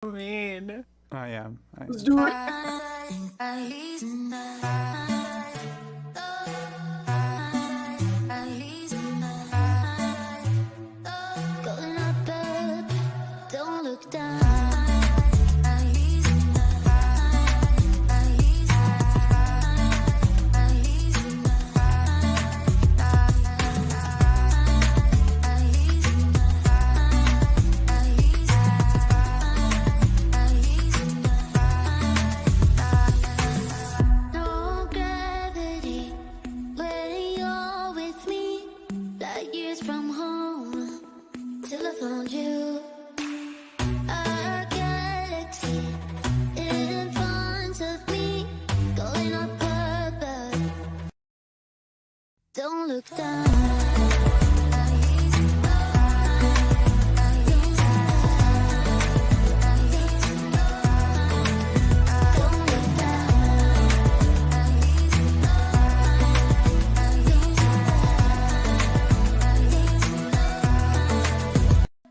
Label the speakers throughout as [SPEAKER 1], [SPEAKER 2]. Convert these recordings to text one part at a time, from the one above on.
[SPEAKER 1] mean.
[SPEAKER 2] I am.
[SPEAKER 1] Let's do it.
[SPEAKER 3] Going up, up, don't look down. No gravity when you're with me. Light years from home till I found you. Our galaxy in front of me, going up above. Don't look down. Don't look down.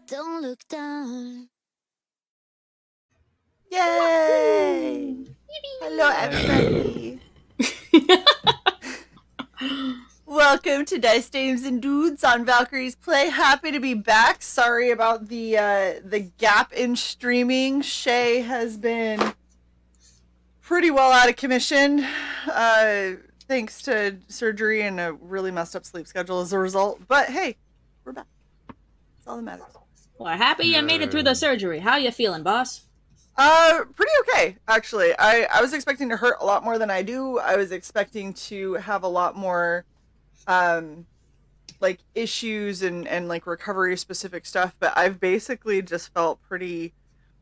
[SPEAKER 3] Don't look down.
[SPEAKER 1] Yay! Hello, everybody. Welcome to Dice Dames and Dudes on Valkyries Play. Happy to be back. Sorry about the gap in streaming. Shay has been pretty well out of commission, thanks to surgery and a really messed up sleep schedule as a result. But hey, we're back. That's all that matters.
[SPEAKER 4] Well, happy you made it through the surgery. How you feeling, boss?
[SPEAKER 1] Pretty okay, actually. I was expecting to hurt a lot more than I do. I was expecting to have a lot more, like, issues and like, recovery-specific stuff, but I've basically just felt pretty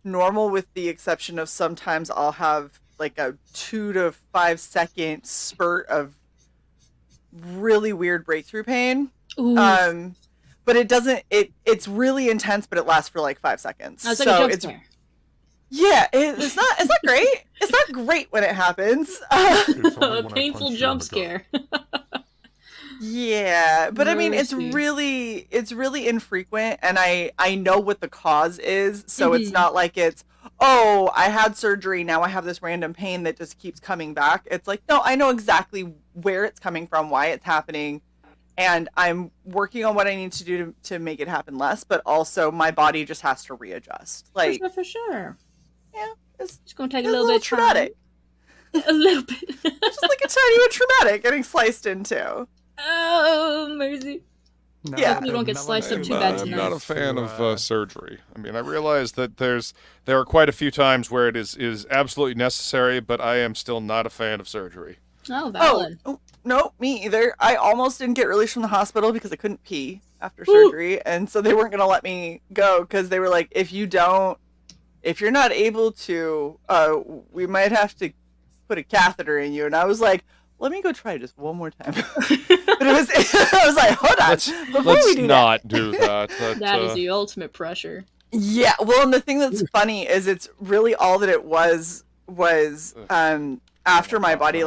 [SPEAKER 1] normal with the exception of sometimes I'll have, like, a 2 to 5 second spurt of really weird breakthrough pain.
[SPEAKER 4] Ooh.
[SPEAKER 1] But it doesn't, it's really intense, but it lasts for, like, 5 seconds.
[SPEAKER 4] That's like a jump scare.
[SPEAKER 1] Yeah, it's not great. It's not great when it happens.
[SPEAKER 4] A painful jump scare.
[SPEAKER 1] Yeah, but I mean, it's
[SPEAKER 4] Mercy.
[SPEAKER 1] really infrequent, and I know what the cause is, so it's not like it's, oh, I had surgery, now I have this random pain that just keeps coming back. It's like, no, I know exactly where it's coming from, why it's happening, and I'm working on what I need to do to make it happen less, but also my body just has to readjust. Like,
[SPEAKER 4] For sure.
[SPEAKER 1] yeah, it's
[SPEAKER 4] It's gonna take a
[SPEAKER 1] a
[SPEAKER 4] little bit of time.
[SPEAKER 1] traumatic.
[SPEAKER 4] A little bit.
[SPEAKER 1] Just like a tiny bit traumatic getting sliced into.
[SPEAKER 4] Oh, mercy.
[SPEAKER 2] No,
[SPEAKER 1] Yeah.
[SPEAKER 4] You don't get sliced up too
[SPEAKER 5] I'm,
[SPEAKER 4] bad
[SPEAKER 5] I'm
[SPEAKER 4] tonight.
[SPEAKER 5] not a fan of surgery. I mean, I realize that there are quite a few times where it is absolutely necessary, but I am still not a fan of surgery.
[SPEAKER 4] Oh, valid.
[SPEAKER 1] Oh, no, me either. I almost didn't get released from the hospital because I couldn't pee after surgery, and so they weren't going to let me go because they were like, if you're not able to, we might have to put a catheter in you. And I was like, let me go try just one more time. But it was, I was like, hold on,
[SPEAKER 5] Let's
[SPEAKER 1] we do
[SPEAKER 5] not do that.
[SPEAKER 4] That is the ultimate pressure.
[SPEAKER 1] Yeah, well, and the thing that's funny is it's really all that it was after my body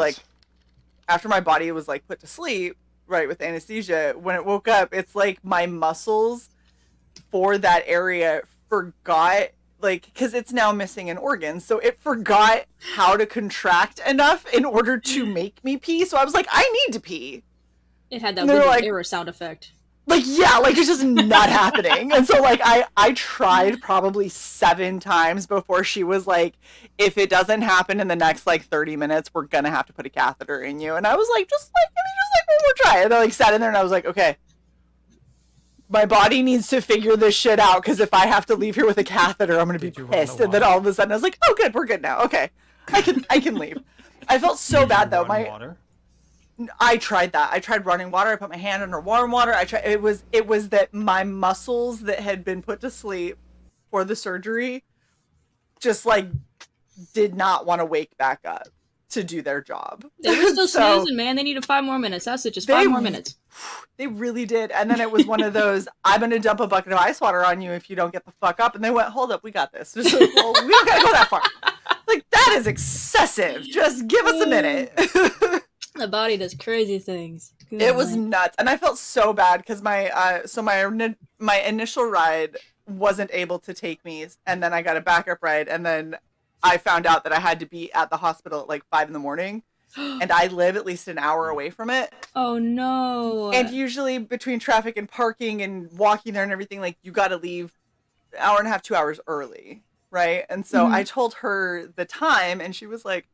[SPEAKER 1] was like put to sleep, right, with anesthesia, when it woke up, it's like my muscles for that area forgot, like, because it's now missing an organ, so it forgot how to contract enough in order to make me pee. So I was like, I need to pee.
[SPEAKER 4] It had that
[SPEAKER 1] And they were
[SPEAKER 4] weird
[SPEAKER 1] like-
[SPEAKER 4] error sound effect.
[SPEAKER 1] Like, yeah, like, it's just not happening. And so, like, I tried probably 7 times before she was like, if it doesn't happen in the next, like, 30 minutes, we're gonna have to put a catheter in you. And I was like, just, like, give me just, like, one more try. And I, like, sat in there and I was like, okay, my body needs to figure this shit out, because if I have to leave here with a catheter, I'm gonna be
[SPEAKER 2] Did you run the
[SPEAKER 1] pissed. And then all of a sudden I was like, oh, good, we're good now. Okay, I can leave. I felt so bad, though.
[SPEAKER 2] Water?
[SPEAKER 1] I tried that. I tried running water. I put my hand under warm water. It was that my muscles that had been put to sleep for the surgery just, like, did not want to wake back up to do their job.
[SPEAKER 4] They were still
[SPEAKER 1] So-
[SPEAKER 4] snoozing, man. They needed 5 more minutes. That's it. Just 5 more minutes.
[SPEAKER 1] They really did. And then it was one of those, I'm going to dump a bucket of ice water on you if you don't get the fuck up. And they went, hold up, we got this. Just like, well, we don't got to go that far. Like, that is excessive. Just give us a minute.
[SPEAKER 4] The body does crazy things. Good
[SPEAKER 1] It was
[SPEAKER 4] night.
[SPEAKER 1] nuts, and I felt so bad because my initial ride wasn't able to take me, and then I got a backup ride, and then I found out that I had to be at the hospital at like 5 a.m, and I live at least an hour away from it.
[SPEAKER 4] Oh no.
[SPEAKER 1] And usually between traffic and parking and walking there and everything, like you got to leave an hour and a half, 2 hours early, right? And so I told her the time, and she was like,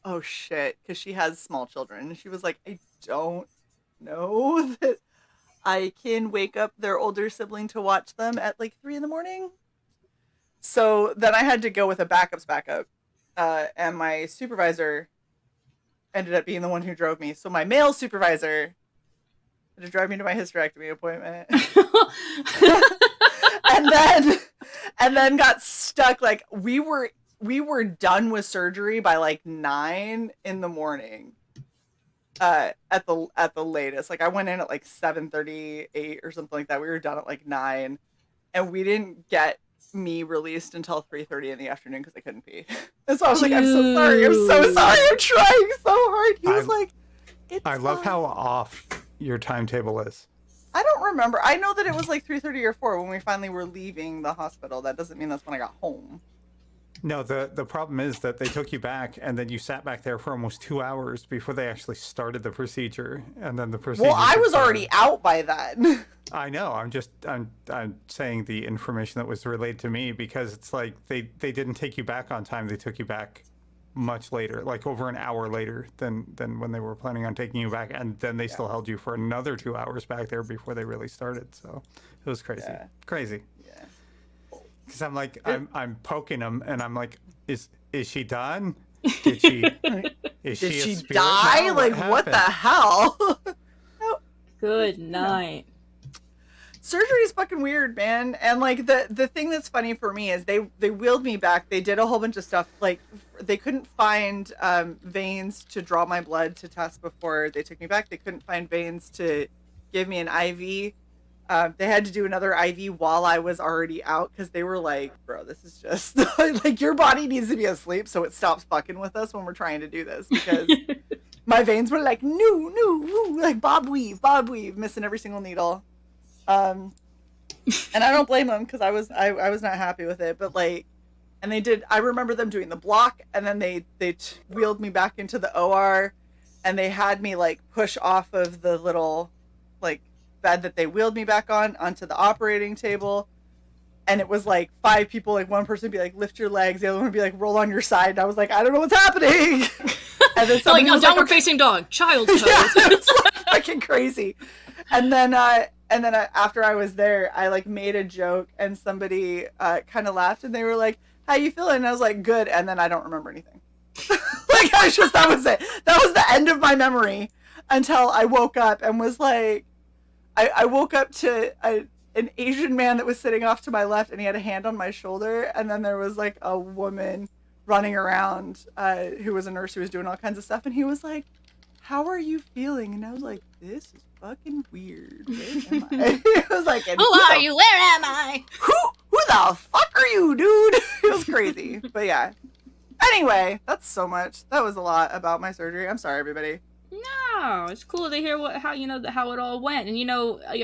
[SPEAKER 1] "Oh shit," because she has small children, and she was like, "I don't know that I can wake up their older sibling to watch them at like 3 a.m." So then I had to go with a backup's backup, and my supervisor ended up being the one who drove me. So my male supervisor had to drive me to my hysterectomy appointment, and then got stuck. Like we were done with surgery by like 9 a.m. At the latest. Like I went in at like 7:38 or something like that. We were done at like 9, and we didn't get me released until 3:30 in the afternoon because I couldn't pee. And so I was like, "I'm so sorry. I'm so sorry. I'm trying so hard." He was like, "It's
[SPEAKER 2] I love
[SPEAKER 1] fine."
[SPEAKER 2] how off your timetable is.
[SPEAKER 1] I don't remember. I know that it was like 3:30 or 4 when we finally were leaving the hospital. That doesn't mean that's when I got home.
[SPEAKER 2] No, the problem is that they took you back, and then you sat back there for almost 2 hours before they actually started the procedure, and then the procedure.
[SPEAKER 1] Well, I was already out by then.
[SPEAKER 2] I know. I'm saying the information that was relayed to me, because it's like they didn't take you back on time. They took you back much later, like over an hour later than when they were planning on taking you back, and then they still held you for another 2 hours back there before they really started. So it was crazy, crazy.
[SPEAKER 1] Yeah.
[SPEAKER 2] Because I'm like, I'm poking him, and I'm like, is she done? Did she? Did
[SPEAKER 1] she die?
[SPEAKER 2] Now?
[SPEAKER 1] Like what the hell?
[SPEAKER 4] Good night.
[SPEAKER 1] Surgery is fucking weird, man. And like the thing that's funny for me is they wheeled me back. They did a whole bunch of stuff. Like they couldn't find veins to draw my blood to test before they took me back. They couldn't find veins to give me an IV. They had to do another IV while I was already out, because they were like, "Bro, this is just like your body needs to be asleep so it stops fucking with us when we're trying to do this." Because my veins were like, no, like bob weave, missing every single needle. And I don't blame them, because I was not happy with it. But like, and they did. I remember them doing the block, and then they wheeled me back into the OR, and they had me like push off of the little like bed that they wheeled me back on onto the operating table, and it was like 5 people. Like one person would be like, "Lift your legs," the other one would be like, "Roll on your side." And I was like, "I don't know what's happening." And then
[SPEAKER 4] Like, no,
[SPEAKER 1] was
[SPEAKER 4] downward
[SPEAKER 1] like,
[SPEAKER 4] facing dog, child pose.
[SPEAKER 1] yeah, it's like fucking crazy. And then after I was there, I like made a joke, and somebody kind of laughed, and they were like, "How you feeling?" And I was like, "Good." And then I don't remember anything. Like I was just, that was it. That was the end of my memory until I woke up and was like, I woke up to an Asian man that was sitting off to my left, and he had a hand on my shoulder, and then there was like a woman running around who was a nurse who was doing all kinds of stuff, and he was like, "How are you feeling?" And I was like, "This is fucking weird. Where am I?" I was like,
[SPEAKER 4] Who are you? Where am I?
[SPEAKER 1] Who the fuck are you, dude? It was crazy. But yeah. Anyway, that's so much. That was a lot about my surgery. I'm sorry, everybody.
[SPEAKER 4] No, it's cool to hear how it all went, and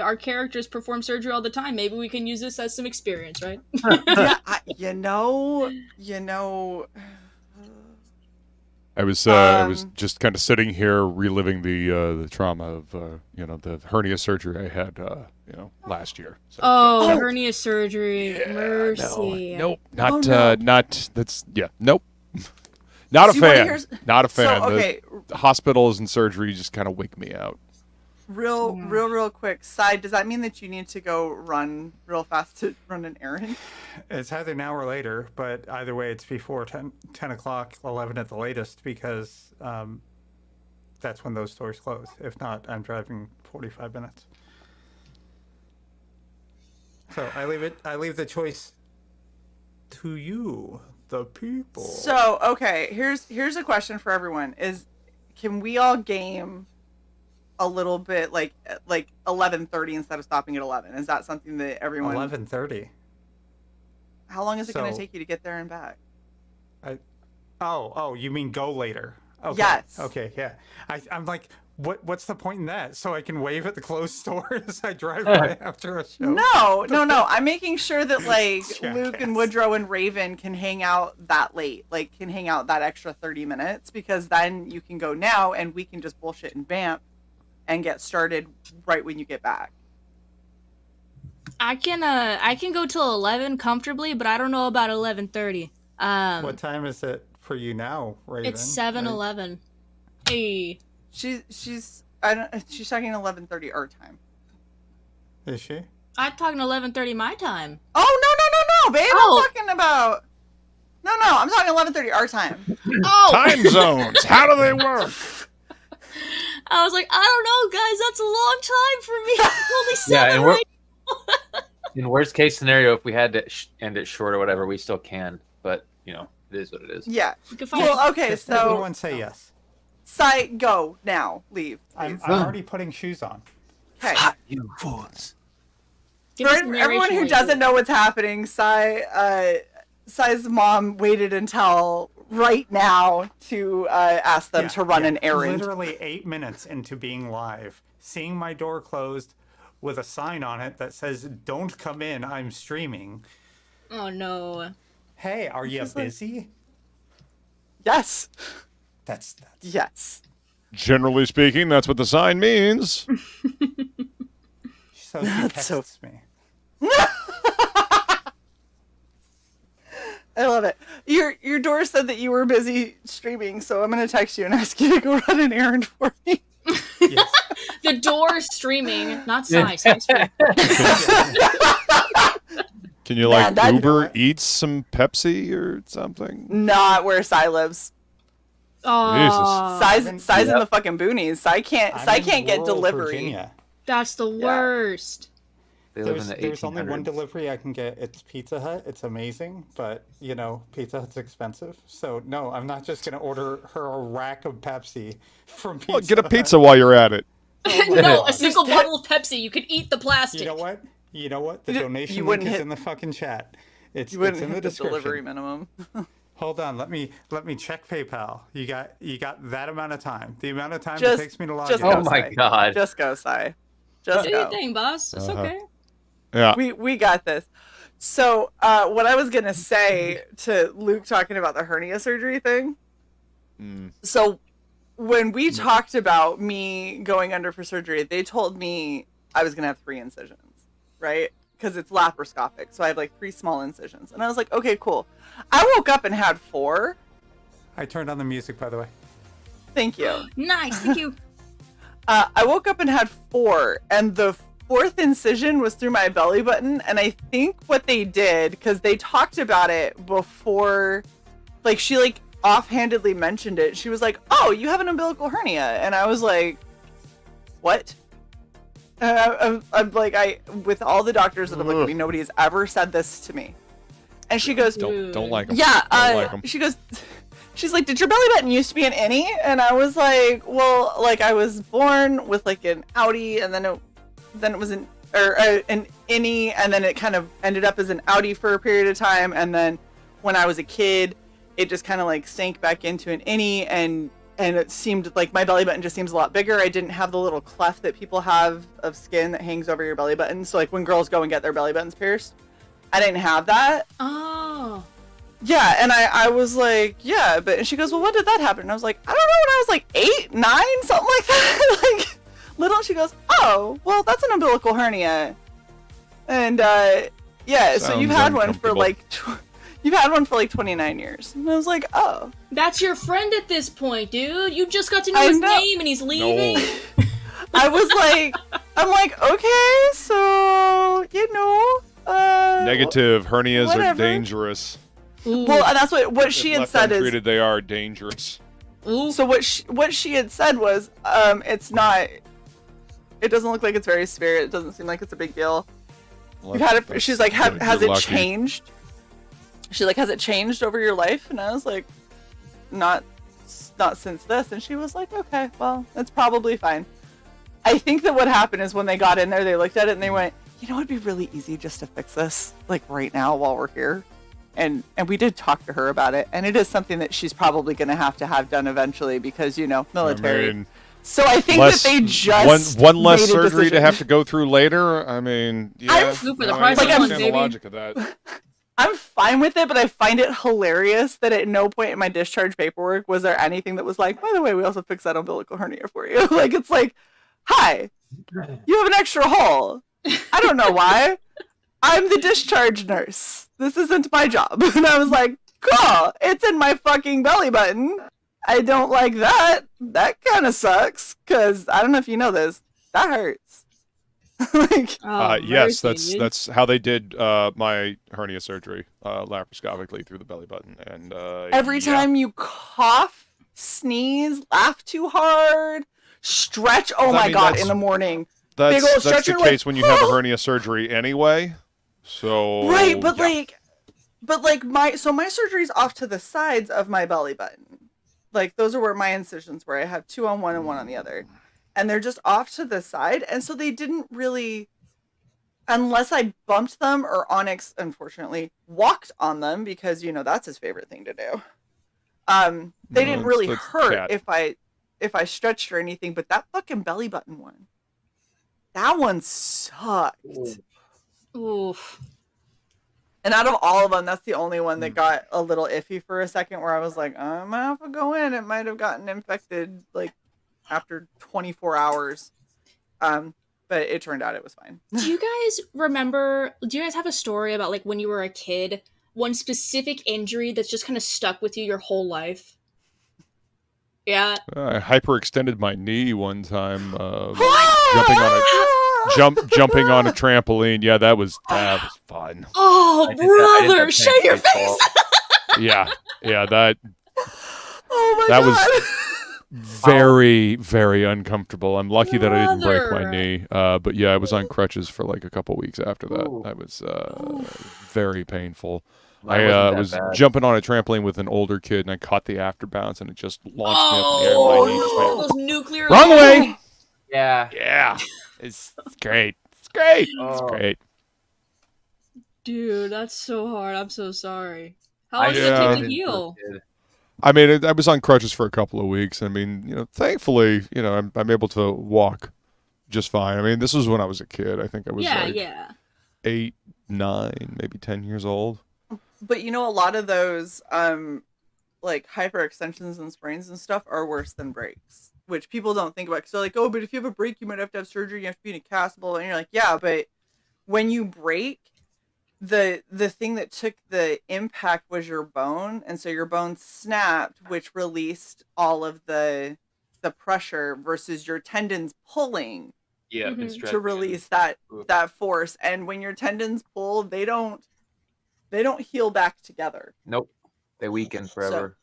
[SPEAKER 4] our characters perform surgery all the time. Maybe we can use this as some experience, right?
[SPEAKER 1] Yeah, you know.
[SPEAKER 5] I was just kind of sitting here reliving the trauma of the hernia surgery I had last year. So,
[SPEAKER 4] oh, hernia surgery, mercy.
[SPEAKER 5] Nope,
[SPEAKER 1] nope.
[SPEAKER 5] Not a
[SPEAKER 1] So you wanna
[SPEAKER 5] fan.
[SPEAKER 1] hear-
[SPEAKER 5] Not a fan.
[SPEAKER 1] So, okay.
[SPEAKER 5] The hospitals and surgery just kind of wake me out.
[SPEAKER 1] Real quick side. Does that mean that you need to go run real fast to run an errand?
[SPEAKER 2] It's either now or later, but either way, it's before 10 o'clock, 11 at the latest, because that's when those stores close. If not, I'm driving 45 minutes. So I leave the choice to you, the people.
[SPEAKER 1] So, okay, here's a question for everyone: can we all game a little bit like 11:30 instead of stopping at 11? Is that something that everyone?
[SPEAKER 2] 11:30.
[SPEAKER 1] How long is it going to take you to get there and back?
[SPEAKER 2] Oh, you mean go later? Okay.
[SPEAKER 1] Yes.
[SPEAKER 2] Okay. Yeah. I'm like, what's the point in that? So I can wave at the closed store as I drive by after a show.
[SPEAKER 1] No. I'm making sure that like Luke and
[SPEAKER 2] Jackass.
[SPEAKER 1] Woodrow and Raven can hang out that late, like can hang out that extra 30 minutes, because then you can go now and we can just bullshit and vamp and get started right when you get back.
[SPEAKER 4] I can go till 11 comfortably, but I don't know about 11:30.
[SPEAKER 2] What time is it for you now, Raven?
[SPEAKER 4] It's 7:11. Hey.
[SPEAKER 1] She's talking 11:30 our time.
[SPEAKER 2] Is she?
[SPEAKER 4] I'm talking 11:30 my time.
[SPEAKER 1] Oh no, babe!
[SPEAKER 4] Oh.
[SPEAKER 1] I'm talking about I'm talking 11:30 our time.
[SPEAKER 4] Oh!
[SPEAKER 5] Time zones. How do they work?
[SPEAKER 4] I was like, I don't know, guys. That's a long time for me. It's only 7
[SPEAKER 6] Yeah, and we're
[SPEAKER 4] right
[SPEAKER 6] in worst case scenario, if we had to end it short or whatever, we still can. But it is what it is.
[SPEAKER 1] Yeah.
[SPEAKER 4] We can find
[SPEAKER 1] Well, okay,
[SPEAKER 2] Just
[SPEAKER 1] so
[SPEAKER 2] everyone say yes.
[SPEAKER 1] go now. Leave.
[SPEAKER 2] I'm
[SPEAKER 1] please.
[SPEAKER 2] already putting shoes on.
[SPEAKER 1] Okay.
[SPEAKER 6] You fools.
[SPEAKER 4] Give
[SPEAKER 1] For
[SPEAKER 4] us some
[SPEAKER 1] everyone who
[SPEAKER 4] narration
[SPEAKER 1] doesn't know what's happening, Sai's mom waited until right now to ask them to run an errand.
[SPEAKER 2] Literally 8 minutes into being live, seeing my door closed with a sign on it that says, "Don't come in, I'm streaming."
[SPEAKER 4] Oh no.
[SPEAKER 2] Hey, are you busy?
[SPEAKER 1] Yes.
[SPEAKER 2] That's
[SPEAKER 1] Yes.
[SPEAKER 5] Generally speaking, that's what the sign means.
[SPEAKER 2] so she
[SPEAKER 1] That's so-
[SPEAKER 2] texts me.
[SPEAKER 1] I love it. Your door said that you were busy streaming, so I'm gonna text you and ask you to go run an errand for me.
[SPEAKER 2] Yes.
[SPEAKER 4] The door streaming, not Sai. Sai streaming.
[SPEAKER 5] Can you
[SPEAKER 1] Man, that-
[SPEAKER 5] Uber Eats some Pepsi or something?
[SPEAKER 1] Not where Sai lives.
[SPEAKER 4] Oh,
[SPEAKER 1] Sai's in the fucking boonies. Sai
[SPEAKER 2] I'm
[SPEAKER 1] can't
[SPEAKER 2] in
[SPEAKER 1] get
[SPEAKER 2] rural
[SPEAKER 1] delivery.
[SPEAKER 2] Virginia.
[SPEAKER 4] that's the worst.
[SPEAKER 6] They live in the
[SPEAKER 2] There's only one
[SPEAKER 6] 1800s.
[SPEAKER 2] delivery I can get. It's Pizza Hut. It's amazing, but Pizza Hut's expensive. So no, I'm not just gonna order her a rack of Pepsi from Pizza
[SPEAKER 5] Well, get a
[SPEAKER 2] Hut.
[SPEAKER 5] pizza while you're at it.
[SPEAKER 4] No, a single bottle of Pepsi. You could eat the plastic.
[SPEAKER 2] You know what? The
[SPEAKER 1] You
[SPEAKER 2] donation link
[SPEAKER 1] wouldn't
[SPEAKER 2] is
[SPEAKER 1] hit-
[SPEAKER 2] in the fucking chat. It's
[SPEAKER 1] You wouldn't
[SPEAKER 2] in the
[SPEAKER 1] hit the
[SPEAKER 2] description.
[SPEAKER 1] delivery minimum.
[SPEAKER 2] Hold on, let me check PayPal. You got that amount of time. The amount of time
[SPEAKER 1] Just-
[SPEAKER 2] it takes me to log
[SPEAKER 1] just
[SPEAKER 2] in.
[SPEAKER 1] go,
[SPEAKER 6] Oh my
[SPEAKER 1] Sai.
[SPEAKER 6] god.
[SPEAKER 1] Just go, Sai. Just
[SPEAKER 4] Do
[SPEAKER 1] go.
[SPEAKER 4] your thing, boss. It's okay.
[SPEAKER 5] Yeah.
[SPEAKER 1] We got this. So what I was gonna say to Luke talking about the hernia surgery thing. So when we talked about me going under for surgery, they told me I was gonna have 3 incisions, right? Because it's laparoscopic, so I have like 3 small incisions, and I was like, okay, cool. I woke up and had 4.
[SPEAKER 2] I turned on the music, by the way.
[SPEAKER 1] Thank you.
[SPEAKER 4] Nice. Thank you.
[SPEAKER 1] I woke up and had 4, and the 4th incision was through my belly button. And I think what they did, because they talked about it before, like she like offhandedly mentioned it. She was like, "Oh, you have an umbilical hernia," and I was like, "What?" I'm like, with all the doctors that have looked at me, nobody has ever said this to me. And she goes,
[SPEAKER 5] Don't like them.
[SPEAKER 1] yeah,
[SPEAKER 5] Don't like 'em.
[SPEAKER 1] she goes, she's like, "Did your belly button used to be an innie?" And I was like, "Well, like I was born with like an outie, and then it was an innie, and then it kind of ended up as an outie for a period of time, and then when I was a kid, it just kind of like sank back into an innie, and it seemed like my belly button just seems a lot bigger. I didn't have the little cleft that people have of skin that hangs over your belly button. So like when girls go and get their belly buttons pierced, I didn't have that."
[SPEAKER 4] Oh.
[SPEAKER 1] Yeah, and I was like, "Yeah," but and she goes, "Well, when did that happen?" And I was like, "I don't know, when I was like 8, 9, something like that." Like little. She goes, "Oh, well, that's an umbilical hernia." And yeah, so you've
[SPEAKER 5] Sounds
[SPEAKER 1] had one for
[SPEAKER 5] uncomfortable.
[SPEAKER 1] like you've had one for like 29 years. And I was like, "Oh."
[SPEAKER 4] That's your friend at this point, dude. You just got to know
[SPEAKER 1] I
[SPEAKER 4] his
[SPEAKER 1] know.
[SPEAKER 4] name and he's leaving.
[SPEAKER 1] I was like, I'm like, "Okay, so,
[SPEAKER 5] Negative. Hernias are
[SPEAKER 1] whatever.
[SPEAKER 5] dangerous.
[SPEAKER 4] Ooh.
[SPEAKER 1] Well, and that's what she
[SPEAKER 5] If
[SPEAKER 1] had
[SPEAKER 5] left
[SPEAKER 1] said is
[SPEAKER 5] untreated, they are dangerous.
[SPEAKER 4] Ooh.
[SPEAKER 1] so what she had said was it's not, it doesn't look like it's very severe. It doesn't seem like it's a big deal. You've had it. She's like, has it changed? She's like, has it changed over your life? And I was like, not since this. And she was like, okay, well, it's probably fine. I think that what happened is when they got in there, they looked at it and they went, "You know, it'd be really easy just to fix this, like right now while we're here." and we did talk to her about it, and it is something that she's probably going to have done eventually because military.
[SPEAKER 5] I mean,
[SPEAKER 1] so I think that they just
[SPEAKER 5] one less
[SPEAKER 1] made a
[SPEAKER 5] surgery to
[SPEAKER 1] decision.
[SPEAKER 5] have to go through later. I mean, yeah,
[SPEAKER 4] Super, the
[SPEAKER 5] I
[SPEAKER 4] price
[SPEAKER 1] of one,
[SPEAKER 5] understand the
[SPEAKER 4] baby.
[SPEAKER 5] logic of that.
[SPEAKER 1] I'm fine with it, but I find it hilarious that at no point in my discharge paperwork was there anything that was like, by the way, we also fixed that umbilical hernia for you. Like, it's like, hi, you have an extra hole. I don't know why. I'm the discharge nurse. This isn't my job. And I was like, cool, it's in my fucking belly button. I don't like that. That kind of sucks, because I don't know if you know this. That hurts. Like,
[SPEAKER 5] Yes,
[SPEAKER 4] mercy, dude.
[SPEAKER 5] that's how they did my hernia surgery, laparoscopically through the belly button, and
[SPEAKER 1] every time you cough, sneeze, laugh too hard, stretch. Oh my god! In the morning, big old
[SPEAKER 5] that's the
[SPEAKER 1] stretcher,
[SPEAKER 5] case
[SPEAKER 1] like,
[SPEAKER 5] when you have a hernia surgery anyway. So
[SPEAKER 1] right, but
[SPEAKER 5] yeah.
[SPEAKER 1] my surgery's off to the sides of my belly button. Like, those are where my incisions were. I have 2 on one and 1 on the other, and they're just off to the side, and so they didn't really, unless I bumped them or Onyx, unfortunately, walked on them because that's his favorite thing to do. They didn't really
[SPEAKER 5] that's
[SPEAKER 1] hurt
[SPEAKER 5] cat.
[SPEAKER 1] if I stretched or anything, but that fucking belly button one, that one sucked.
[SPEAKER 4] Oof.
[SPEAKER 1] And out of all of them, that's the only one that got a little iffy for a second, where I was like, I'm gonna have to go in. It might have gotten infected like after 24 hours. But it turned out it was fine.
[SPEAKER 4] Do you guys have a story about, like, when you were a kid, one specific injury that's just kind of stuck with you your whole life? Yeah.
[SPEAKER 5] I hyperextended my knee one time, jumping on a trampoline. Yeah, that was fun.
[SPEAKER 4] Oh,
[SPEAKER 6] I did that- I did
[SPEAKER 4] brother,
[SPEAKER 6] that
[SPEAKER 4] show your
[SPEAKER 6] baseball.
[SPEAKER 4] face.
[SPEAKER 5] Yeah, that
[SPEAKER 1] Oh my
[SPEAKER 5] that
[SPEAKER 1] god.
[SPEAKER 5] was very, very uncomfortable. I'm lucky that I didn't break my
[SPEAKER 4] Brother.
[SPEAKER 5] knee. But yeah, I was on crutches for like a couple weeks after that.
[SPEAKER 6] Ooh.
[SPEAKER 5] That was very painful.
[SPEAKER 6] Mine
[SPEAKER 5] I
[SPEAKER 6] wasn't
[SPEAKER 5] was
[SPEAKER 6] that bad.
[SPEAKER 5] jumping on a trampoline with an older kid, and I caught the after bounce, and it just launched me up in the air. And my knee just went,
[SPEAKER 4] Those nuclear.
[SPEAKER 5] wrong way.
[SPEAKER 6] Yeah.
[SPEAKER 5] Yeah, it's great. It's great. It's
[SPEAKER 6] Oh.
[SPEAKER 5] great.
[SPEAKER 4] Dude, that's so hard. I'm so sorry. How
[SPEAKER 6] I
[SPEAKER 4] long did it
[SPEAKER 5] Yeah.
[SPEAKER 4] take
[SPEAKER 6] did
[SPEAKER 4] to
[SPEAKER 6] as a
[SPEAKER 4] heal?
[SPEAKER 6] kid.
[SPEAKER 5] I mean, I was on crutches for a couple of weeks. I mean, thankfully, I'm able to walk just fine. I mean, this was when I was a kid. I think I was
[SPEAKER 4] Yeah.
[SPEAKER 5] 8, 9, maybe 10 years old.
[SPEAKER 1] But a lot of those like hyperextensions and sprains and stuff are worse than breaks, which people don't think about, because they're like, oh, but if you have a break, you might have to have surgery, you have to be in a castable, and you're like, yeah, but when you break, the thing that took the impact was your bone, and so your bone snapped, which released all of the pressure, versus your tendons pulling
[SPEAKER 6] Yeah,
[SPEAKER 4] Mhm.
[SPEAKER 6] been
[SPEAKER 4] To
[SPEAKER 6] stretching.
[SPEAKER 1] to release that
[SPEAKER 6] Oof.
[SPEAKER 1] force. And when your tendons pull, they don't heal back together.
[SPEAKER 6] Nope. They weaken forever.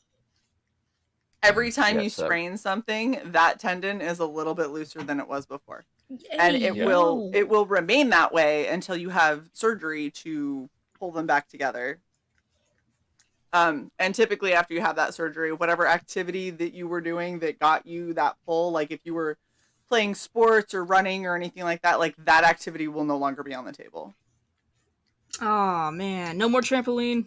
[SPEAKER 1] Every time
[SPEAKER 6] Yeah,
[SPEAKER 1] you
[SPEAKER 6] so-
[SPEAKER 1] sprain something, that tendon is a little bit looser than it was before, and it
[SPEAKER 4] Hey,
[SPEAKER 1] will
[SPEAKER 4] yo.
[SPEAKER 1] remain that way until you have surgery to pull them back together. And typically after you have that surgery, whatever activity that you were doing that got you that pull, like if you were playing sports or running or anything like that activity will no longer be on the table.
[SPEAKER 4] Oh man, no more trampoline.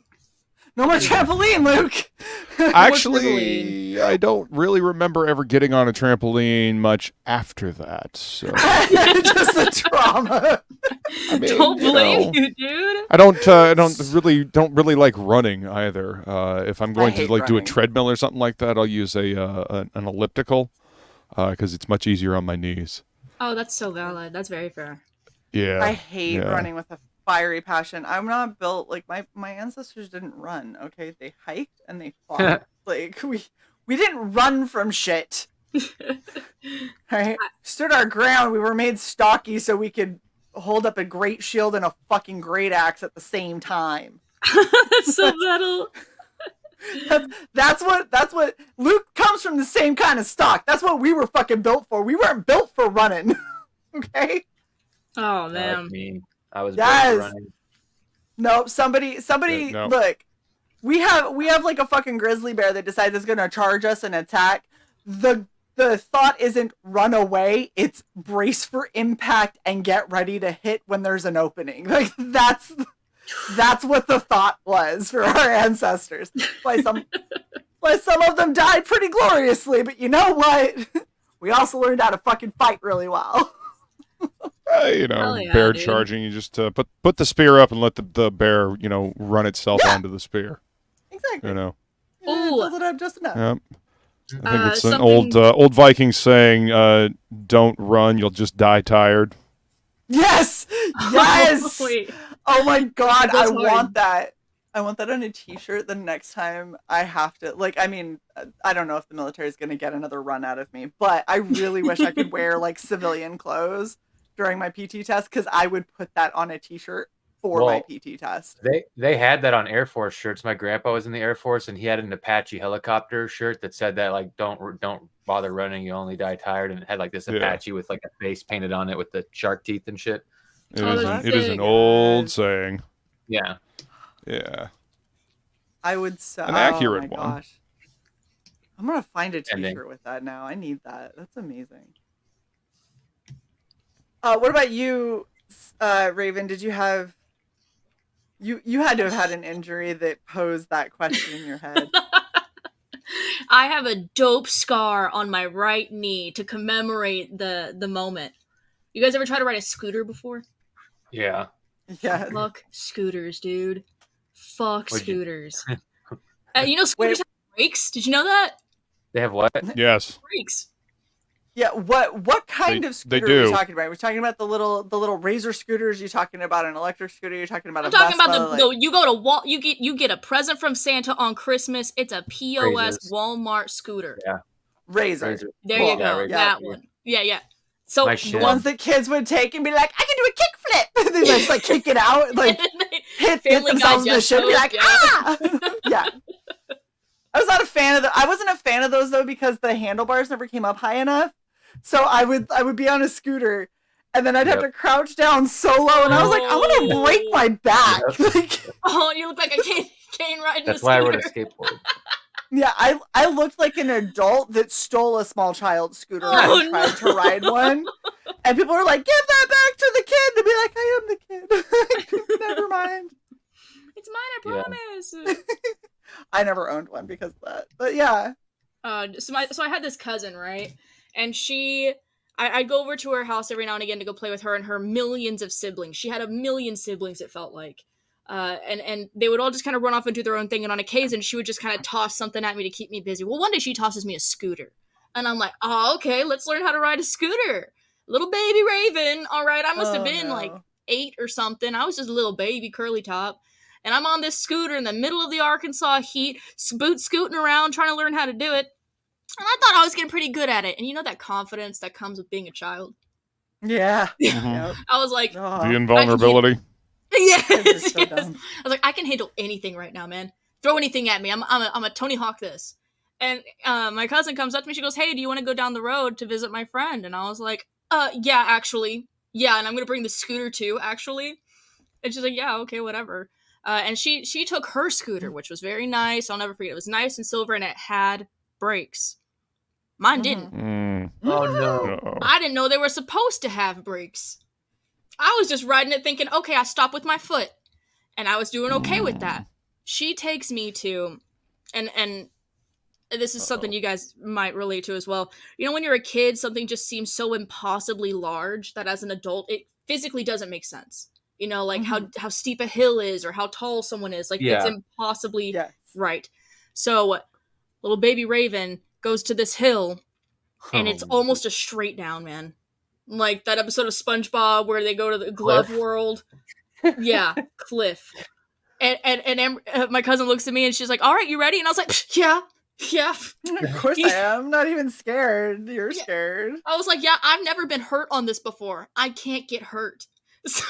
[SPEAKER 1] No more trampoline, Luke.
[SPEAKER 5] Actually, I don't really remember ever getting on a trampoline much after that. So
[SPEAKER 1] Just the trauma.
[SPEAKER 5] I mean,
[SPEAKER 4] Don't blame
[SPEAKER 5] know,
[SPEAKER 4] you, dude.
[SPEAKER 5] I don't really like running either. If I'm going to
[SPEAKER 1] hate
[SPEAKER 5] do a
[SPEAKER 1] running.
[SPEAKER 5] treadmill or something like that, I'll use an elliptical because it's much easier on my knees.
[SPEAKER 4] Oh, that's so valid. That's very fair.
[SPEAKER 5] Yeah,
[SPEAKER 1] I hate
[SPEAKER 5] yeah.
[SPEAKER 1] running with a fiery passion. I'm not built like my ancestors didn't run. Okay, they hiked and they fought. Like we didn't run from shit. Right? Stood our ground. We were made stocky so we could hold up a great shield and a fucking great axe at the same time.
[SPEAKER 4] That's so metal.
[SPEAKER 1] That's what Luke comes from, the same kind of stock. That's what we were fucking built for. We weren't built for running. Okay?
[SPEAKER 4] Oh
[SPEAKER 6] That's
[SPEAKER 4] man.
[SPEAKER 6] mean. I was
[SPEAKER 1] Yes.
[SPEAKER 6] built for running.
[SPEAKER 1] Nope. Somebody
[SPEAKER 5] Yeah, no.
[SPEAKER 1] look. We have like a fucking grizzly bear that decides it's gonna charge us and attack. The thought isn't run away, it's brace for impact and get ready to hit when there's an opening. Like that's That's what the thought was for our ancestors. Why some of them died pretty gloriously, but you know what? We also learned how to fucking fight really well.
[SPEAKER 4] Hell yeah,
[SPEAKER 5] bear
[SPEAKER 4] dude.
[SPEAKER 5] charging. You just put the spear up and let the bear, run itself onto the spear.
[SPEAKER 1] Exactly.
[SPEAKER 5] You know.
[SPEAKER 4] Ooh.
[SPEAKER 1] Fills it up just enough.
[SPEAKER 5] Yep. I think it's an
[SPEAKER 4] something-
[SPEAKER 5] old Viking saying, "Don't run, you'll just die tired."
[SPEAKER 1] Yes! Yes!
[SPEAKER 4] Wait.
[SPEAKER 1] Oh my god, I
[SPEAKER 4] That's hard.
[SPEAKER 1] want that. I want that on a t-shirt the next time I have to. I don't know if the military is going to get another run out of me, but I really wish I could wear civilian clothes during my PT test because I would put that on a t-shirt for my PT test.
[SPEAKER 6] They had that on Air Force shirts. My grandpa was in the Air Force, and he had an Apache helicopter shirt that said that don't bother running, you only die tired, and it had this Apache with a face painted on it with the shark teeth and shit.
[SPEAKER 5] It
[SPEAKER 4] Oh,
[SPEAKER 5] is
[SPEAKER 4] that's
[SPEAKER 5] it is
[SPEAKER 4] sick.
[SPEAKER 5] an old saying.
[SPEAKER 6] Yeah.
[SPEAKER 5] Yeah.
[SPEAKER 1] I would
[SPEAKER 5] An accurate
[SPEAKER 1] my
[SPEAKER 5] one.
[SPEAKER 1] Gosh. I'm gonna find a
[SPEAKER 6] Ending.
[SPEAKER 1] t-shirt with that now. I need that. That's amazing. What about you, Raven? Did you have you had to have had an injury that posed that question in your head?
[SPEAKER 4] I have a dope scar on my right knee to commemorate the moment. You guys ever try to ride a scooter before?
[SPEAKER 6] Yeah.
[SPEAKER 1] Yeah.
[SPEAKER 4] Fuck scooters, dude. Fuck
[SPEAKER 6] What'd you-
[SPEAKER 4] scooters. Scooters have brakes. Did you know that?
[SPEAKER 6] They have what?
[SPEAKER 5] Yes.
[SPEAKER 4] Brakes.
[SPEAKER 1] Yeah, what kind
[SPEAKER 5] They-
[SPEAKER 1] of
[SPEAKER 5] they
[SPEAKER 1] scooter are we
[SPEAKER 5] do.
[SPEAKER 1] talking about? We're talking about the little razor scooters. You're talking about an electric scooter. You're talking about
[SPEAKER 4] I'm
[SPEAKER 1] a
[SPEAKER 4] talking
[SPEAKER 1] Vespa,
[SPEAKER 4] about the you go to you get a present from Santa on Christmas. It's a POS
[SPEAKER 6] Razors.
[SPEAKER 4] Walmart scooter.
[SPEAKER 6] Yeah.
[SPEAKER 1] razor.
[SPEAKER 6] Razor.
[SPEAKER 4] There
[SPEAKER 1] Cool.
[SPEAKER 4] you go.
[SPEAKER 6] Yeah,
[SPEAKER 4] that
[SPEAKER 6] razor.
[SPEAKER 4] one. Yeah. So
[SPEAKER 6] My
[SPEAKER 1] The
[SPEAKER 6] shit.
[SPEAKER 1] ones that kids would take and be like, I can do a kick flip. They just kick it out, hit
[SPEAKER 4] Family
[SPEAKER 1] themselves in
[SPEAKER 4] Guy
[SPEAKER 1] the shin, be
[SPEAKER 4] just
[SPEAKER 1] like,
[SPEAKER 4] goes,
[SPEAKER 1] ah! Yeah. I was not a fan of I wasn't a fan of those though because the handlebars never came up high enough. So I would be on a scooter and then I'd have to crouch down so low and I was like, I want to break my back.
[SPEAKER 4] Oh, you look like a cane riding
[SPEAKER 6] That's
[SPEAKER 4] a
[SPEAKER 6] why I
[SPEAKER 4] scooter.
[SPEAKER 6] rode a skateboard.
[SPEAKER 1] Yeah, I looked like an adult that stole a small child's scooter
[SPEAKER 4] Oh,
[SPEAKER 1] and tried to ride one. And people were like, give that back to the kid. To be like, I am the kid. Never mind.
[SPEAKER 4] It's mine, I
[SPEAKER 6] Yeah.
[SPEAKER 4] promise.
[SPEAKER 1] I never owned one because of that. But yeah.
[SPEAKER 4] So I had this cousin, right? And I'd go over to her house every now and again to go play with her and her millions of siblings. She had a million siblings, it felt like. And they would all just kind of run off and do their own thing. And on occasion, she would just kind of toss something at me to keep me busy. Well, one day she tosses me a scooter. And I'm like, oh, okay, let's learn how to ride a scooter. Little baby Raven. All right, I must have been like 8 or something. I was just a little baby curly top. And I'm on this scooter in the middle of the Arkansas heat, scooting around, trying to learn how to do it. And I thought I was getting pretty good at it. And you know that confidence that comes with being a child?
[SPEAKER 1] Yeah.
[SPEAKER 5] Mhm.
[SPEAKER 1] Yep.
[SPEAKER 4] I was like,
[SPEAKER 1] Oh,
[SPEAKER 5] The invulnerability.
[SPEAKER 1] kids are
[SPEAKER 4] yes,
[SPEAKER 1] so
[SPEAKER 4] yes.
[SPEAKER 1] dumb.
[SPEAKER 4] I was like, I can handle anything right now, man. Throw anything at me. I'm a Tony Hawk this. And my cousin comes up to me. She goes, hey, do you want to go down the road to visit my friend? And I was like, yeah, actually. Yeah, and I'm going to bring the scooter too, actually. And she's like, yeah, okay, whatever. And she took her scooter, which was very nice. I'll never forget. It was nice and silver, and it had brakes. Mine didn't.
[SPEAKER 5] Mm.
[SPEAKER 6] Oh no.
[SPEAKER 5] Uh-oh.
[SPEAKER 4] I didn't know they were supposed to have brakes. I was just riding it thinking, okay, I stop with my foot. And I was doing okay with that. She takes me to, and this is something you guys might relate to as well. You know, when you're a kid, something just seems so impossibly large that as an adult, it physically doesn't make sense. You know, like how steep a hill is or how tall someone is. Like, it's impossibly
[SPEAKER 1] Yes.
[SPEAKER 4] right. So, little baby Raven goes to this hill, and it's almost a straight down, man. Like that episode of SpongeBob where they go to the glove world. Yeah, cliff. And my cousin looks at me and she's like, all right, you ready? And I was like, yeah.
[SPEAKER 1] Of course I am. I'm not even scared. You're scared.
[SPEAKER 4] I was like, yeah, I've never been hurt on this before. I can't get hurt. So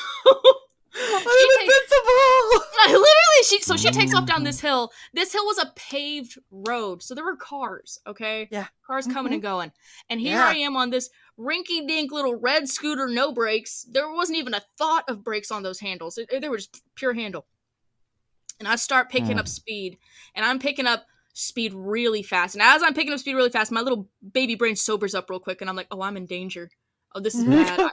[SPEAKER 1] I'm invincible.
[SPEAKER 4] she takes off down this hill. This hill was a paved road, so there were cars. Okay,
[SPEAKER 1] Yeah,
[SPEAKER 4] cars coming and going. And here
[SPEAKER 1] Yeah.
[SPEAKER 4] I am on this rinky-dink little red scooter, no brakes. There wasn't even a thought of brakes on those handles. They were just pure handle. And I start picking up speed, and I'm picking up speed really fast. And as I'm picking up speed really fast, my little baby brain sobers up real quick, and I'm like, oh, I'm in danger. Oh, this is bad.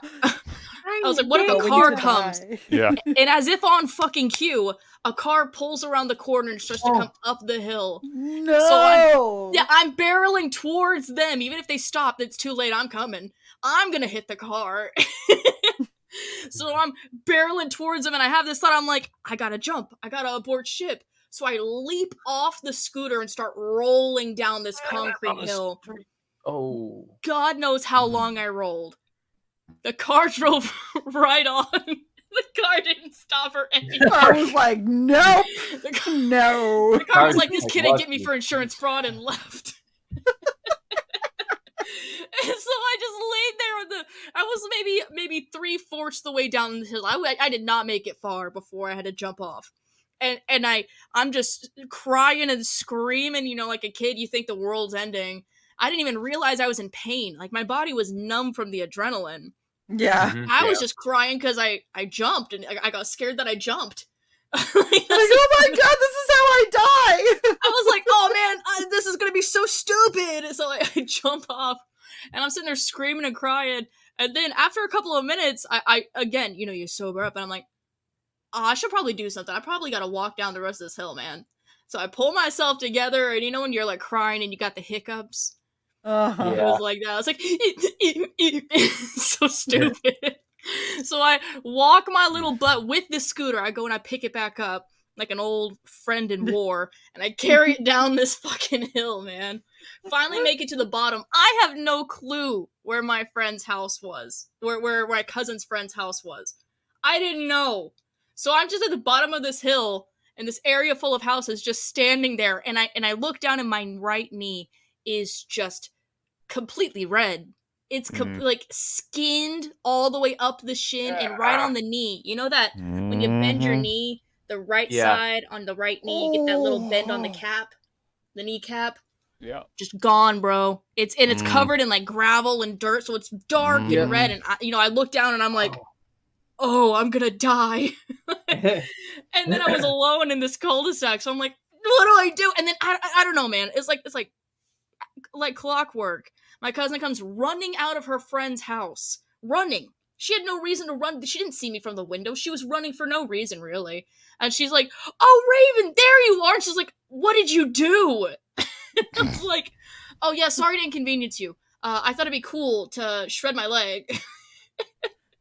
[SPEAKER 4] I was like, what if a
[SPEAKER 1] Going
[SPEAKER 4] car
[SPEAKER 1] to
[SPEAKER 4] comes?
[SPEAKER 1] die.
[SPEAKER 5] Yeah.
[SPEAKER 4] And as if on fucking cue, a car pulls around the corner and starts to come up the hill.
[SPEAKER 1] No.
[SPEAKER 4] So I'm barreling towards them. Even if they stop, it's too late. I'm coming. I'm gonna hit the car. So I'm barreling towards them, and I have this thought. I'm like, I gotta jump. I gotta abort ship. So I leap off the scooter and start rolling down this concrete hill.
[SPEAKER 6] Oh.
[SPEAKER 4] God knows how long I rolled. The car drove right on. The car didn't stop for anything.
[SPEAKER 1] I was like, nope, no.
[SPEAKER 4] The car was like, this
[SPEAKER 6] Like,
[SPEAKER 4] kid didn't get me
[SPEAKER 6] lucky.
[SPEAKER 4] for insurance fraud and left. And so I just laid there I was maybe 3/4 the way down the hill. I did not make it far before I had to jump off. And I'm just crying and screaming, like a kid, you think the world's ending. I didn't even realize I was in pain. Like, my body was numb from the adrenaline.
[SPEAKER 1] Yeah.
[SPEAKER 6] Mhm.
[SPEAKER 4] I was just crying because I jumped, and I got scared that I jumped.
[SPEAKER 1] Like, oh my god, this is how I die.
[SPEAKER 4] I was like, oh man, this is gonna be so stupid. So I jump off, and I'm sitting there screaming and crying. And then after a couple of minutes, I again, you sober up, and I'm like, oh, I should probably do something. I probably got to walk down the rest of this hill, man. So I pull myself together, and when you're like crying and you got the hiccups,
[SPEAKER 1] Uh-huh.
[SPEAKER 4] it was like that. I was like, so stupid. So I walk my little butt with the scooter. I go and I pick it back up like an old friend in war, and I carry it down this fucking hill, man. Finally make it to the bottom. I have no clue where my friend's house was, where my cousin's friend's house was. I didn't know. So I'm just at the bottom of this hill, and this area full of houses, just standing there, and I look down, and my right knee is just completely red. It's like skinned all the way up the shin and right on the knee. You know that when you bend your knee, the right side on the right knee, you get that little bend on the cap, the kneecap.
[SPEAKER 5] Yeah.
[SPEAKER 4] Just gone, bro. It's covered in like gravel and dirt, so it's dark and red. And I look down and I'm like, oh, I'm gonna die. And then I was alone in this cul-de-sac, so I'm like, what do I do? And then I don't know, man. It's like clockwork. My cousin comes running out of her friend's house. Running. She had no reason to run. She didn't see me from the window. She was running for no reason, really. And she's like, oh, Raven, there you are. And she's like, what did you do? I was like, oh, yeah, sorry to inconvenience you. I thought it'd be cool to shred my leg.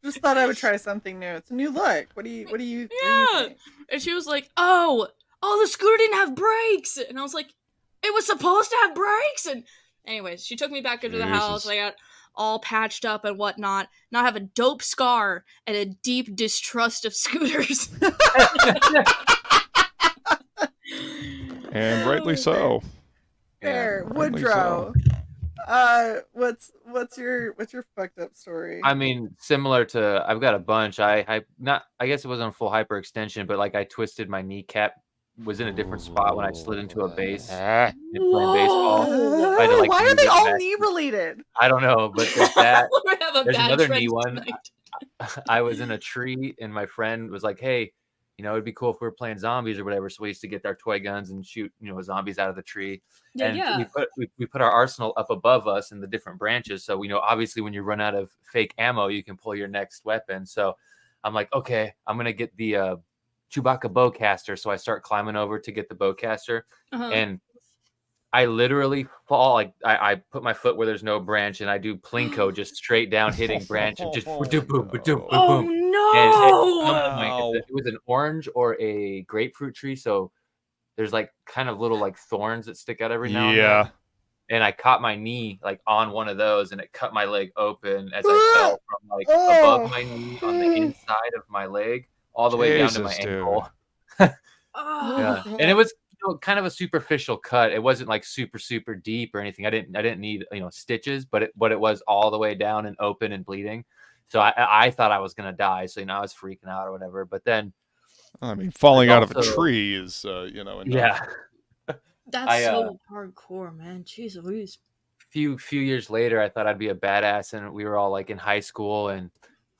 [SPEAKER 1] Just thought I would try something new. It's a new look. What do you
[SPEAKER 4] Yeah.
[SPEAKER 1] think?
[SPEAKER 4] And she was like, oh, the scooter didn't have brakes. And I was like, it was supposed to have brakes. And anyways, she took me back into the house. I got all patched up and whatnot. Now I have a dope scar and a deep distrust of scooters.
[SPEAKER 5] And rightly so.
[SPEAKER 1] Fair.
[SPEAKER 5] rightly
[SPEAKER 1] Woodrow. What's your fucked up story?
[SPEAKER 6] I mean, similar to, I've got a bunch. I guess it wasn't a full hyperextension, but like I twisted my kneecap, was in a different spot when I slid into a base and playing baseball. I had to, like,
[SPEAKER 1] Why are
[SPEAKER 6] move
[SPEAKER 1] they
[SPEAKER 6] it
[SPEAKER 1] all
[SPEAKER 6] back.
[SPEAKER 1] knee related?
[SPEAKER 6] I don't know, but there's that.
[SPEAKER 4] We're gonna have a
[SPEAKER 6] There's
[SPEAKER 4] bad
[SPEAKER 6] another
[SPEAKER 4] trend
[SPEAKER 6] knee one.
[SPEAKER 4] tonight.
[SPEAKER 6] I was in a tree and my friend was like, hey, it'd be cool if we were playing zombies or whatever. So we used to get our toy guns and shoot, zombies out of the tree. And we put our arsenal up above us in the different branches. So, obviously when you run out of fake ammo, you can pull your next weapon. So I'm like, okay, I'm going to get the Chewbacca bowcaster. So I start climbing over to get the bowcaster. And I literally fall. Like I put my foot where there's no branch and I do plinko just straight down hitting branch and just boom, boom, boom, boom.
[SPEAKER 4] Oh no!
[SPEAKER 6] And it was an orange or a grapefruit tree, so there's like kind of little like thorns that stick out every now and then. And I caught my knee like on one of those, and it cut my leg open as I fell from like above my knee on the inside of my leg all the way down to my ankle. Yeah. And it was kind of a superficial cut. It wasn't like super super deep or anything. I didn't need stitches, but it was all the way down and open and bleeding. So I thought I was gonna die. So I was freaking out or whatever. But then,
[SPEAKER 5] I mean, falling out of a tree is enough.
[SPEAKER 6] Yeah.
[SPEAKER 4] That's so hardcore, man. Jeez Louise.
[SPEAKER 6] Few years later, I thought I'd be a badass, and we were all like in high school, and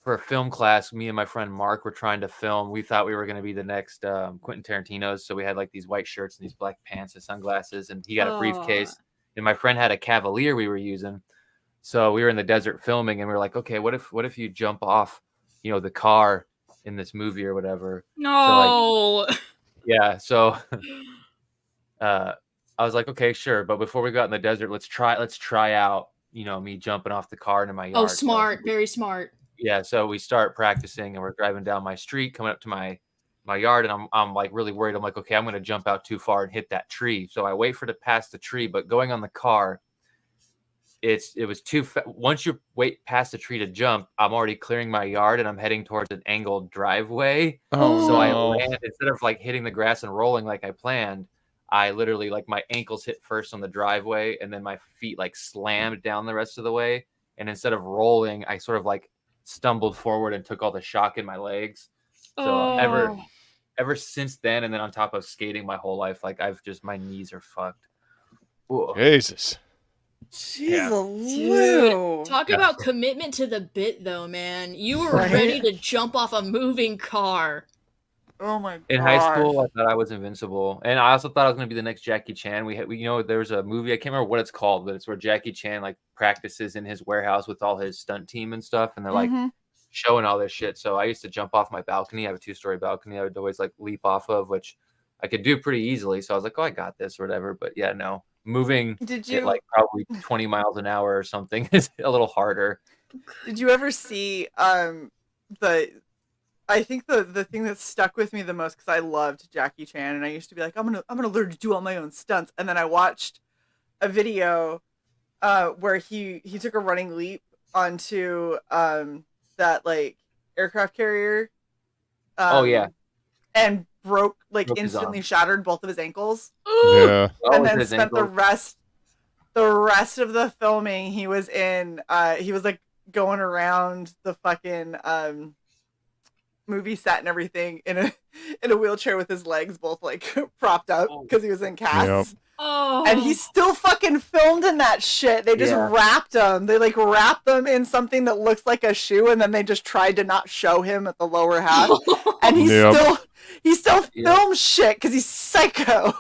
[SPEAKER 6] for a film class, me and my friend Mark were trying to film. We thought we were going to be the next Quentin Tarantino's, so we had like these white shirts and these black pants and sunglasses, and he got a briefcase, and my friend had a Cavalier we were using. So we were in the desert filming, and we were like, okay, what if you jump off the car in this movie or whatever.
[SPEAKER 4] No.
[SPEAKER 6] So I was like, okay, sure. But before we go out in the desert, let's try out, me jumping off the car into my yard.
[SPEAKER 4] Oh, smart. Very smart.
[SPEAKER 6] Yeah. So we start practicing and we're driving down my street, coming up to my yard. And I'm like really worried. I'm like, okay, I'm going to jump out too far and hit that tree. So I wait for it to pass the tree, but going on the car, it was too once you wait past the tree to jump, I'm already clearing my yard and I'm heading towards an angled driveway. So I land, instead of like hitting the grass and rolling like I planned, I literally like my ankles hit first on the driveway and then my feet like slammed down the rest of the way. And instead of rolling, I sort of like stumbled forward and took all the shock in my legs. So ever since then, and then on top of skating my whole life, like my knees are fucked. Ooh.
[SPEAKER 5] Jesus.
[SPEAKER 1] Jeez,
[SPEAKER 4] Dude, talk about commitment to the bit, though, man. You were ready to jump off a moving car.
[SPEAKER 1] Oh my god!
[SPEAKER 6] In high school, I thought I was invincible, and I also thought I was going to be the next Jackie Chan. There was a movie, I can't remember what it's called, but it's where Jackie Chan like practices in his warehouse with all his stunt team and stuff, and they're like showing all this shit. So I used to jump off my balcony. I have a 2-story balcony. I would always like leap off of, which I could do pretty easily. So I was like, oh, I got this or whatever. But yeah, no. Moving at like probably 20 miles an hour or something is a little harder.
[SPEAKER 1] Did you ever see I think the thing that stuck with me the most, because I loved Jackie Chan and I used to be like, I'm gonna learn to do all my own stunts, and then I watched a video where he took a running leap onto that like aircraft carrier and broke instantly shattered both of his ankles.
[SPEAKER 5] Yeah.
[SPEAKER 1] And then spent the rest of the filming he was in he was like going around the fucking movie set and everything in a wheelchair with his legs both like propped up because he was in casts. And he still fucking filmed in that shit. They just wrapped him. They like wrapped them in something that looks like a shoe, and then they just tried to not show him at the lower half. And he still films shit because he's psycho.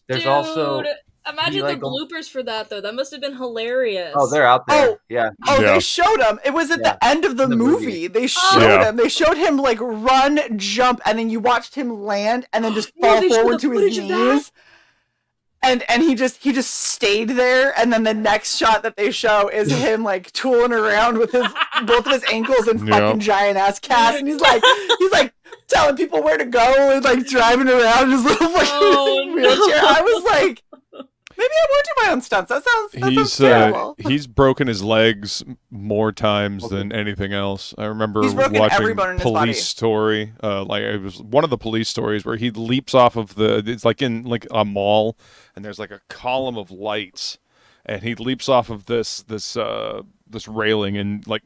[SPEAKER 6] There's also
[SPEAKER 4] imagine the bloopers for that though. That must have been hilarious.
[SPEAKER 6] Oh, they're out there.
[SPEAKER 1] They showed him. It was at the end of the movie. They showed him. They showed him like run, jump, and then you watched him land and then just fall forward to his knees. And he just stayed there, and then the next shot that they show is him like tooling around with both of his ankles in fucking giant ass casts, and he's like telling people where to go and like driving around in his little fucking wheelchair. I was like, maybe I won't do my own stunts. That sounds terrible.
[SPEAKER 5] He's broken his legs more times than anything else. I remember watching Police Story. Like it was one of the police stories where he leaps off of it's like in like a mall, and there's like a column of lights, and he leaps off of this railing and like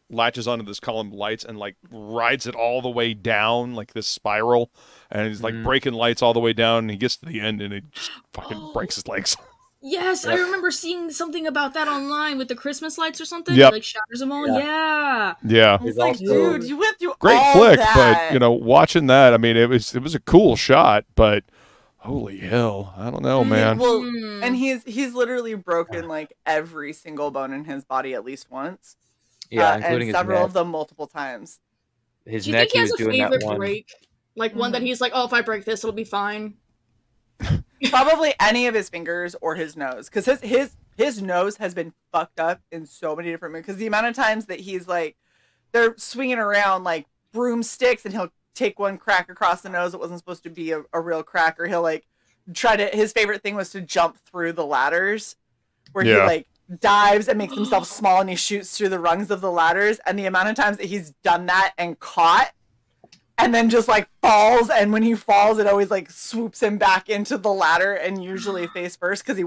[SPEAKER 5] latches onto this column of lights and like rides it all the way down like this spiral, and he's like breaking lights all the way down, and he gets to the end and it just fucking breaks his legs.
[SPEAKER 4] Yes, I remember seeing something about that online with the Christmas lights or something.
[SPEAKER 5] Yep.
[SPEAKER 4] It, like shatters them all. Yeah.
[SPEAKER 1] It's like, dude, you went through
[SPEAKER 5] great
[SPEAKER 1] all
[SPEAKER 5] flick,
[SPEAKER 1] that.
[SPEAKER 5] but watching that, I mean, it was a cool shot, but holy hell, I don't know, man.
[SPEAKER 1] Well, and he's literally broken like every single bone in his body at least once.
[SPEAKER 6] Yeah, including
[SPEAKER 1] and several of them multiple times.
[SPEAKER 6] His
[SPEAKER 4] Do you think he has a
[SPEAKER 6] doing
[SPEAKER 4] favorite
[SPEAKER 6] that one.
[SPEAKER 4] break? Like one that he's like, oh, if I break this, it'll be fine.
[SPEAKER 1] Probably any of his fingers or his nose, because his nose has been fucked up in so many different movies. Because the amount of times that he's like, they're swinging around like broomsticks, and he'll take one crack across the nose that wasn't supposed to be a real crack, or he'll like his favorite thing was to jump through the ladders, where he like dives and makes himself small and he shoots through the rungs of the ladders. And the amount of times that he's done that and caught, and then just like falls, and when he falls it always like swoops him back into the ladder, and usually face first, because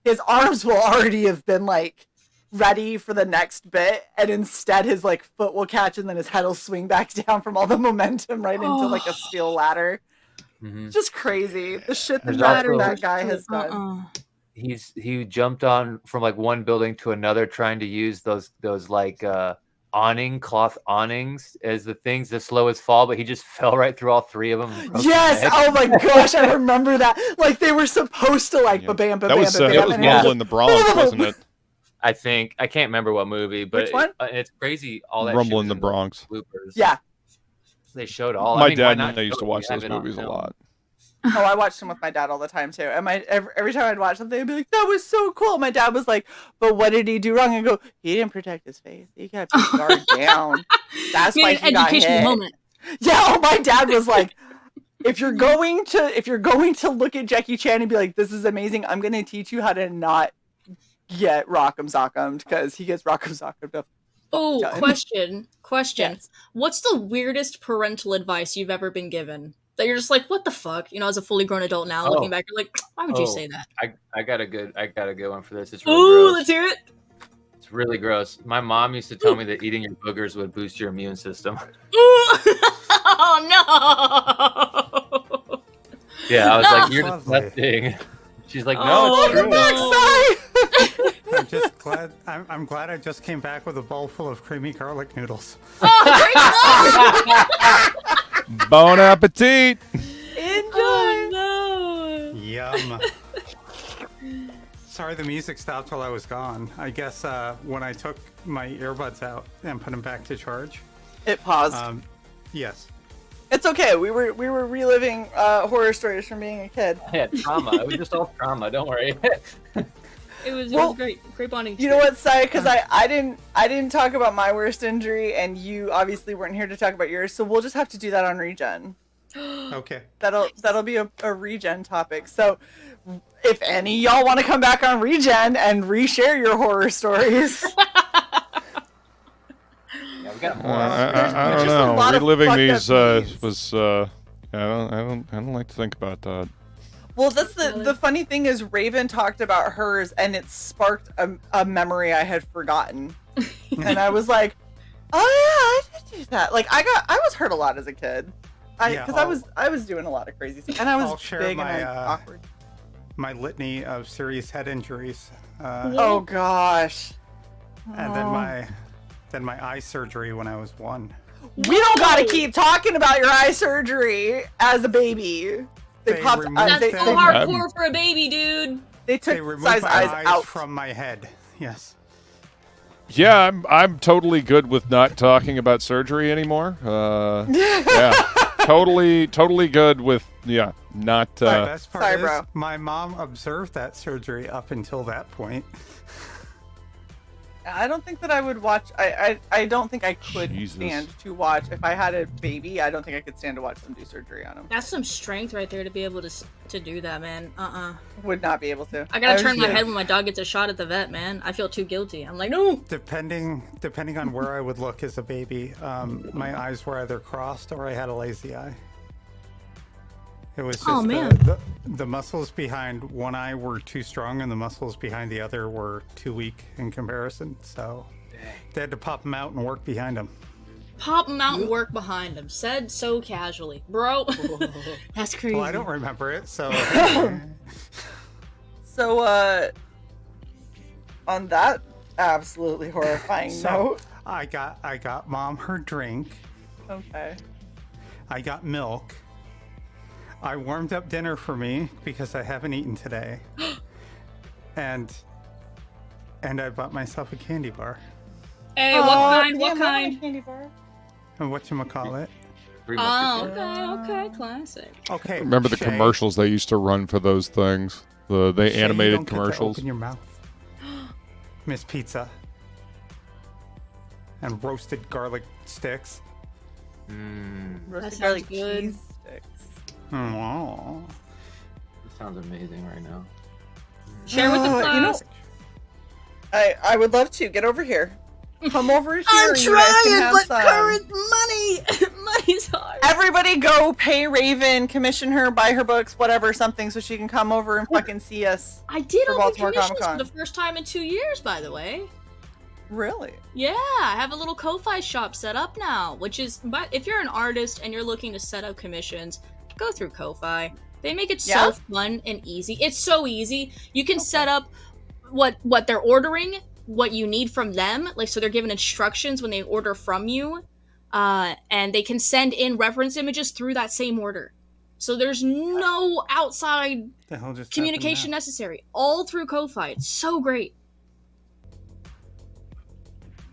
[SPEAKER 1] his arms will already have been like ready for the next bit, and instead his like foot will catch, and then his head will swing back down from all the momentum right into like a steel ladder. Just crazy, the shit that guy has done.
[SPEAKER 6] He jumped on from like one building to another trying to use those like cloth awnings as the things to slow his fall, but he just fell right through all three of them.
[SPEAKER 1] Yes, oh my gosh, I remember that. Like they were supposed to like
[SPEAKER 5] that was Nolan the Bronx, wasn't it?
[SPEAKER 6] I think I can't remember what movie, but
[SPEAKER 1] Which one?
[SPEAKER 6] It's crazy. All that
[SPEAKER 5] Rumble
[SPEAKER 6] shit
[SPEAKER 5] in
[SPEAKER 6] was
[SPEAKER 5] the Bronx.
[SPEAKER 6] bloopers.
[SPEAKER 1] Yeah.
[SPEAKER 6] They showed all.
[SPEAKER 5] My
[SPEAKER 6] I mean, why
[SPEAKER 5] dad
[SPEAKER 6] not
[SPEAKER 5] and I used to
[SPEAKER 6] show it?
[SPEAKER 5] watch
[SPEAKER 6] You have
[SPEAKER 5] those
[SPEAKER 6] it on
[SPEAKER 5] movies a
[SPEAKER 6] film.
[SPEAKER 5] lot.
[SPEAKER 1] Oh, I watched them with my dad all the time too. And every time I'd watch something, I'd be like, "That was so cool." My dad was like, "But what did he do wrong?" And go, "He didn't protect his face. He kept his guard down. That's why he got hit."
[SPEAKER 4] Moment.
[SPEAKER 1] Yeah. Oh, my dad was like, if you're going to look at Jackie Chan and be like, "This is amazing," I'm going to teach you how to not get Rock'em Sock'em'd, because he gets Rock'em Sock'em'd.
[SPEAKER 4] Oh,
[SPEAKER 1] Done.
[SPEAKER 4] question.
[SPEAKER 1] Yes.
[SPEAKER 4] What's the weirdest parental advice you've ever been given? That you're just like, what the fuck? You know, as a fully grown adult now, looking back, you're like, why would you say that?
[SPEAKER 6] I got a good one for this. It's really
[SPEAKER 4] Ooh,
[SPEAKER 6] gross.
[SPEAKER 4] let's hear it.
[SPEAKER 6] It's really gross. My mom used to tell me that eating your boogers would boost your immune system.
[SPEAKER 4] Ooh! Oh no!
[SPEAKER 6] Yeah, I was like, you're
[SPEAKER 2] Lovely.
[SPEAKER 6] disgusting. She's like, no,
[SPEAKER 4] Oh,
[SPEAKER 6] it's true.
[SPEAKER 4] no.
[SPEAKER 2] I'm just glad. I'm glad I just came back with a bowl full of creamy garlic noodles.
[SPEAKER 5] Bon appetit!
[SPEAKER 1] Enjoy.
[SPEAKER 4] Oh no!
[SPEAKER 2] Yum. Sorry, the music stopped while I was gone. I guess when I took my earbuds out and put them back to charge.
[SPEAKER 1] It paused.
[SPEAKER 2] Yes.
[SPEAKER 1] It's okay. We were reliving horror stories from being a kid.
[SPEAKER 6] I had trauma. It was just all trauma. Don't worry.
[SPEAKER 4] It was
[SPEAKER 1] Well,
[SPEAKER 4] great bonding.
[SPEAKER 1] You know what, Sai? Because I didn't talk about my worst injury, and you obviously weren't here to talk about yours. So we'll just have to do that on Regen.
[SPEAKER 2] Okay.
[SPEAKER 1] That'll be a Regen topic. So if any of y'all want to come back on Regen and reshare your horror stories.
[SPEAKER 6] Yeah, we got more.
[SPEAKER 5] I don't
[SPEAKER 1] just a
[SPEAKER 5] know.
[SPEAKER 1] lot of
[SPEAKER 5] Reliving
[SPEAKER 1] fucked
[SPEAKER 5] these
[SPEAKER 1] up movies.
[SPEAKER 5] was I don't like to think about that.
[SPEAKER 1] Well, that's the funny thing is Raven talked about hers, and it sparked a memory I had forgotten, and I was like, "Oh yeah, I did do that." Like I was hurt a lot as a kid, because I was doing a lot of crazy stuff, and I
[SPEAKER 2] I'll
[SPEAKER 1] was
[SPEAKER 2] share
[SPEAKER 1] big
[SPEAKER 2] my,
[SPEAKER 1] and awkward.
[SPEAKER 2] My litany of serious head injuries.
[SPEAKER 1] Oh gosh.
[SPEAKER 2] And then my eye surgery when I was 1.
[SPEAKER 1] We don't gotta keep talking about your eye surgery as a baby. They popped.
[SPEAKER 2] removed
[SPEAKER 4] That's
[SPEAKER 2] them.
[SPEAKER 4] so hardcore for a baby, dude.
[SPEAKER 1] They took
[SPEAKER 2] They removed
[SPEAKER 1] Sai's
[SPEAKER 2] my
[SPEAKER 1] eyes
[SPEAKER 2] eyes
[SPEAKER 1] out.
[SPEAKER 2] from my head. Yes.
[SPEAKER 5] Yeah, I'm totally good with not talking about surgery anymore. Yeah, totally good with not.
[SPEAKER 2] The best part
[SPEAKER 1] Sorry,
[SPEAKER 2] is
[SPEAKER 1] bro.
[SPEAKER 2] my mom observed that surgery up until that point.
[SPEAKER 1] I don't think that I would watch. I don't think I could
[SPEAKER 5] Jesus.
[SPEAKER 1] stand to watch if I had a baby. I don't think I could stand to watch them do surgery on him.
[SPEAKER 4] That's some strength right there to be able to do that, man.
[SPEAKER 1] Would not be able to.
[SPEAKER 4] I gotta turn my
[SPEAKER 1] was-
[SPEAKER 4] head when my dog gets a shot at the vet, man. I feel too guilty. I'm like, no.
[SPEAKER 2] Depending on where I would look as a baby, my eyes were either crossed or I had a lazy eye. It was just
[SPEAKER 4] Oh, man.
[SPEAKER 2] the muscles behind one eye were too strong and the muscles behind the other were too weak in comparison. So they had to pop them out and work behind them.
[SPEAKER 4] Pop him out and work behind him. Said so casually, bro. That's crazy.
[SPEAKER 2] Well, I don't remember it, so
[SPEAKER 1] So, on that absolutely horrifying note.
[SPEAKER 2] I got mom her drink.
[SPEAKER 1] Okay.
[SPEAKER 2] I got milk. I warmed up dinner for me because I haven't eaten today. and I bought myself a candy bar.
[SPEAKER 4] Hey, what kind? What
[SPEAKER 1] damn, I want a
[SPEAKER 4] kind?
[SPEAKER 1] candy bar.
[SPEAKER 2] And whatchamacallit?
[SPEAKER 6] Three
[SPEAKER 4] Oh,
[SPEAKER 6] Musketeers.
[SPEAKER 4] okay, classic.
[SPEAKER 2] Okay.
[SPEAKER 5] Remember the
[SPEAKER 2] Shay,
[SPEAKER 5] commercials they used to run for those things? They
[SPEAKER 2] Shay, you
[SPEAKER 5] animated
[SPEAKER 2] don't get to
[SPEAKER 5] commercials.
[SPEAKER 2] Open your mouth. Miss Pizza. And roasted garlic sticks.
[SPEAKER 1] Roasted
[SPEAKER 4] sounds
[SPEAKER 1] garlic
[SPEAKER 4] good.
[SPEAKER 1] cheese sticks.
[SPEAKER 2] Aww.
[SPEAKER 6] That sounds amazing right now.
[SPEAKER 4] Share with the class.
[SPEAKER 1] You know, I would love to get over here. Come over here.
[SPEAKER 4] I'm
[SPEAKER 1] and you guys can
[SPEAKER 4] trying,
[SPEAKER 1] have
[SPEAKER 4] but
[SPEAKER 1] some.
[SPEAKER 4] current money, money's hard.
[SPEAKER 1] Everybody go pay Raven, commission her, buy her books, whatever, something, so she can come over and fucking see us.
[SPEAKER 4] I did
[SPEAKER 1] For
[SPEAKER 4] open
[SPEAKER 1] Baltimore
[SPEAKER 4] commissions for
[SPEAKER 1] Comic-Con.
[SPEAKER 4] the first time in 2 years, by the way.
[SPEAKER 1] Really?
[SPEAKER 4] Yeah, I have a little Ko-Fi shop set up now, which is, but if you're an artist and you're looking to set up commissions, go through Ko-Fi. They make it
[SPEAKER 1] Yeah?
[SPEAKER 4] so fun and easy. It's so easy. You can set up what they're ordering, what you need from them, like so they're given instructions when they order from you, and they can send in reference images through that same order. So there's no outside
[SPEAKER 2] The hell just
[SPEAKER 4] communication
[SPEAKER 2] happened
[SPEAKER 4] necessary. All through Ko-Fi. It's so great.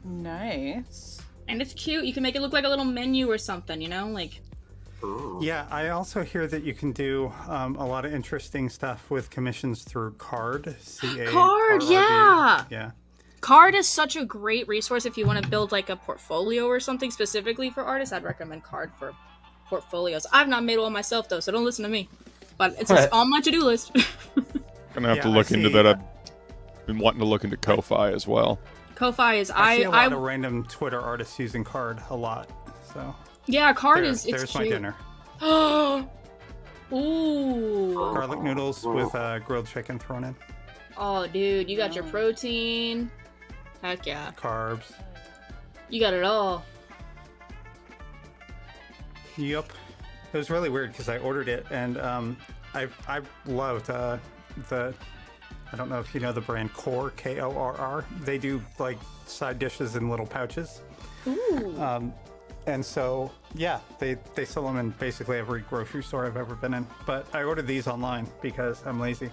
[SPEAKER 1] Nice.
[SPEAKER 4] And it's cute. You can make it look like a little menu or something, you know? Like,
[SPEAKER 2] Yeah, I also hear that you can do a lot of interesting stuff with commissions through Card.
[SPEAKER 4] Card, yeah.
[SPEAKER 2] Yeah.
[SPEAKER 4] Card is such a great resource if you want to build like a portfolio or something specifically for artists. I'd recommend Card for portfolios. I've not made one myself though, so don't listen to me. But it's on my to-do list.
[SPEAKER 5] Gonna have to look into that. I've been wanting to look into Ko-Fi as well.
[SPEAKER 4] Ko-Fi is
[SPEAKER 2] I see a lot of random Twitter artists using Card a lot. So
[SPEAKER 4] yeah, Card it's
[SPEAKER 2] there's
[SPEAKER 4] cute.
[SPEAKER 2] my dinner.
[SPEAKER 4] Ooh.
[SPEAKER 2] Garlic noodles with grilled chicken thrown in.
[SPEAKER 4] Oh, dude, you got your protein. Heck yeah.
[SPEAKER 2] Carbs.
[SPEAKER 4] You got it all.
[SPEAKER 2] Yep. It was really weird because I ordered it and I loved the, I don't know if you know the brand Korr, Korr. They do like side dishes in little pouches.
[SPEAKER 4] Ooh.
[SPEAKER 2] And so, yeah, they sell them in basically every grocery store I've ever been in. But I ordered these online because I'm lazy.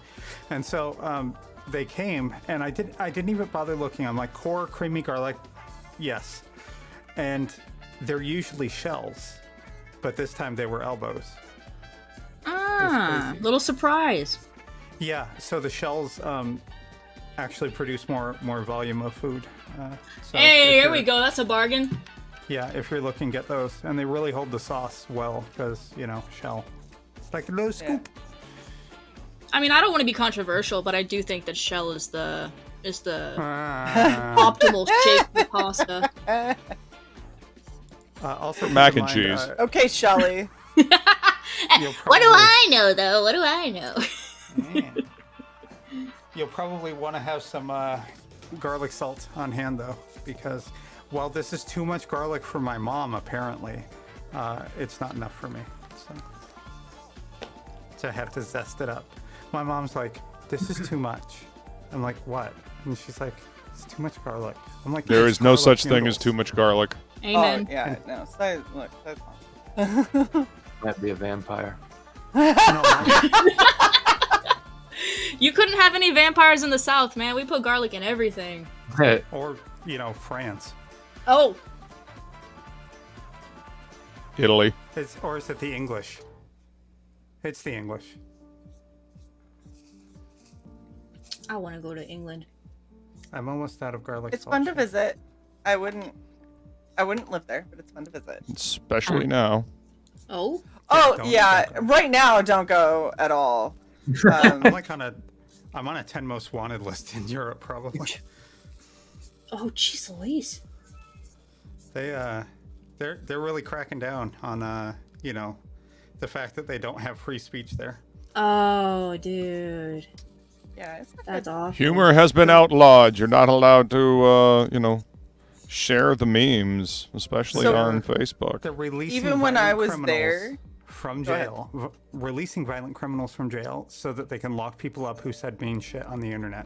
[SPEAKER 2] And so they came, and I didn't even bother looking. I'm like, Korr, creamy garlic, yes. And they're usually shells, but this time they were elbows.
[SPEAKER 4] Ah, little surprise.
[SPEAKER 2] Yeah, so the shells actually produce more volume of food. So
[SPEAKER 4] hey, here we go. That's a bargain.
[SPEAKER 2] Yeah, if you're looking, get those. And they really hold the sauce well because, you know, shell. It's like a little scoop.
[SPEAKER 4] I mean, I don't want to be controversial, but I do think that shell is the optimal shape for pasta.
[SPEAKER 2] Also,
[SPEAKER 5] mac and cheese.
[SPEAKER 1] Okay, Shelly.
[SPEAKER 4] What do I know, though? What do I know?
[SPEAKER 2] You'll probably want to have some garlic salt on hand, though, because while this is too much garlic for my mom, apparently, it's not enough for me. So I have to zest it up. My mom's like, this is too much. I'm like, what? And she's like, it's too much garlic. I'm like,
[SPEAKER 5] there is no such thing as too much garlic.
[SPEAKER 4] Amen.
[SPEAKER 1] Oh, yeah, no. So, look, that's
[SPEAKER 6] That'd be a vampire.
[SPEAKER 4] You couldn't have any vampires in the South, man. We put garlic in everything.
[SPEAKER 2] Or, you know, France.
[SPEAKER 4] Oh.
[SPEAKER 5] Italy.
[SPEAKER 2] Or is it the English? It's the English.
[SPEAKER 4] I want to go to England.
[SPEAKER 2] I'm almost out of garlic
[SPEAKER 1] It's
[SPEAKER 2] salt.
[SPEAKER 1] fun to visit. I wouldn't live there, but it's fun to visit.
[SPEAKER 5] Especially now.
[SPEAKER 4] Oh?
[SPEAKER 1] Yeah. Right now, don't go at all.
[SPEAKER 2] I'm like on a 10 most wanted list in Europe, probably.
[SPEAKER 4] Oh, jeez Louise.
[SPEAKER 2] They're really cracking down on you know, the fact that they don't have free speech there.
[SPEAKER 4] Oh, dude.
[SPEAKER 1] Yeah, it's not
[SPEAKER 4] That's awful.
[SPEAKER 5] Humor has been outlawed. You're not allowed to, you know, share the memes, especially on Facebook.
[SPEAKER 2] They're releasing
[SPEAKER 1] even when I was
[SPEAKER 2] criminals
[SPEAKER 1] there
[SPEAKER 2] from jail, releasing violent criminals from jail so that they can lock people up who said mean shit on the internet.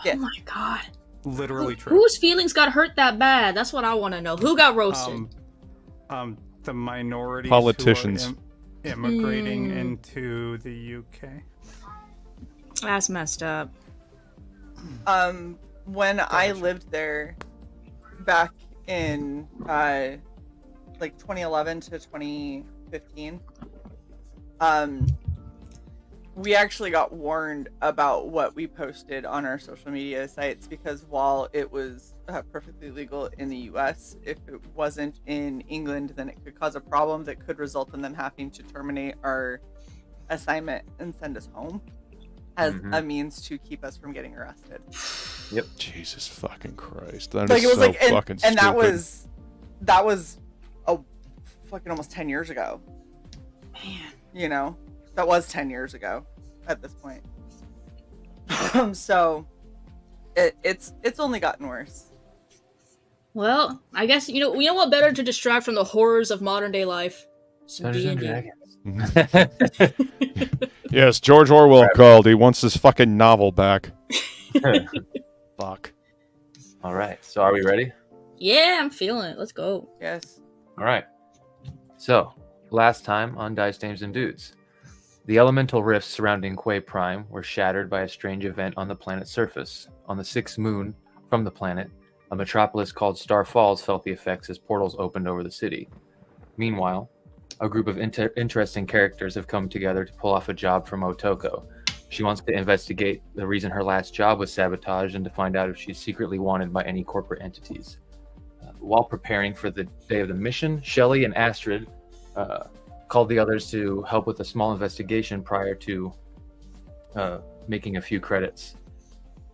[SPEAKER 1] Yeah.
[SPEAKER 4] Oh my god.
[SPEAKER 2] Literally true.
[SPEAKER 4] Whose feelings got hurt that bad? That's what I want to know. Who got roasted?
[SPEAKER 2] The minorities
[SPEAKER 5] Politicians
[SPEAKER 2] who are immigrating into the UK.
[SPEAKER 4] That's messed up.
[SPEAKER 1] When I lived there back in like 2011 to 2015, we actually got warned about what we posted on our social media sites because while it was perfectly legal in the US, if it wasn't in England, then it could cause a problem that could result in them having to terminate our assignment and send us home as a means to keep us from getting arrested.
[SPEAKER 6] Yep.
[SPEAKER 5] Jesus fucking Christ. That
[SPEAKER 1] Like
[SPEAKER 5] is
[SPEAKER 1] it was
[SPEAKER 5] so
[SPEAKER 1] like,
[SPEAKER 5] fucking
[SPEAKER 1] and
[SPEAKER 5] stupid.
[SPEAKER 1] that was a fucking almost 10 years ago.
[SPEAKER 4] Man.
[SPEAKER 1] You know, that was 10 years ago at this point. So it's only gotten worse.
[SPEAKER 4] Well, I guess you know what better to distract from the horrors of modern day life? Some
[SPEAKER 6] Dungeons and
[SPEAKER 4] D&D.
[SPEAKER 6] Dragons.
[SPEAKER 5] Yes, George Orwell called. He wants his fucking novel back. Fuck.
[SPEAKER 6] All right. So are we ready?
[SPEAKER 4] Yeah, I'm feeling it. Let's go.
[SPEAKER 1] Yes.
[SPEAKER 6] All right. So last time on Dice Dames and Dudes, the elemental rifts surrounding Quay Prime were shattered by a strange event on the planet's surface. On the sixth moon from the planet, A metropolis called Star Falls felt the effects as portals opened over the city. Meanwhile, a group of interesting characters have come together to pull off a job for Motoko. She wants to investigate the reason her last job was sabotaged and to find out if she's secretly wanted by any corporate entities. While preparing for the day of the mission, Shelley and Astrid called the others to help with a small investigation prior to making a few credits.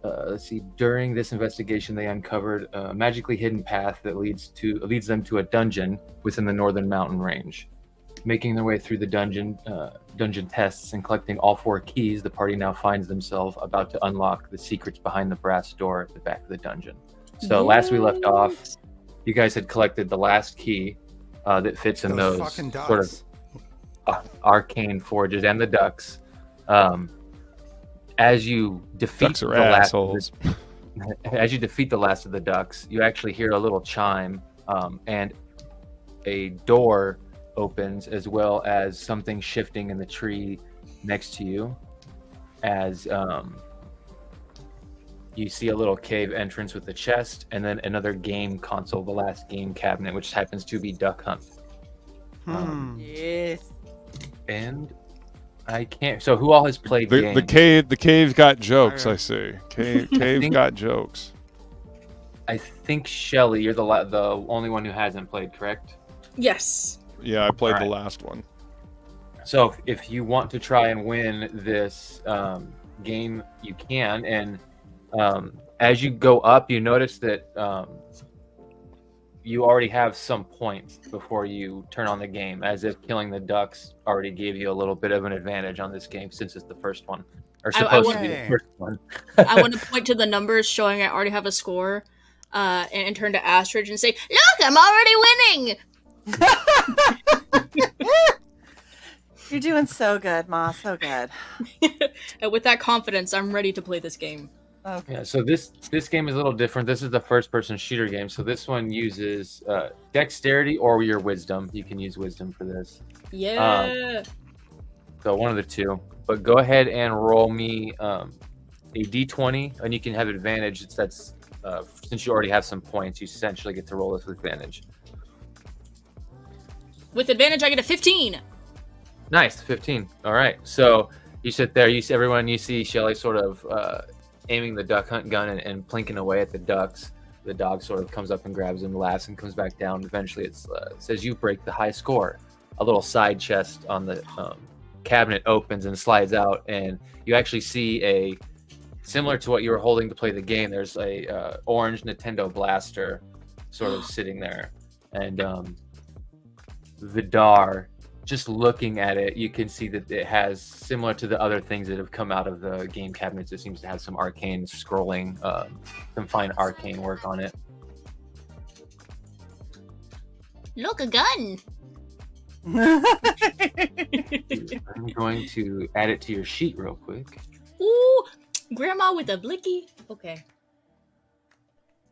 [SPEAKER 6] Let's see. During this investigation, they uncovered a magically hidden path that leads them to a dungeon within the northern mountain range. Making their way through the dungeon tests and collecting all 4 keys, the party now finds themselves about to unlock the secrets behind the brass door at the back of the dungeon. So last we left off, you guys had collected the last key that fits in those sort of arcane forges and the ducks. As you defeat the last as you defeat the last of the ducks, you actually hear a little chime, and a door opens, as well as something shifting in the tree next to you. As you see a little cave entrance with a chest, and then another game console, the last game cabinet, which happens to be Duck Hunt.
[SPEAKER 1] Yes.
[SPEAKER 6] And I can't. So who all has played games?
[SPEAKER 5] The cave's got jokes. I see. Cave got jokes.
[SPEAKER 6] I think Shelley, you're the only one who hasn't played, correct?
[SPEAKER 4] Yes.
[SPEAKER 5] Yeah, I played the last one.
[SPEAKER 6] So if you want to try and win this game, you can. And as you go up, you notice that you already have some points before you turn on the game, as if killing the ducks already gave you a little bit of an advantage on this game since it's the first one, or supposed to be the first one.
[SPEAKER 4] I want to point to the numbers showing I already have a score, and turn to Astrid and say, "Look, I'm already winning."
[SPEAKER 1] You're doing so good, Ma. So good.
[SPEAKER 4] And with that confidence, I'm ready to play this game.
[SPEAKER 1] Okay.
[SPEAKER 6] Yeah, so this game is a little different. This is the first-person shooter game, so this one uses dexterity or your wisdom. You can use wisdom for this.
[SPEAKER 4] Yeah.
[SPEAKER 6] So one of the two. But go ahead and roll me a d20, and you can have advantage. Since you already have some points, you essentially get to roll this with advantage.
[SPEAKER 4] With advantage, I get a 15.
[SPEAKER 6] Nice, 15. All right. So you sit there. You see Shelley sort of aiming the duck hunt gun and plinking away at the ducks. The dog sort of comes up and grabs him, laughs, and comes back down. Eventually, it says you break the high score. A little side chest on the cabinet opens and slides out, and you actually see similar to what you were holding to play the game. There's a orange Nintendo blaster sort of sitting there, and Vidar, just looking at it, you can see that it has, similar to the other things that have come out of the game cabinets, it seems to have some arcane scrolling, some fine arcane work on it.
[SPEAKER 4] Look, a gun.
[SPEAKER 6] I'm going to add it to your sheet real quick.
[SPEAKER 4] Ooh, grandma with a blicky. Okay.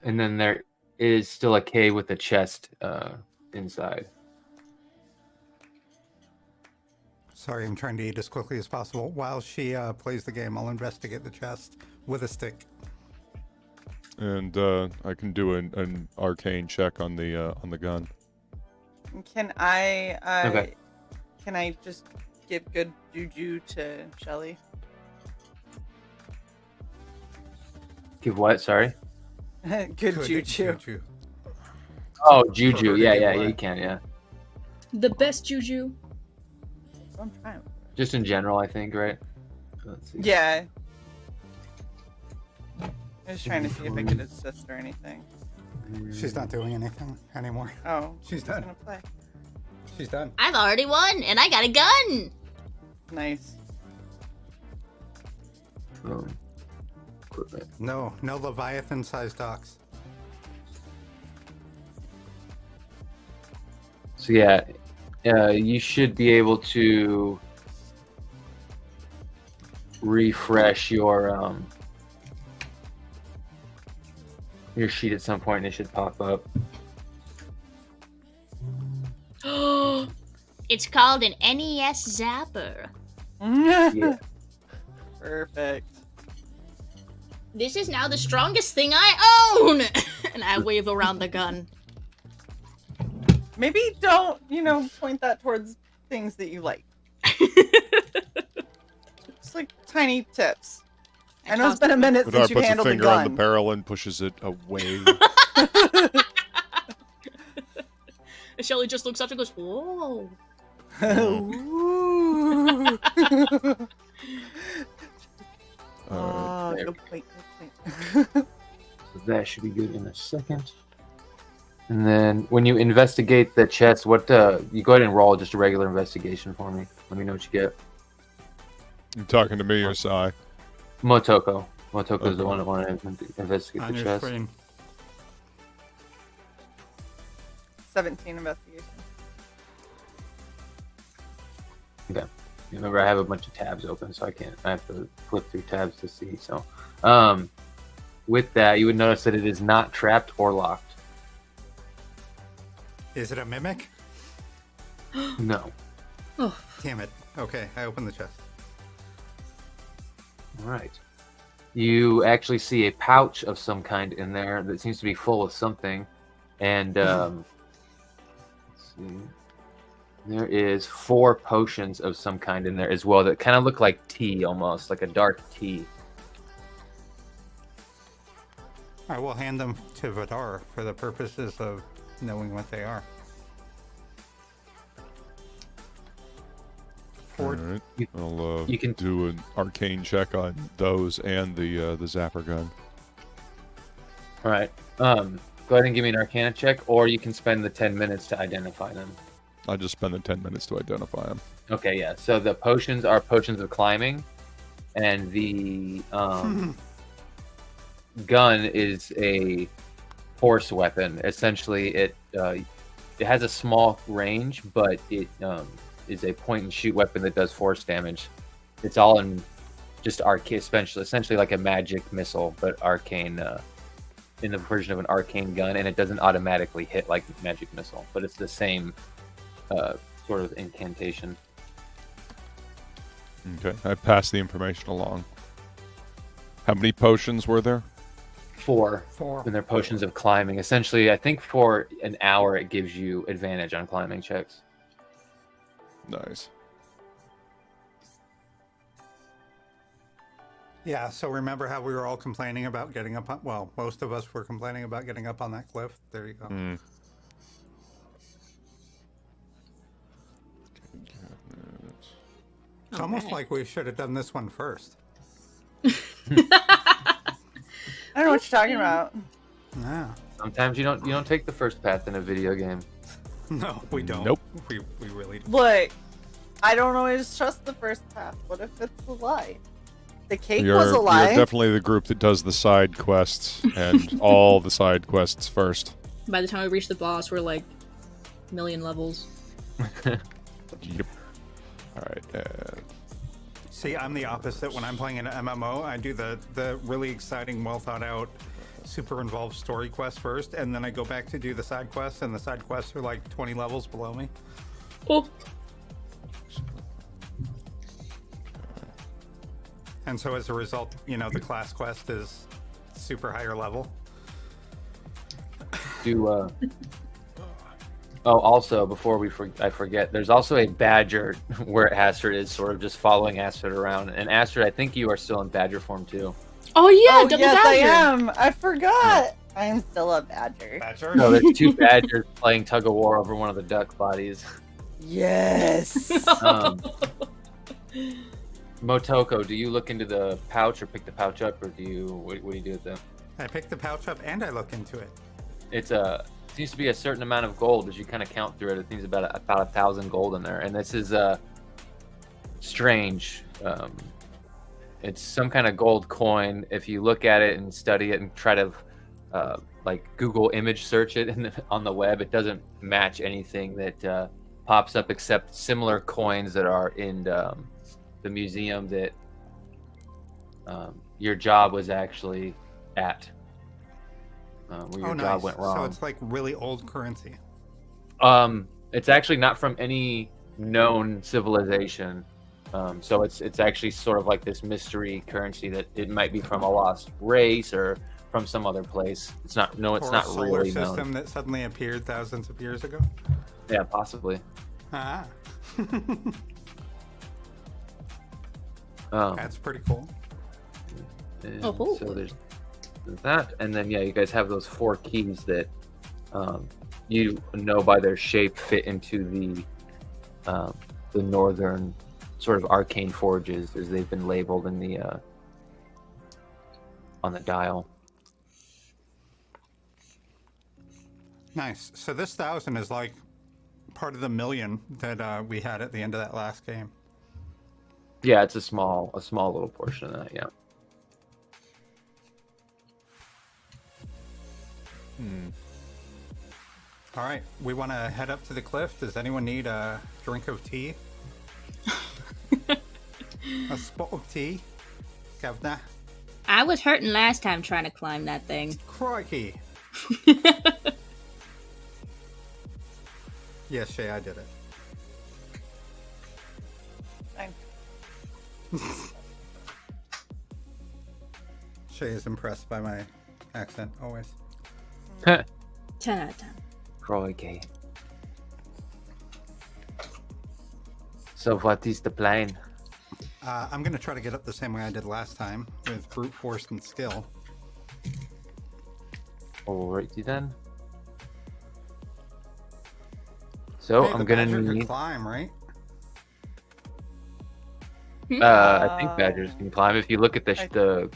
[SPEAKER 6] And then there is still a cave with a chest inside.
[SPEAKER 2] Sorry, I'm trying to eat as quickly as possible. While she plays the game, I'll investigate the chest with a stick.
[SPEAKER 5] And I can do an arcane check on the gun.
[SPEAKER 1] Can I
[SPEAKER 6] Okay.
[SPEAKER 1] Can I just give good juju to Shelley?
[SPEAKER 6] Give what? Sorry.
[SPEAKER 1] Good juju.
[SPEAKER 6] Oh, juju. Yeah, you can. Yeah.
[SPEAKER 4] The best juju.
[SPEAKER 1] I'm trying.
[SPEAKER 6] Just in general, I think, right? Let's see.
[SPEAKER 1] Yeah. I was trying to see if I could assist or anything.
[SPEAKER 2] She's not doing anything anymore.
[SPEAKER 1] Oh,
[SPEAKER 2] She's done.
[SPEAKER 1] gonna play.
[SPEAKER 2] She's done.
[SPEAKER 4] I've already won, and I got a gun.
[SPEAKER 1] Nice.
[SPEAKER 6] Equipment.
[SPEAKER 2] No Leviathan-sized docks.
[SPEAKER 6] So yeah, you should be able to refresh your sheet at some point, and it should pop up.
[SPEAKER 4] It's called an NES Zapper.
[SPEAKER 6] Yeah.
[SPEAKER 1] Perfect.
[SPEAKER 4] This is now the strongest thing I own. And And I wave around the gun.
[SPEAKER 1] Maybe don't, point that towards things that you like. Just like tiny tips. I know it's been a minute
[SPEAKER 5] But I
[SPEAKER 1] since you've
[SPEAKER 5] puts a
[SPEAKER 1] handled the
[SPEAKER 5] finger on the
[SPEAKER 1] gun.
[SPEAKER 5] barrel and pushes it away.
[SPEAKER 4] And Shelly just looks up and goes, whoa.
[SPEAKER 1] Ooh.
[SPEAKER 5] Alright.
[SPEAKER 1] Good point, good point.
[SPEAKER 6] So that should be good in a second. And then when you investigate the chest, you go ahead and roll just a regular investigation for me. Let me know what you get.
[SPEAKER 5] You talking to me or Sai?
[SPEAKER 6] Motoko. Motoko's the one that wanted to investigate
[SPEAKER 2] On
[SPEAKER 6] the
[SPEAKER 2] your
[SPEAKER 6] chest.
[SPEAKER 2] screen.
[SPEAKER 1] 17 investigation.
[SPEAKER 6] Okay. Remember, I have a bunch of tabs open, so I have to flip through tabs to see. So, with that, you would notice that it is not trapped or locked.
[SPEAKER 2] Is it a mimic?
[SPEAKER 6] No.
[SPEAKER 4] Oh,
[SPEAKER 2] Damn it. Okay, I opened the chest.
[SPEAKER 6] All right. You actually see a pouch of some kind in there that seems to be full of something, and let's see. There is 4 potions of some kind in there as well that kind of look like tea, almost like a dark tea.
[SPEAKER 2] I will hand them to Vidar for the purposes of knowing what they are.
[SPEAKER 5] Alright. I'll
[SPEAKER 6] you can-
[SPEAKER 5] do an arcane check on those and the zapper gun.
[SPEAKER 6] All right. Go ahead and give me an Arcana check, or you can spend the 10 minutes to identify them.
[SPEAKER 5] I'll just spend the 10 minutes to identify them.
[SPEAKER 6] Okay, yeah. So the potions are potions of climbing, and the gun is a force weapon. Essentially, it has a small range, but it is a point-and-shoot weapon that does force damage. It's all in just arcane, essentially like a magic missile, but arcane in the version of an arcane gun, and it doesn't automatically hit like magic missile, but it's the same sort of incantation.
[SPEAKER 5] Okay. I passed the information along. How many potions were there?
[SPEAKER 6] 4.
[SPEAKER 2] 4.
[SPEAKER 6] And they're potions of climbing. Essentially, I think for an hour it gives you advantage on climbing checks.
[SPEAKER 5] Nice.
[SPEAKER 2] Yeah, so remember how we were all complaining about getting up on... Well, most of us were complaining about getting up on that cliff. There you go. It's almost like we should have done this one first.
[SPEAKER 1] I don't know what you're talking about.
[SPEAKER 2] Yeah.
[SPEAKER 6] Sometimes you don't take the first path in a video game.
[SPEAKER 2] No, we don't.
[SPEAKER 5] Nope.
[SPEAKER 2] We really don't.
[SPEAKER 1] Look, I don't always trust the first path. What if it's a lie? The cake was a lie.
[SPEAKER 5] You're definitely the group that does the side quests and all the side quests first.
[SPEAKER 4] by the time we reach the boss, we're like a million levels.
[SPEAKER 5] Yep. All right.
[SPEAKER 2] See, I'm the opposite. When I'm playing an MMO, I do the really exciting, well thought out, super involved story quest first, and then I go back to do the side quests, and the side quests are like 20 levels below me.
[SPEAKER 4] Oh.
[SPEAKER 2] And so as a result, you know, the class quest is super higher level.
[SPEAKER 6] Oh, also, before I forget, there's also a badger where Astrid is sort of just following Astrid around. And Astrid, I think you are still in badger form too.
[SPEAKER 4] Oh yeah,
[SPEAKER 1] Oh,
[SPEAKER 4] double
[SPEAKER 1] yes,
[SPEAKER 4] badger.
[SPEAKER 1] I am. I forgot. I am still a badger.
[SPEAKER 2] Badger?
[SPEAKER 6] No, there's two badgers playing tug of war over one of the duck bodies.
[SPEAKER 1] Yes.
[SPEAKER 6] Motoko, do you look into the pouch or pick the pouch up, or what do you do with them?
[SPEAKER 2] I pick the pouch up and I look into it.
[SPEAKER 6] It seems to be a certain amount of gold as you kind of count through it. It seems about 1,000 gold in there, and this is strange. It's some kind of gold coin. If you look at it and study it and try to like Google image search it on the web, it doesn't match anything that pops up except similar coins that are in the museum that your job was actually at. Where your job went wrong.
[SPEAKER 2] So it's like really old currency.
[SPEAKER 6] It's actually not from any known civilization. So it's actually sort of like this mystery currency that it might be from a lost race or from some other place. It's not. No, it's
[SPEAKER 2] Or
[SPEAKER 6] not
[SPEAKER 2] a solar
[SPEAKER 6] really
[SPEAKER 2] system
[SPEAKER 6] known.
[SPEAKER 2] that suddenly appeared thousands of years ago.
[SPEAKER 6] Yeah, possibly.
[SPEAKER 2] Ah,
[SPEAKER 6] Um,
[SPEAKER 2] that's pretty cool.
[SPEAKER 6] and
[SPEAKER 4] Oh.
[SPEAKER 6] So there's that, and then you guys have those 4 keys that you know by their shape fit into the northern sort of arcane forges as they've been labeled in the on the dial.
[SPEAKER 2] Nice. So this 1,000 is like part of the 1,000,000 that we had at the end of that last game.
[SPEAKER 6] Yeah, it's a small little portion of that. Yeah.
[SPEAKER 2] All right, we want to head up to the cliff. Does anyone need a drink of tea? A spot of tea? Governor?
[SPEAKER 4] I was hurting last time trying to climb that thing.
[SPEAKER 2] Crikey. Yes, Shay, I did it. Shay is impressed by my accent, always.
[SPEAKER 4] 10 out of 10.
[SPEAKER 6] Crikey. So what is the plan?
[SPEAKER 2] I'm going to try to get up the same way I did last time, with brute force and skill.
[SPEAKER 6] Alrighty then. So
[SPEAKER 2] Hey,
[SPEAKER 6] I'm
[SPEAKER 2] the
[SPEAKER 6] gonna
[SPEAKER 2] badger could
[SPEAKER 6] need.
[SPEAKER 2] climb, right?
[SPEAKER 6] I think badgers can climb. If you look at the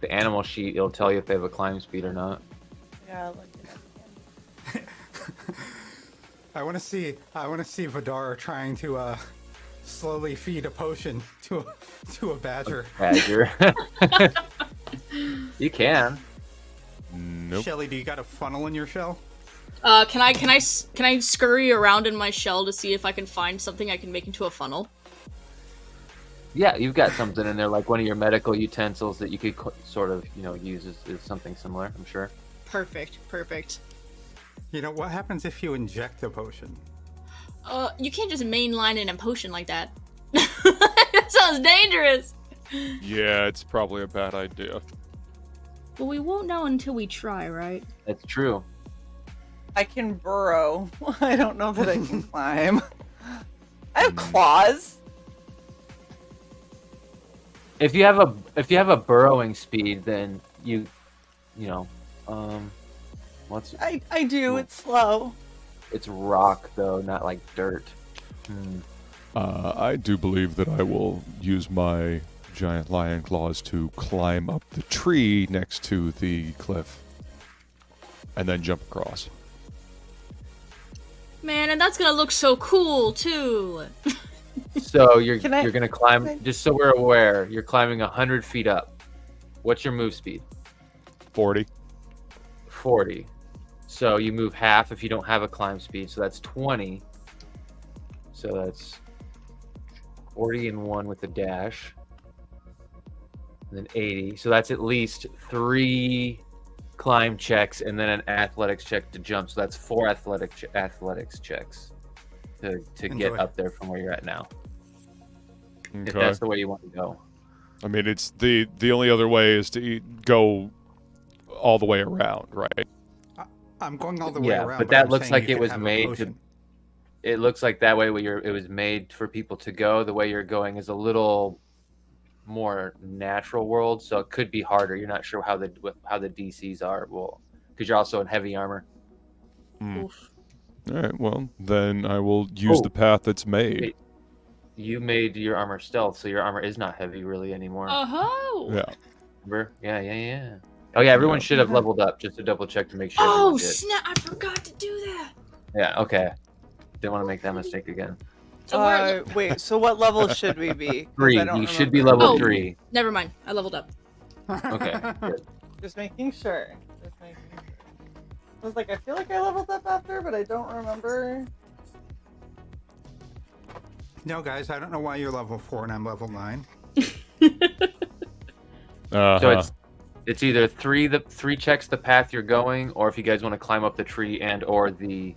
[SPEAKER 6] animal sheet, it'll tell you if they have a climb speed or not.
[SPEAKER 1] Yeah, look at it.
[SPEAKER 2] I want to see Vidar trying to slowly feed a potion to a badger.
[SPEAKER 6] Badger. You can.
[SPEAKER 5] Nope.
[SPEAKER 2] Shelly, do you got a funnel in your shell?
[SPEAKER 4] Can I scurry around in my shell to see if I can find something I can make into a funnel?
[SPEAKER 6] Yeah, you've got something in there, like one of your medical utensils that you could sort of, use as something similar, I'm sure.
[SPEAKER 4] Perfect.
[SPEAKER 2] You know, what happens if you inject a potion?
[SPEAKER 4] You can't just mainline in a potion like that. That sounds dangerous.
[SPEAKER 5] Yeah, it's probably a bad idea.
[SPEAKER 4] But we won't know until we try, right?
[SPEAKER 6] That's true.
[SPEAKER 1] I can burrow. I don't know that I can climb. I have claws.
[SPEAKER 6] If you have a burrowing speed, then what's
[SPEAKER 1] I do. It's slow.
[SPEAKER 6] it's rock though, not like dirt.
[SPEAKER 5] I do believe that I will use my giant lion claws to climb up the tree next to the cliff and then jump across.
[SPEAKER 4] Man, and that's gonna look so cool too.
[SPEAKER 6] So you're
[SPEAKER 1] Can I-
[SPEAKER 6] gonna climb. Just so we're aware, you're climbing 100 feet up. What's your move speed?
[SPEAKER 5] 40.
[SPEAKER 6] 40. So you move half if you don't have a climb speed. So that's 20. So that's 40 and 1 with the dash. And then 80. So that's at least 3 climb checks and then an athletics check to jump. So that's 4 athletics checks to
[SPEAKER 2] Enjoy.
[SPEAKER 6] get up there from where you're at now. If
[SPEAKER 5] Okay.
[SPEAKER 6] that's the way you want to go.
[SPEAKER 5] I mean, it's the only other way is to go all the way around, right?
[SPEAKER 2] I'm going all the way
[SPEAKER 6] Yeah,
[SPEAKER 2] around.
[SPEAKER 6] but that
[SPEAKER 2] I'm
[SPEAKER 6] looks
[SPEAKER 2] saying
[SPEAKER 6] like
[SPEAKER 2] you
[SPEAKER 6] it
[SPEAKER 2] could
[SPEAKER 6] was
[SPEAKER 2] have a
[SPEAKER 6] made to.
[SPEAKER 2] potion.
[SPEAKER 6] It looks like that way it was made for people to go. The way you're going is a little more natural world, so it could be harder. You're not sure how the DCs are, well, because you're also in heavy armor.
[SPEAKER 5] All right, well, then I will use
[SPEAKER 6] Oh.
[SPEAKER 5] the path that's made.
[SPEAKER 6] Wait. You made your armor stealth, so your armor is not heavy really anymore.
[SPEAKER 4] Oh.
[SPEAKER 5] Yeah.
[SPEAKER 6] Remember? Yeah. Oh yeah, everyone should have leveled up just to double check to make sure.
[SPEAKER 4] Oh
[SPEAKER 6] everyone did.
[SPEAKER 4] snap! I forgot to do that.
[SPEAKER 6] Yeah. Okay. Didn't want to make that mistake again.
[SPEAKER 4] So we're...
[SPEAKER 1] Wait, so what level should we be? 'Cause
[SPEAKER 6] 3.
[SPEAKER 1] I don't
[SPEAKER 6] You should be
[SPEAKER 1] remember.
[SPEAKER 6] level
[SPEAKER 4] Oh.
[SPEAKER 6] 3.
[SPEAKER 4] Never mind. I leveled up.
[SPEAKER 6] Okay. Good.
[SPEAKER 1] Just making sure. I was like, I feel like I leveled up after, but I don't remember.
[SPEAKER 2] No, guys, I don't know why you're level 4 and I'm level 9.
[SPEAKER 6] So it's either 3 checks the path you're going, or if you guys want to climb up the tree and or the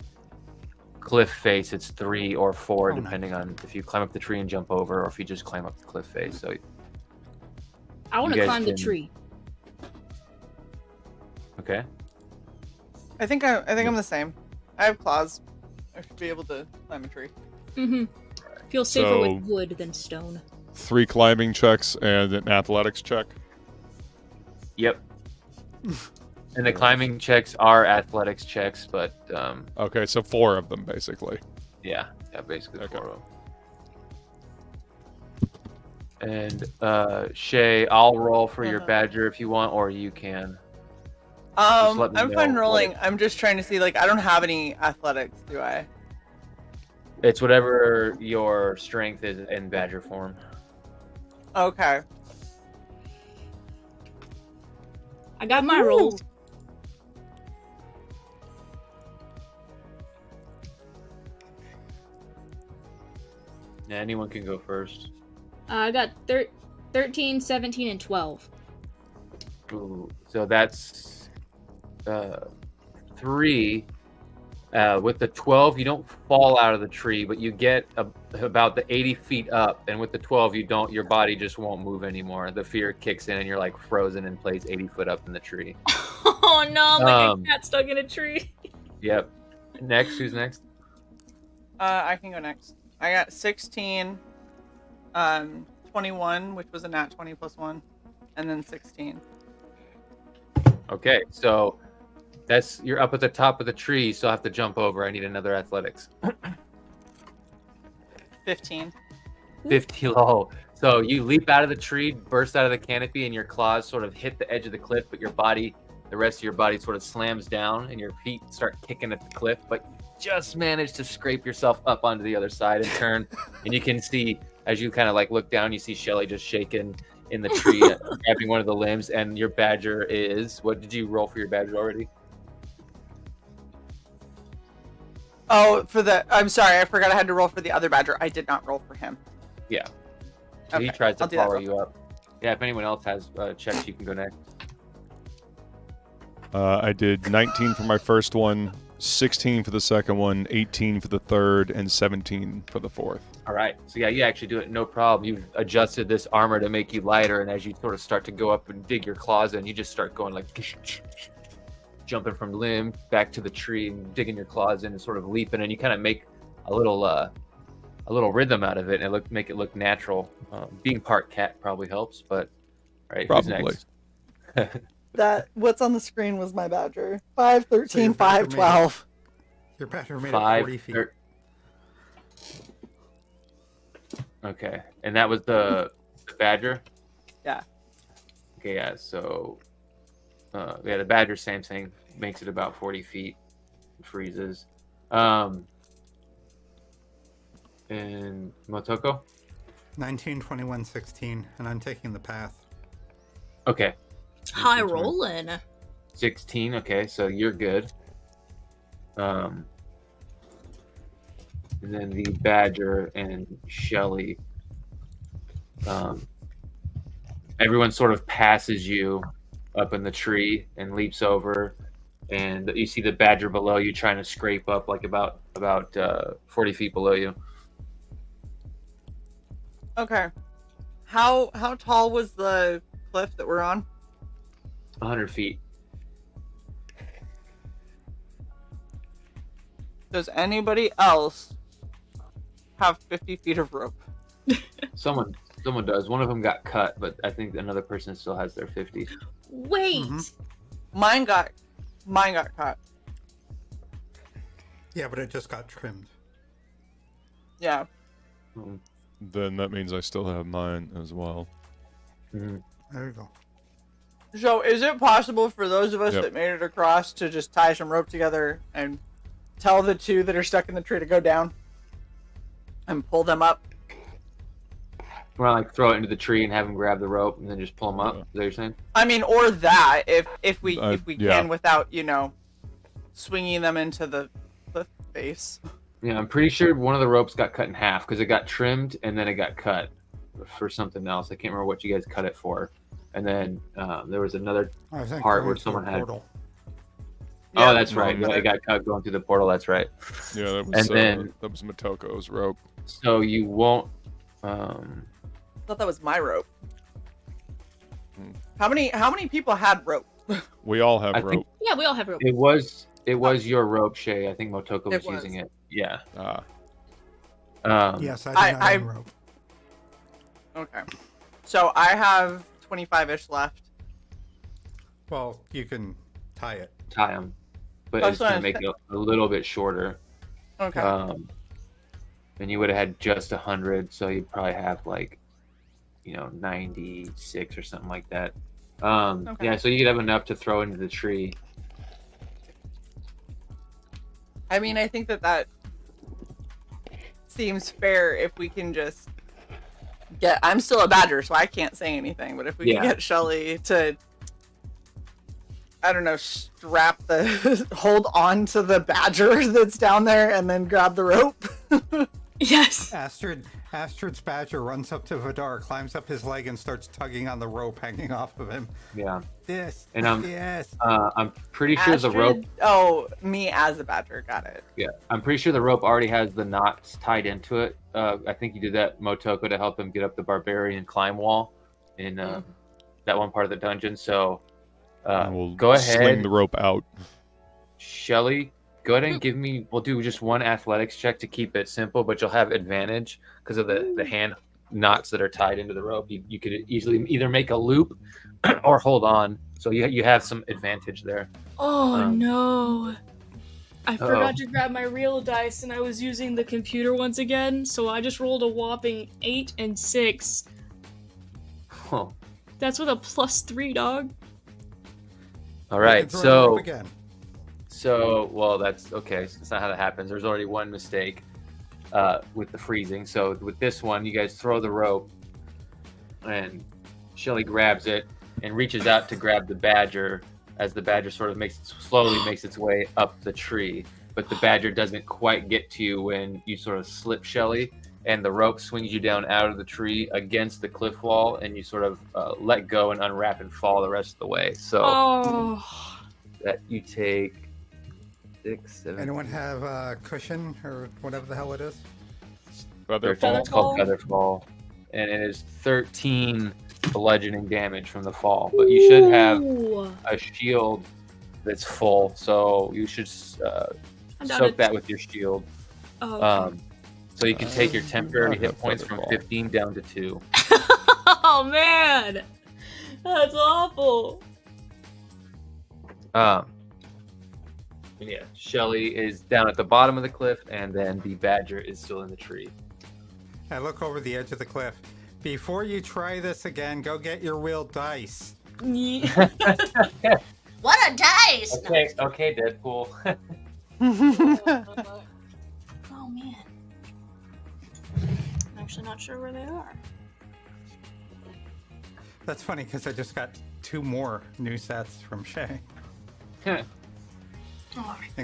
[SPEAKER 6] cliff face, it's 3 or 4
[SPEAKER 2] Oh,
[SPEAKER 6] depending on if you climb up the tree and jump over, or if you just climb up the cliff face. So
[SPEAKER 4] I want
[SPEAKER 6] You
[SPEAKER 4] to
[SPEAKER 6] guys
[SPEAKER 4] climb the
[SPEAKER 6] can-
[SPEAKER 4] tree.
[SPEAKER 6] Okay.
[SPEAKER 1] I think I'm the same. I have claws. I should be able to climb a tree.
[SPEAKER 4] Mm-hmm. Feel safer
[SPEAKER 5] So-
[SPEAKER 4] with wood than stone.
[SPEAKER 5] 3 climbing checks and an athletics check.
[SPEAKER 6] Yep. And the climbing checks are athletics checks, but
[SPEAKER 5] Okay, so 4 of them basically.
[SPEAKER 6] yeah, basically
[SPEAKER 5] Okay.
[SPEAKER 6] 4 of them. And Shay, I'll roll for your badger if you want, or you can. let me
[SPEAKER 1] I'm
[SPEAKER 6] know
[SPEAKER 1] fine
[SPEAKER 6] what
[SPEAKER 1] rolling.
[SPEAKER 6] it-
[SPEAKER 1] I'm just trying to see, like, I don't have any athletics, do I?
[SPEAKER 6] It's whatever your strength is in badger form.
[SPEAKER 1] Okay.
[SPEAKER 4] I got my rolls.
[SPEAKER 6] Yeah, anyone can go first.
[SPEAKER 4] I got 13, 17, and 12.
[SPEAKER 6] Ooh, so that's 3. With the 12, you don't fall out of the tree, but you get about the 80 feet up, and with the 12, you don't. Your body just won't move anymore. The fear kicks in, and you're like frozen in place, 80 foot up in the tree.
[SPEAKER 4] Oh no, I'm like a cat stuck in a tree.
[SPEAKER 6] Yep. Next, who's next?
[SPEAKER 1] I can go next. I got 16, 21, which was a nat 20 plus 1, and then 16.
[SPEAKER 6] Okay, so you're up at the top of the tree. You still have to jump over. I need another athletics.
[SPEAKER 1] 15.
[SPEAKER 6] 50 low. So you leap out of the tree, burst out of the canopy, and your claws sort of hit the edge of the cliff, but the rest of your body sort of slams down, and your feet start kicking at the cliff, but you just manage to scrape yourself up onto the other side and turn. And you can see, as you kind of like look down, you see Shelly just shaking in the tree, grabbing one of the limbs, and your badger is... What did you roll for your badger already?
[SPEAKER 1] Oh, I'm sorry, I forgot I had to roll for the other badger. I did not roll for him.
[SPEAKER 6] Yeah. So
[SPEAKER 1] Okay,
[SPEAKER 6] he tries to
[SPEAKER 1] I'll do that
[SPEAKER 6] follow
[SPEAKER 1] real
[SPEAKER 6] you up. Yeah, if anyone else has checks, you can go next.
[SPEAKER 5] I did 19 for my first one, 16 for the second one, 18 for the third, and 17 for the fourth.
[SPEAKER 6] All right. So yeah, you actually do it no problem. You've adjusted this armor to make you lighter, and as you sort of start to go up and dig your claws in, you just start going like jumping from limb back to the tree and digging your claws in and sort of leaping, and you kind of make a little rhythm out of it and make it look natural. Being part cat probably helps, but all right,
[SPEAKER 5] Probably.
[SPEAKER 6] who's next?
[SPEAKER 1] That what's on the screen was my badger. 5,
[SPEAKER 2] So
[SPEAKER 1] 13,
[SPEAKER 2] your
[SPEAKER 1] 5,
[SPEAKER 2] badger
[SPEAKER 1] 12.
[SPEAKER 2] Your badger made it
[SPEAKER 6] 5,
[SPEAKER 2] 40 feet.
[SPEAKER 6] Okay, and that was the badger.
[SPEAKER 1] Yeah.
[SPEAKER 6] Okay, yeah. So, the badger, same thing, makes it about 40 feet, freezes. And Motoko.
[SPEAKER 2] 19, 21, 16, and I'm taking the path.
[SPEAKER 6] Okay.
[SPEAKER 4] High rolling.
[SPEAKER 6] 16. Okay, so you're good. And then the badger and Shelly. Everyone sort of passes you up in the tree and leaps over, and you see the badger below you trying to scrape up like about 40 feet below you.
[SPEAKER 1] Okay. How tall was the cliff that we're on?
[SPEAKER 6] 100 feet.
[SPEAKER 1] Does anybody else have 50 feet of rope?
[SPEAKER 6] Someone does. One of them got cut, but I think another person still has their 50.
[SPEAKER 4] Wait.
[SPEAKER 1] Mine got cut.
[SPEAKER 2] Yeah, but it just got trimmed.
[SPEAKER 1] Yeah.
[SPEAKER 5] Then that means I still have mine as well.
[SPEAKER 6] Mm-hmm.
[SPEAKER 2] There you go.
[SPEAKER 1] So is it possible for those of us
[SPEAKER 5] Yep.
[SPEAKER 1] that made it across to just tie some rope together and tell the two that are stuck in the tree to go down and pull them up?
[SPEAKER 6] We're gonna like throw it into the tree and have them grab the rope and then just pull them up. Is that what you're saying?
[SPEAKER 1] I mean, or that if we
[SPEAKER 5] yeah.
[SPEAKER 1] can without swinging them into the cliff face.
[SPEAKER 6] Yeah, I'm pretty sure one of the ropes got cut in half because it got trimmed and then it got cut for something else. I can't remember what you guys cut it for. And then there was another
[SPEAKER 2] I think
[SPEAKER 6] part
[SPEAKER 2] going
[SPEAKER 6] where
[SPEAKER 2] through
[SPEAKER 6] someone
[SPEAKER 2] a
[SPEAKER 6] had.
[SPEAKER 2] portal.
[SPEAKER 1] Yeah,
[SPEAKER 6] Oh, that's right. Yeah, it got cut going through the portal. That's right.
[SPEAKER 5] Yeah, that was
[SPEAKER 6] And then-
[SPEAKER 5] that was Motoko's rope.
[SPEAKER 6] So you won't.
[SPEAKER 1] I thought that was my rope.
[SPEAKER 5] Hmm.
[SPEAKER 1] How many people had ropes?
[SPEAKER 5] We all have
[SPEAKER 6] I
[SPEAKER 5] rope.
[SPEAKER 6] think
[SPEAKER 4] Yeah, we all have rope.
[SPEAKER 6] it was your rope, Shay. I think Motoko was using it. Yeah.
[SPEAKER 2] Yes, I do not have rope.
[SPEAKER 1] Okay. So I have 25-ish left.
[SPEAKER 2] Well, you can tie it.
[SPEAKER 6] Tie them, but
[SPEAKER 1] That's
[SPEAKER 6] it's gonna
[SPEAKER 1] what I
[SPEAKER 6] make it a little bit shorter.
[SPEAKER 1] Okay.
[SPEAKER 6] And you would have had just 100, so you'd probably have like, 96 or something like that.
[SPEAKER 1] Okay.
[SPEAKER 6] Yeah, so you could have enough to throw into the tree.
[SPEAKER 1] I mean, I think that seems fair if we can just get. I'm still a badger, so I can't say anything. But if we can get Shelly to, I don't know, hold on to the badger that's down there, and then grab the rope.
[SPEAKER 4] Yes.
[SPEAKER 2] Astrid's badger runs up to Vidar, climbs up his leg, and starts tugging on the rope hanging off of him.
[SPEAKER 6] Yeah.
[SPEAKER 2] Yes.
[SPEAKER 6] And
[SPEAKER 2] yes.
[SPEAKER 6] I'm pretty sure the rope.
[SPEAKER 1] Oh, me as a badger, got it.
[SPEAKER 6] Yeah, I'm pretty sure the rope already has the knots tied into it. I think you did that, Motoko, to help him get up the barbarian climb wall in that one part of the dungeon. So
[SPEAKER 5] We'll
[SPEAKER 6] go ahead.
[SPEAKER 5] Sling the rope out.
[SPEAKER 6] Shelly, go ahead and give me. We'll do just one athletics check to keep it simple, but you'll have advantage because of the hand knots that are tied into the rope. You could easily either make a loop or hold on, so you have some advantage there.
[SPEAKER 4] Oh no! I forgot to grab my real dice, and I was using the computer once again. So I just rolled a whopping 8 and 6.
[SPEAKER 6] Huh.
[SPEAKER 4] That's with a +3, dog.
[SPEAKER 6] All right,
[SPEAKER 2] throw the rope again.
[SPEAKER 6] So, well, that's okay. That's not how that happens. There's already one mistake with the freezing. So with this one, you guys throw the rope, and Shelly grabs it and reaches out to grab the badger as the badger sort of slowly makes its way up the tree. But the badger doesn't quite get to you when you sort of slip Shelly, and the rope swings you down out of the tree against the cliff wall, and you sort of let go and unwrap and fall the rest of the way. So that you take 6, 7.
[SPEAKER 2] Anyone have a cushion or whatever the hell it is?
[SPEAKER 5] Featherfall.
[SPEAKER 6] It's called Featherfall, and it is 13 bludgeoning damage from the fall. But you should have a shield that's full, so you should soak that with your shield.
[SPEAKER 4] Oh, okay.
[SPEAKER 6] So you can take your temporary hit points from 15 down to 2.
[SPEAKER 4] Oh man, that's awful.
[SPEAKER 6] Yeah, Shelly is down at the bottom of the cliff, and then the badger is still in the tree.
[SPEAKER 2] I look over the edge of the cliff. Before you try this again, go get your real dice.
[SPEAKER 4] Yeah.
[SPEAKER 7] What a dice!
[SPEAKER 6] Okay, Deadpool.
[SPEAKER 4] Oh man, I'm actually not sure where they are.
[SPEAKER 2] That's funny because I just got 2 more new sets from Shay.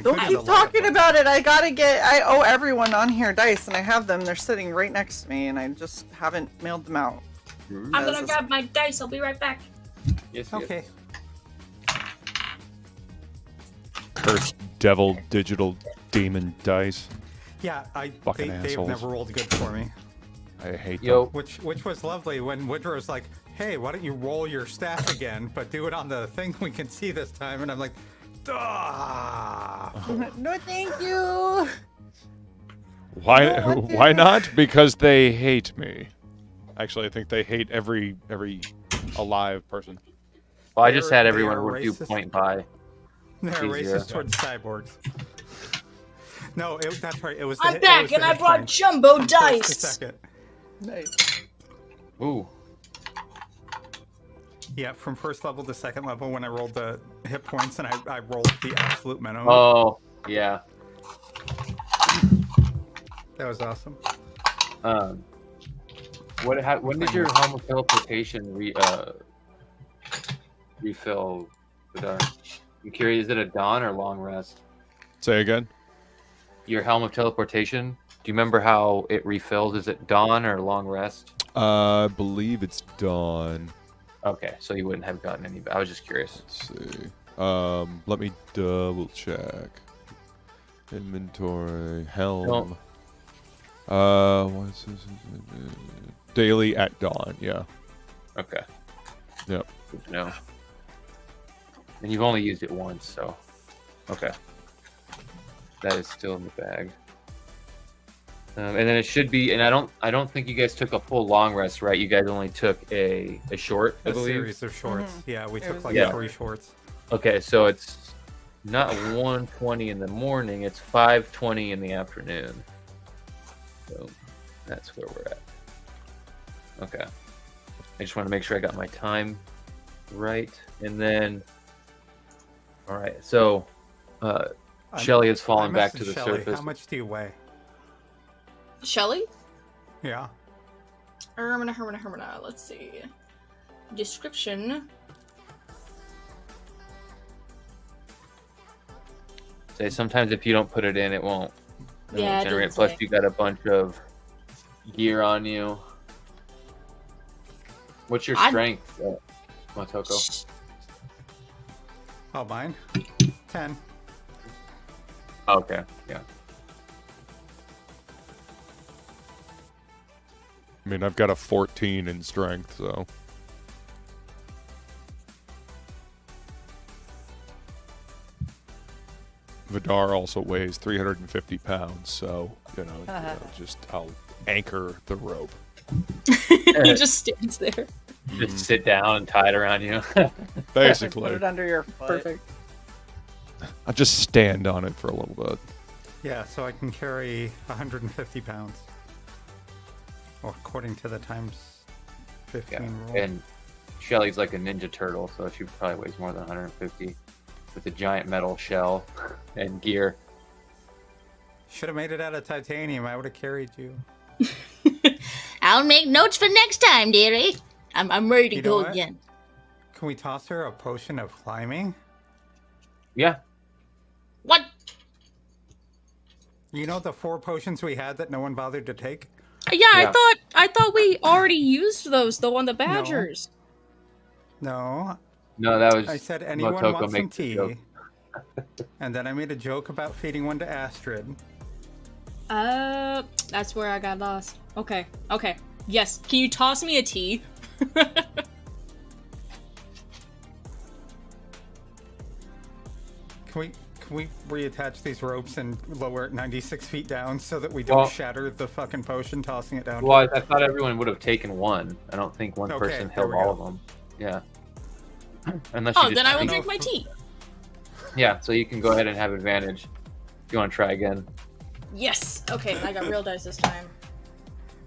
[SPEAKER 1] Don't keep talking about it. I owe everyone on here dice, and I have them. They're sitting right next to me, and I just haven't mailed them out.
[SPEAKER 4] I'm gonna grab my dice. I'll be right back.
[SPEAKER 6] Yes.
[SPEAKER 2] Okay.
[SPEAKER 5] Cursed devil digital demon dice.
[SPEAKER 2] Yeah,
[SPEAKER 5] Fucking
[SPEAKER 2] they've
[SPEAKER 5] assholes.
[SPEAKER 2] never rolled good for me.
[SPEAKER 5] I hate
[SPEAKER 6] Yo.
[SPEAKER 5] them.
[SPEAKER 2] Which was lovely when Woodrow was like, hey, why don't you roll your staff again, but do it on the thing we can see this time? And I'm like, ah.
[SPEAKER 1] No, thank you.
[SPEAKER 5] Why not? Because they hate me. Actually, I think they hate every alive person.
[SPEAKER 6] Well, I just had
[SPEAKER 2] They
[SPEAKER 6] everyone
[SPEAKER 2] are
[SPEAKER 6] do
[SPEAKER 2] racist.
[SPEAKER 6] point by.
[SPEAKER 2] They're
[SPEAKER 6] Easier.
[SPEAKER 2] racist towards cyborgs. No, that's right. It was.
[SPEAKER 4] I'm back, and I brought jumbo dice.
[SPEAKER 2] Second.
[SPEAKER 1] Nice.
[SPEAKER 6] Ooh.
[SPEAKER 2] Yeah, from first level to second level, when I rolled the hit points, and I rolled the absolute minimum.
[SPEAKER 6] Oh, yeah.
[SPEAKER 2] That was awesome.
[SPEAKER 6] When did your home of teleportation refill? I'm curious, is it a dawn or long rest?
[SPEAKER 5] Say again?
[SPEAKER 6] Your helm of teleportation. Do you remember how it refills? Is it dawn or long rest?
[SPEAKER 5] I believe it's dawn.
[SPEAKER 6] Okay, so you wouldn't have gotten any. I was just curious.
[SPEAKER 5] Let's see. Let me double check. Inventory, helm. What's this? Daily at dawn. Yeah.
[SPEAKER 6] Okay.
[SPEAKER 5] Yep.
[SPEAKER 6] Good to know. And you've only used it once, so okay. That is still in the bag. And then it should be, and I don't think you guys took a full long rest, right? You guys only took a short, I believe.
[SPEAKER 2] Series of shorts. Yeah, we took like 3 shorts.
[SPEAKER 6] Okay, so it's not 1:20 in the morning; it's 5:20 in the afternoon. So that's where we're at. Okay, I just want to make sure I got my time right, and then all right. So Shelly has fallen back to the surface.
[SPEAKER 2] How much do you weigh?
[SPEAKER 4] Shelly?
[SPEAKER 2] Yeah.
[SPEAKER 4] Hermina. Let's see. Description.
[SPEAKER 6] Say sometimes if you don't put it in, it won't
[SPEAKER 4] Yeah,
[SPEAKER 6] generate. Plus, you got a bunch of gear on you. What's your strength, Motoko?
[SPEAKER 2] Oh, mine? 10.
[SPEAKER 6] Okay, yeah.
[SPEAKER 5] I mean, I've got a 14 in strength, so. Vidar also weighs 350 pounds, so, just I'll anchor the rope.
[SPEAKER 4] He just stands there.
[SPEAKER 6] Just sit down and tie it around you.
[SPEAKER 5] Basically.
[SPEAKER 1] Put it under your foot.
[SPEAKER 4] Perfect.
[SPEAKER 5] I'll just stand on it for a little bit.
[SPEAKER 2] Yeah, so I can carry 150 pounds. Or according to the times 15 rule.
[SPEAKER 6] And Shelly's like a ninja turtle, so she probably weighs more than 150 with a giant metal shell and gear.
[SPEAKER 2] Should have made it out of titanium. I would have carried you.
[SPEAKER 7] I'll make notes for next time, dearie. I'm ready to
[SPEAKER 2] You know
[SPEAKER 7] go
[SPEAKER 2] what?
[SPEAKER 7] again.
[SPEAKER 2] Can we toss her a potion of climbing?
[SPEAKER 6] Yeah.
[SPEAKER 7] What?
[SPEAKER 2] You know the 4 potions we had that no one bothered to take?
[SPEAKER 4] Yeah,
[SPEAKER 6] Yeah.
[SPEAKER 4] I thought we already used those though on the Badgers.
[SPEAKER 2] No.
[SPEAKER 6] No, that was.
[SPEAKER 2] I said anyone
[SPEAKER 6] Motoko
[SPEAKER 2] wants some
[SPEAKER 6] makes the
[SPEAKER 2] tea.
[SPEAKER 6] joke.
[SPEAKER 2] And then I made a joke about feeding one to Astrid.
[SPEAKER 4] That's where I got lost. Okay. Yes. Can you toss me a tea?
[SPEAKER 2] Can we reattach these ropes and lower it 96 feet down so that we don't shatter the fucking potion tossing it down?
[SPEAKER 6] Well, I thought everyone would have taken one. I don't think one
[SPEAKER 2] Okay,
[SPEAKER 6] person
[SPEAKER 2] there
[SPEAKER 6] held
[SPEAKER 2] we
[SPEAKER 6] all
[SPEAKER 2] go.
[SPEAKER 6] of them. Yeah. Unless
[SPEAKER 4] Oh,
[SPEAKER 6] you
[SPEAKER 4] then
[SPEAKER 6] just
[SPEAKER 4] I will
[SPEAKER 6] think-
[SPEAKER 4] drink my tea.
[SPEAKER 6] Yeah, so you can go ahead and have advantage if you want to try again.
[SPEAKER 4] Yes. Okay, I got real dice this time.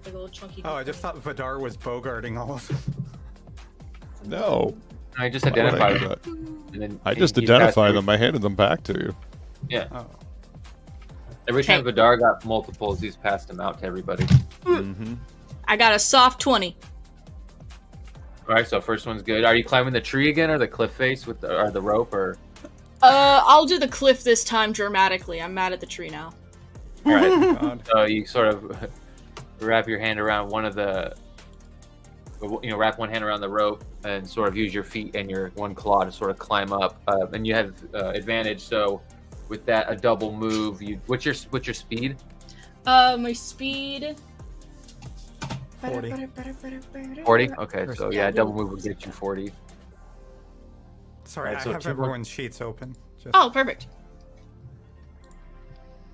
[SPEAKER 4] Big old chunky.
[SPEAKER 2] Oh, I just thought Vidar was bogarting all of them.
[SPEAKER 5] No.
[SPEAKER 6] I just
[SPEAKER 5] Why would I
[SPEAKER 6] identified
[SPEAKER 5] do
[SPEAKER 6] them.
[SPEAKER 5] that?
[SPEAKER 6] And then
[SPEAKER 5] I
[SPEAKER 6] he-
[SPEAKER 5] just
[SPEAKER 6] he
[SPEAKER 5] identified
[SPEAKER 6] passed
[SPEAKER 5] them. I handed them back to you.
[SPEAKER 6] Yeah.
[SPEAKER 2] Oh.
[SPEAKER 6] Every time Vidar got multiples, he's passed them out to everybody.
[SPEAKER 5] Mm-hmm.
[SPEAKER 4] I got a soft 20.
[SPEAKER 6] All right, so first one's good. Are you climbing the tree again, or the cliff face with or the rope, or?
[SPEAKER 4] I'll do the cliff this time dramatically. I'm mad at the tree now.
[SPEAKER 6] All right.
[SPEAKER 2] God.
[SPEAKER 6] So you sort of wrap your hand around one of the, wrap one hand around the rope and sort of use your feet and your one claw to sort of climb up, and you have advantage. So with that, a double move. What's your speed?
[SPEAKER 4] My speed.
[SPEAKER 2] 40.
[SPEAKER 6] 40. Okay, so yeah, double move will get you 40.
[SPEAKER 2] Sorry,
[SPEAKER 6] Alright, so
[SPEAKER 2] I have
[SPEAKER 6] 2 more.
[SPEAKER 2] everyone's sheets open. Just...
[SPEAKER 4] Oh, perfect.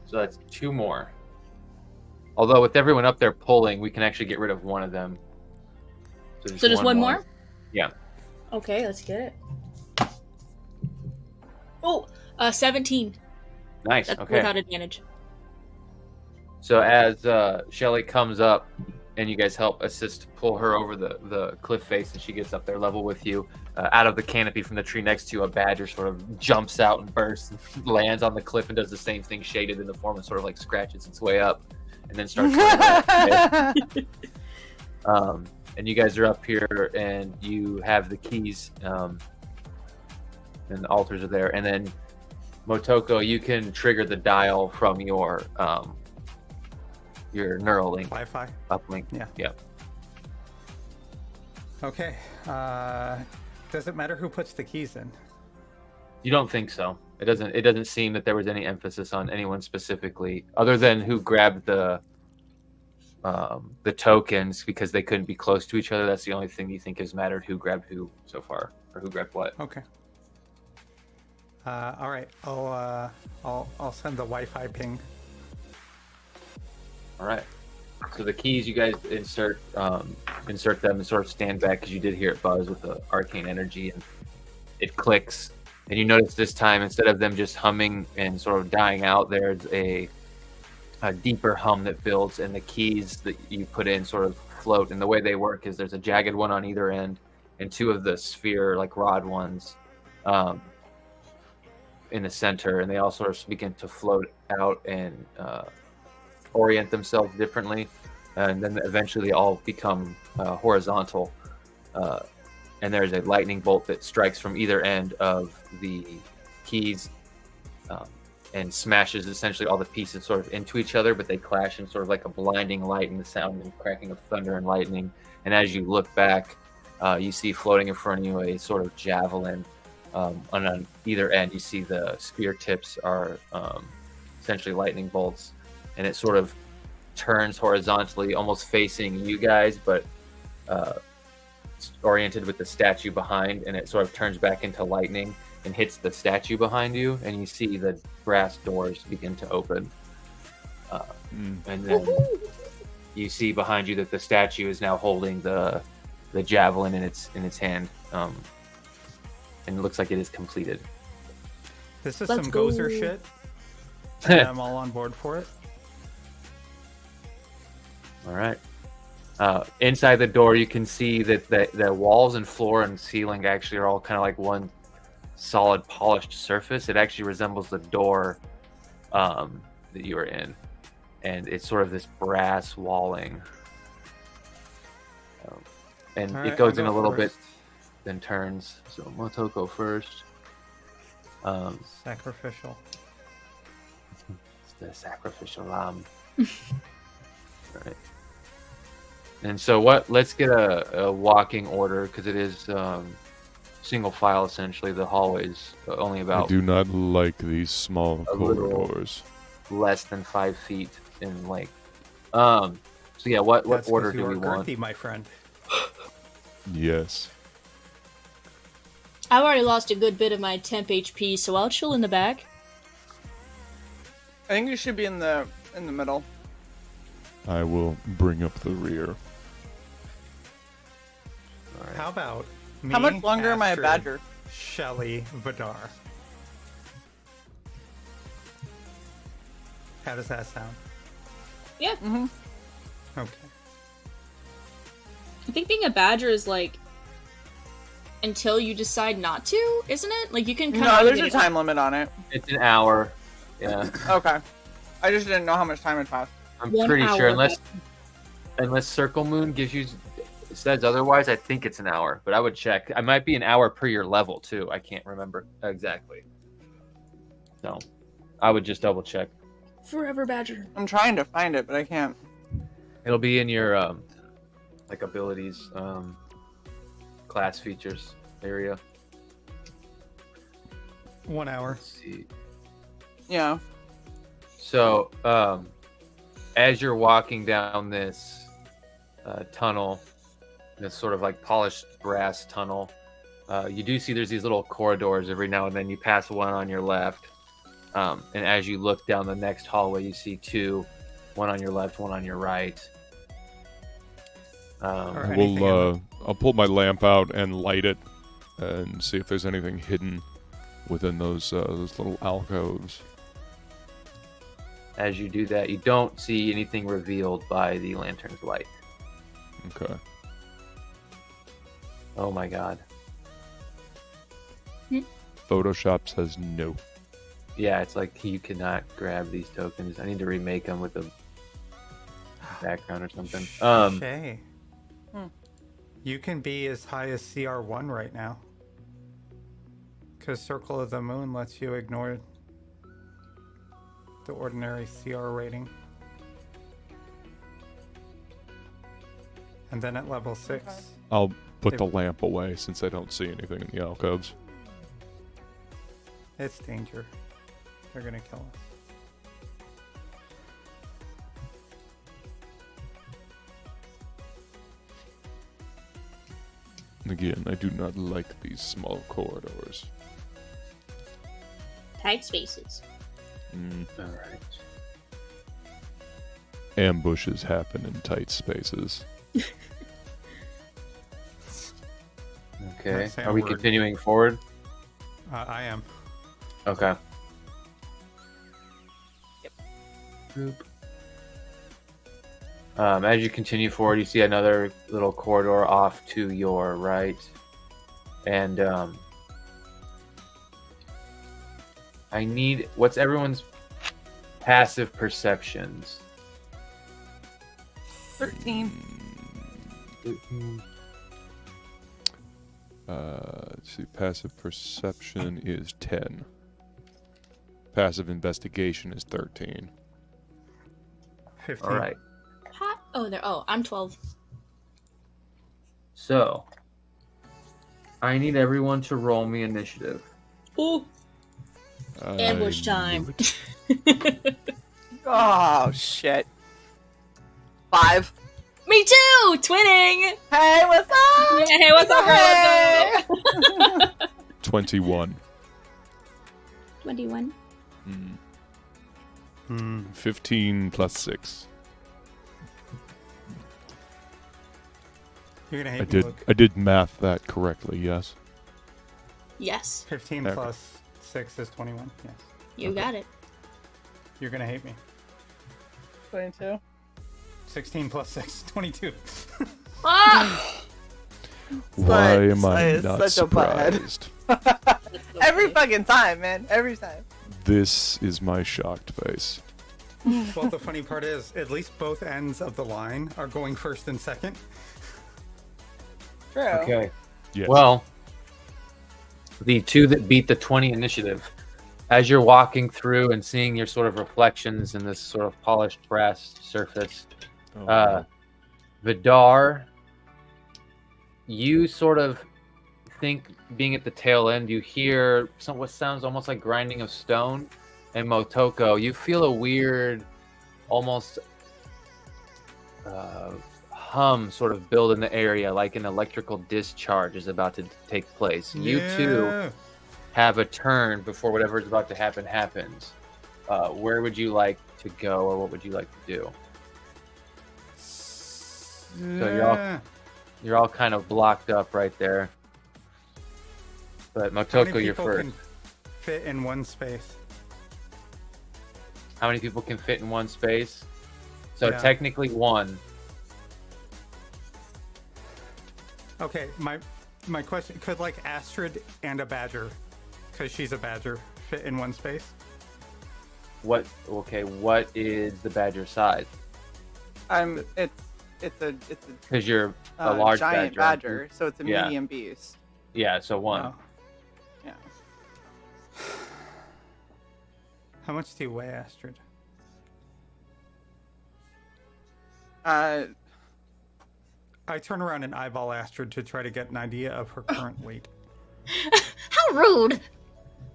[SPEAKER 6] So that's 2 more. Although with everyone up there pulling, we can actually get rid of one of them.
[SPEAKER 4] So just one more?
[SPEAKER 6] Yeah.
[SPEAKER 4] Okay, let's get it. Oh, 17.
[SPEAKER 6] Nice.
[SPEAKER 4] That's
[SPEAKER 6] Okay.
[SPEAKER 4] without advantage.
[SPEAKER 6] So as Shelly comes up and you guys help assist pull her over the cliff face and she gets up there level with you, out of the canopy from the tree next to you, a badger sort of jumps out and bursts and lands on the cliff and does the same thing shaded in the form and sort of like scratches its way up and then starts running. And you guys are up here and you have the keys and the altars are there. And then Motoko, you can trigger the dial from your Neuralink
[SPEAKER 2] Wi-Fi.
[SPEAKER 6] uplink.
[SPEAKER 2] Yeah. Okay. Does it matter who puts the keys in?
[SPEAKER 6] You don't think so? It doesn't seem that there was any emphasis on anyone specifically, other than who grabbed the tokens because they couldn't be close to each other. That's the only thing you think has mattered. Who grabbed who so far, or who grabbed what?
[SPEAKER 2] Okay. All right. I'll send the Wi-Fi ping.
[SPEAKER 6] All right. So the keys, you guys insert them and sort of stand back because you did hear it buzz with the arcane energy, and it clicks. And you notice this time, instead of them just humming and sort of dying out, there's a deeper hum that builds, and the keys that you put in sort of float. And the way they work is there's a jagged one on either end, and two of the sphere, like rod ones, in the center, and they all sort of begin to float out and orient themselves differently, and then eventually they all become horizontal, and there's a lightning bolt that strikes from either end of the keys and smashes essentially all the pieces sort of into each other, but they clash in sort of like a blinding light and the sound and cracking of thunder and lightning. And as you look back, you see floating in front of you a sort of javelin, and on either end you see the spear tips are essentially lightning bolts, and it sort of turns horizontally, almost facing you guys, but oriented with the statue behind, and it sort of turns back into lightning and hits the statue behind you, and you see the brass doors begin to open. And then you see behind you that the statue is now holding the javelin in its hand, and it looks like it is completed.
[SPEAKER 2] This is
[SPEAKER 4] Let's
[SPEAKER 2] some
[SPEAKER 4] go.
[SPEAKER 2] Gozer shit. And I'm all on board for it.
[SPEAKER 6] All right. Inside the door, you can see that the walls and floor and ceiling actually are all kind of like one solid polished surface. It actually resembles the door that you are in, and it's sort of this brass walling. And
[SPEAKER 2] All
[SPEAKER 6] it
[SPEAKER 2] right,
[SPEAKER 6] goes
[SPEAKER 2] I'll
[SPEAKER 6] in a
[SPEAKER 2] go
[SPEAKER 6] little bit,
[SPEAKER 2] first.
[SPEAKER 6] then turns. So Motoko first.
[SPEAKER 2] Sacrificial.
[SPEAKER 6] It's the sacrificial lamb. Right. And so let's get a walking order, because it is single file essentially. The hallways only
[SPEAKER 5] I
[SPEAKER 6] about
[SPEAKER 5] do not like these small
[SPEAKER 6] A little-
[SPEAKER 5] corridors.
[SPEAKER 6] less than 5 feet in length. So yeah, what
[SPEAKER 2] That's 'cause
[SPEAKER 6] order
[SPEAKER 2] you
[SPEAKER 6] do we
[SPEAKER 2] are
[SPEAKER 6] want?
[SPEAKER 2] girthy, my friend.
[SPEAKER 5] Yes.
[SPEAKER 4] I've already lost a good bit of my temp HP, so I'll chill in the back.
[SPEAKER 1] I think you should be in the middle.
[SPEAKER 5] I will bring up the rear.
[SPEAKER 6] All right.
[SPEAKER 2] How about me?
[SPEAKER 1] How much longer am I a
[SPEAKER 2] Astrid,
[SPEAKER 1] badger?
[SPEAKER 2] Shelly, Vidar. How does that sound?
[SPEAKER 4] Yeah.
[SPEAKER 1] Mm-hmm.
[SPEAKER 2] Okay.
[SPEAKER 4] I think being a badger is like until you decide not to, isn't it? Like you can kind
[SPEAKER 1] No,
[SPEAKER 4] of
[SPEAKER 1] there's a time limit on it.
[SPEAKER 6] It's an hour. Yeah,
[SPEAKER 1] Okay. I just didn't know how much time had passed.
[SPEAKER 6] I'm
[SPEAKER 4] 1
[SPEAKER 6] pretty sure
[SPEAKER 4] hour,
[SPEAKER 6] unless Circle Moon gives you says otherwise, I think it's an hour. But I would check. I might be an hour per your level too. I can't remember exactly. So I would just double check.
[SPEAKER 4] Forever badger.
[SPEAKER 1] I'm trying to find it, but I can't.
[SPEAKER 6] It'll be in your like abilities, class features area.
[SPEAKER 2] 1 hour.
[SPEAKER 6] Let's see.
[SPEAKER 1] Yeah.
[SPEAKER 6] So, as you're walking down this tunnel, this sort of like polished brass tunnel, you do see there's these little corridors every now and then. You pass one on your left, and as you look down the next hallway, you see two, one on your left, one on your right.
[SPEAKER 2] Or anything in
[SPEAKER 5] I'll pull my lamp out and light it, and see if there's anything hidden within those little alcoves.
[SPEAKER 6] As you do that, you don't see anything revealed by the lantern's light.
[SPEAKER 5] Okay.
[SPEAKER 6] Oh my god.
[SPEAKER 5] Photoshop says no.
[SPEAKER 6] Yeah, it's like you cannot grab these tokens. I need to remake them with a background or something.
[SPEAKER 2] Shay. You can be as high as CR1 right now. Because Circle of the Moon lets you ignore the ordinary CR rating. And then at level 6,
[SPEAKER 1] Okay.
[SPEAKER 5] I'll put
[SPEAKER 2] If-
[SPEAKER 5] the lamp away since I don't see anything in the alcoves.
[SPEAKER 2] it's danger. They're gonna kill us.
[SPEAKER 5] Again, I do not like these small corridors.
[SPEAKER 7] tight spaces.
[SPEAKER 6] All right.
[SPEAKER 5] Ambushes happen in tight spaces.
[SPEAKER 6] Okay.
[SPEAKER 2] Say
[SPEAKER 6] Are
[SPEAKER 2] a
[SPEAKER 6] we
[SPEAKER 2] word.
[SPEAKER 6] continuing forward?
[SPEAKER 2] I am.
[SPEAKER 6] Okay.
[SPEAKER 4] Yep.
[SPEAKER 6] Boop. As you continue forward, you see another little corridor off to your right, and I need what's everyone's passive perceptions.
[SPEAKER 1] 13.
[SPEAKER 5] Let's see. Passive perception is 10. Passive investigation is 13.
[SPEAKER 2] 15.
[SPEAKER 6] All right.
[SPEAKER 4] I'm 12.
[SPEAKER 6] So I need everyone to roll me initiative.
[SPEAKER 4] Ooh, ambush
[SPEAKER 5] I
[SPEAKER 4] time.
[SPEAKER 5] knew it.
[SPEAKER 1] Oh, shit. 5.
[SPEAKER 4] Me too! Twinning!
[SPEAKER 1] Hey, what's up?
[SPEAKER 4] Hey, what's up,
[SPEAKER 1] Hey.
[SPEAKER 4] girl?
[SPEAKER 5] 21.
[SPEAKER 7] 21.
[SPEAKER 5] 15 plus 6.
[SPEAKER 2] You're gonna
[SPEAKER 5] I
[SPEAKER 2] hate me,
[SPEAKER 5] did.
[SPEAKER 2] Luke.
[SPEAKER 5] I did math that correctly. Yes.
[SPEAKER 4] Yes,
[SPEAKER 2] 15
[SPEAKER 5] Okay.
[SPEAKER 2] plus 6 is 21. Yes.
[SPEAKER 4] you got it.
[SPEAKER 2] You're gonna hate me.
[SPEAKER 1] 22.
[SPEAKER 2] 16 plus 6, 22.
[SPEAKER 4] Ah!
[SPEAKER 5] Why am I
[SPEAKER 1] it's
[SPEAKER 5] not
[SPEAKER 1] such a butthead.
[SPEAKER 5] surprised?
[SPEAKER 1] Every fucking time, man. Every time.
[SPEAKER 5] This is my shocked face.
[SPEAKER 2] Well, the funny part is, at least both ends of the line are going first and second.
[SPEAKER 1] True.
[SPEAKER 6] Okay.
[SPEAKER 5] Yes.
[SPEAKER 6] Well, the two that beat the 20 initiative, as you're walking through and seeing your sort of reflections in this sort of polished brass surface,
[SPEAKER 5] Oh,
[SPEAKER 6] Vidar, you sort of think, being at the tail end, you hear what sounds almost like grinding of stone. And Motoko, you feel a weird, almost hum sort of build in the area, like an electrical discharge is about to take place. You too have a turn before whatever is about to happen happens. Where would you like to go, or what would you like to do?
[SPEAKER 2] So
[SPEAKER 6] You're all kind of blocked up right there. But Motoko, you're first.
[SPEAKER 2] Can fit in one space.
[SPEAKER 6] How many people can fit in one space? So
[SPEAKER 2] Yeah.
[SPEAKER 6] technically one.
[SPEAKER 2] Okay, my question, could like Astrid and a badger, because she's a badger, fit in one space?
[SPEAKER 6] What is the badger size?
[SPEAKER 1] It's a
[SPEAKER 6] Because you're a large
[SPEAKER 1] giant
[SPEAKER 6] badger.
[SPEAKER 1] badger, so it's a
[SPEAKER 6] Yeah.
[SPEAKER 1] medium beast.
[SPEAKER 6] Yeah, so one.
[SPEAKER 2] Oh.
[SPEAKER 1] Yeah.
[SPEAKER 2] How much do you weigh, Astrid? I turn around and eyeball Astrid to try to get an idea of her current weight.
[SPEAKER 7] How rude!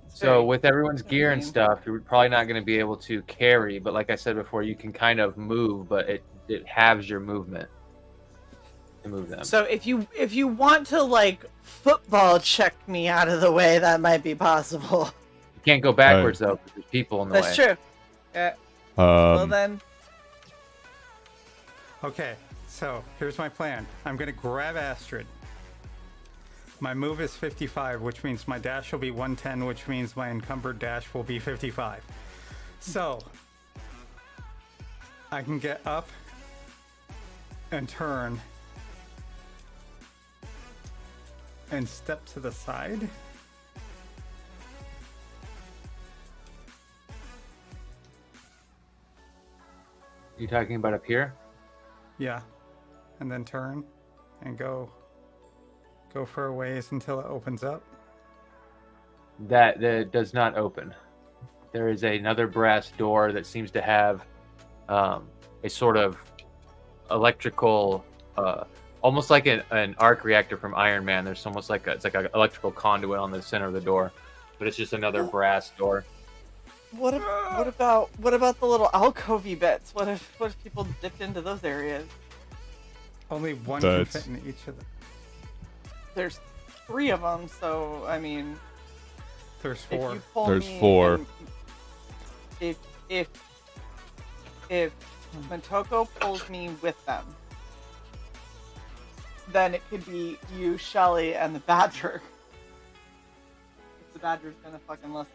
[SPEAKER 6] So with everyone's gear and
[SPEAKER 1] mean.
[SPEAKER 6] stuff, you're probably not going to be able to carry. But like I said before, you can kind of move, but it halves your movement to move them.
[SPEAKER 1] So if you want to like football check me out of the way, that might be possible.
[SPEAKER 6] You can't go backwards though, because there's people in the
[SPEAKER 1] That's
[SPEAKER 6] way.
[SPEAKER 1] true. Yeah. Well then,
[SPEAKER 2] Okay, so here's my plan. I'm gonna grab Astrid. My move is 55, which means my dash will be 110, which means my encumbered dash will be 55. So I can get up and turn and step to the side.
[SPEAKER 6] You talking about up here?
[SPEAKER 2] Yeah. And then turn and go for a ways until it opens up.
[SPEAKER 6] That does not open. There is another brass door that seems to have a sort of electrical, almost like an arc reactor from Iron Man. There's almost like it's like an electrical conduit on the center of the door, but it's just another brass door.
[SPEAKER 1] what about the little alcovey bits? What if people dipped into those areas?
[SPEAKER 2] Only one
[SPEAKER 5] That's-
[SPEAKER 2] can fit in each of them.
[SPEAKER 1] There's 3 of them, so I mean,
[SPEAKER 2] There's 4.
[SPEAKER 1] If you pull
[SPEAKER 5] There's
[SPEAKER 1] me
[SPEAKER 5] 4.
[SPEAKER 1] and if Motoko pulls me with them, then it could be you, Shelly, and the Badger. If the Badger's gonna fucking listen.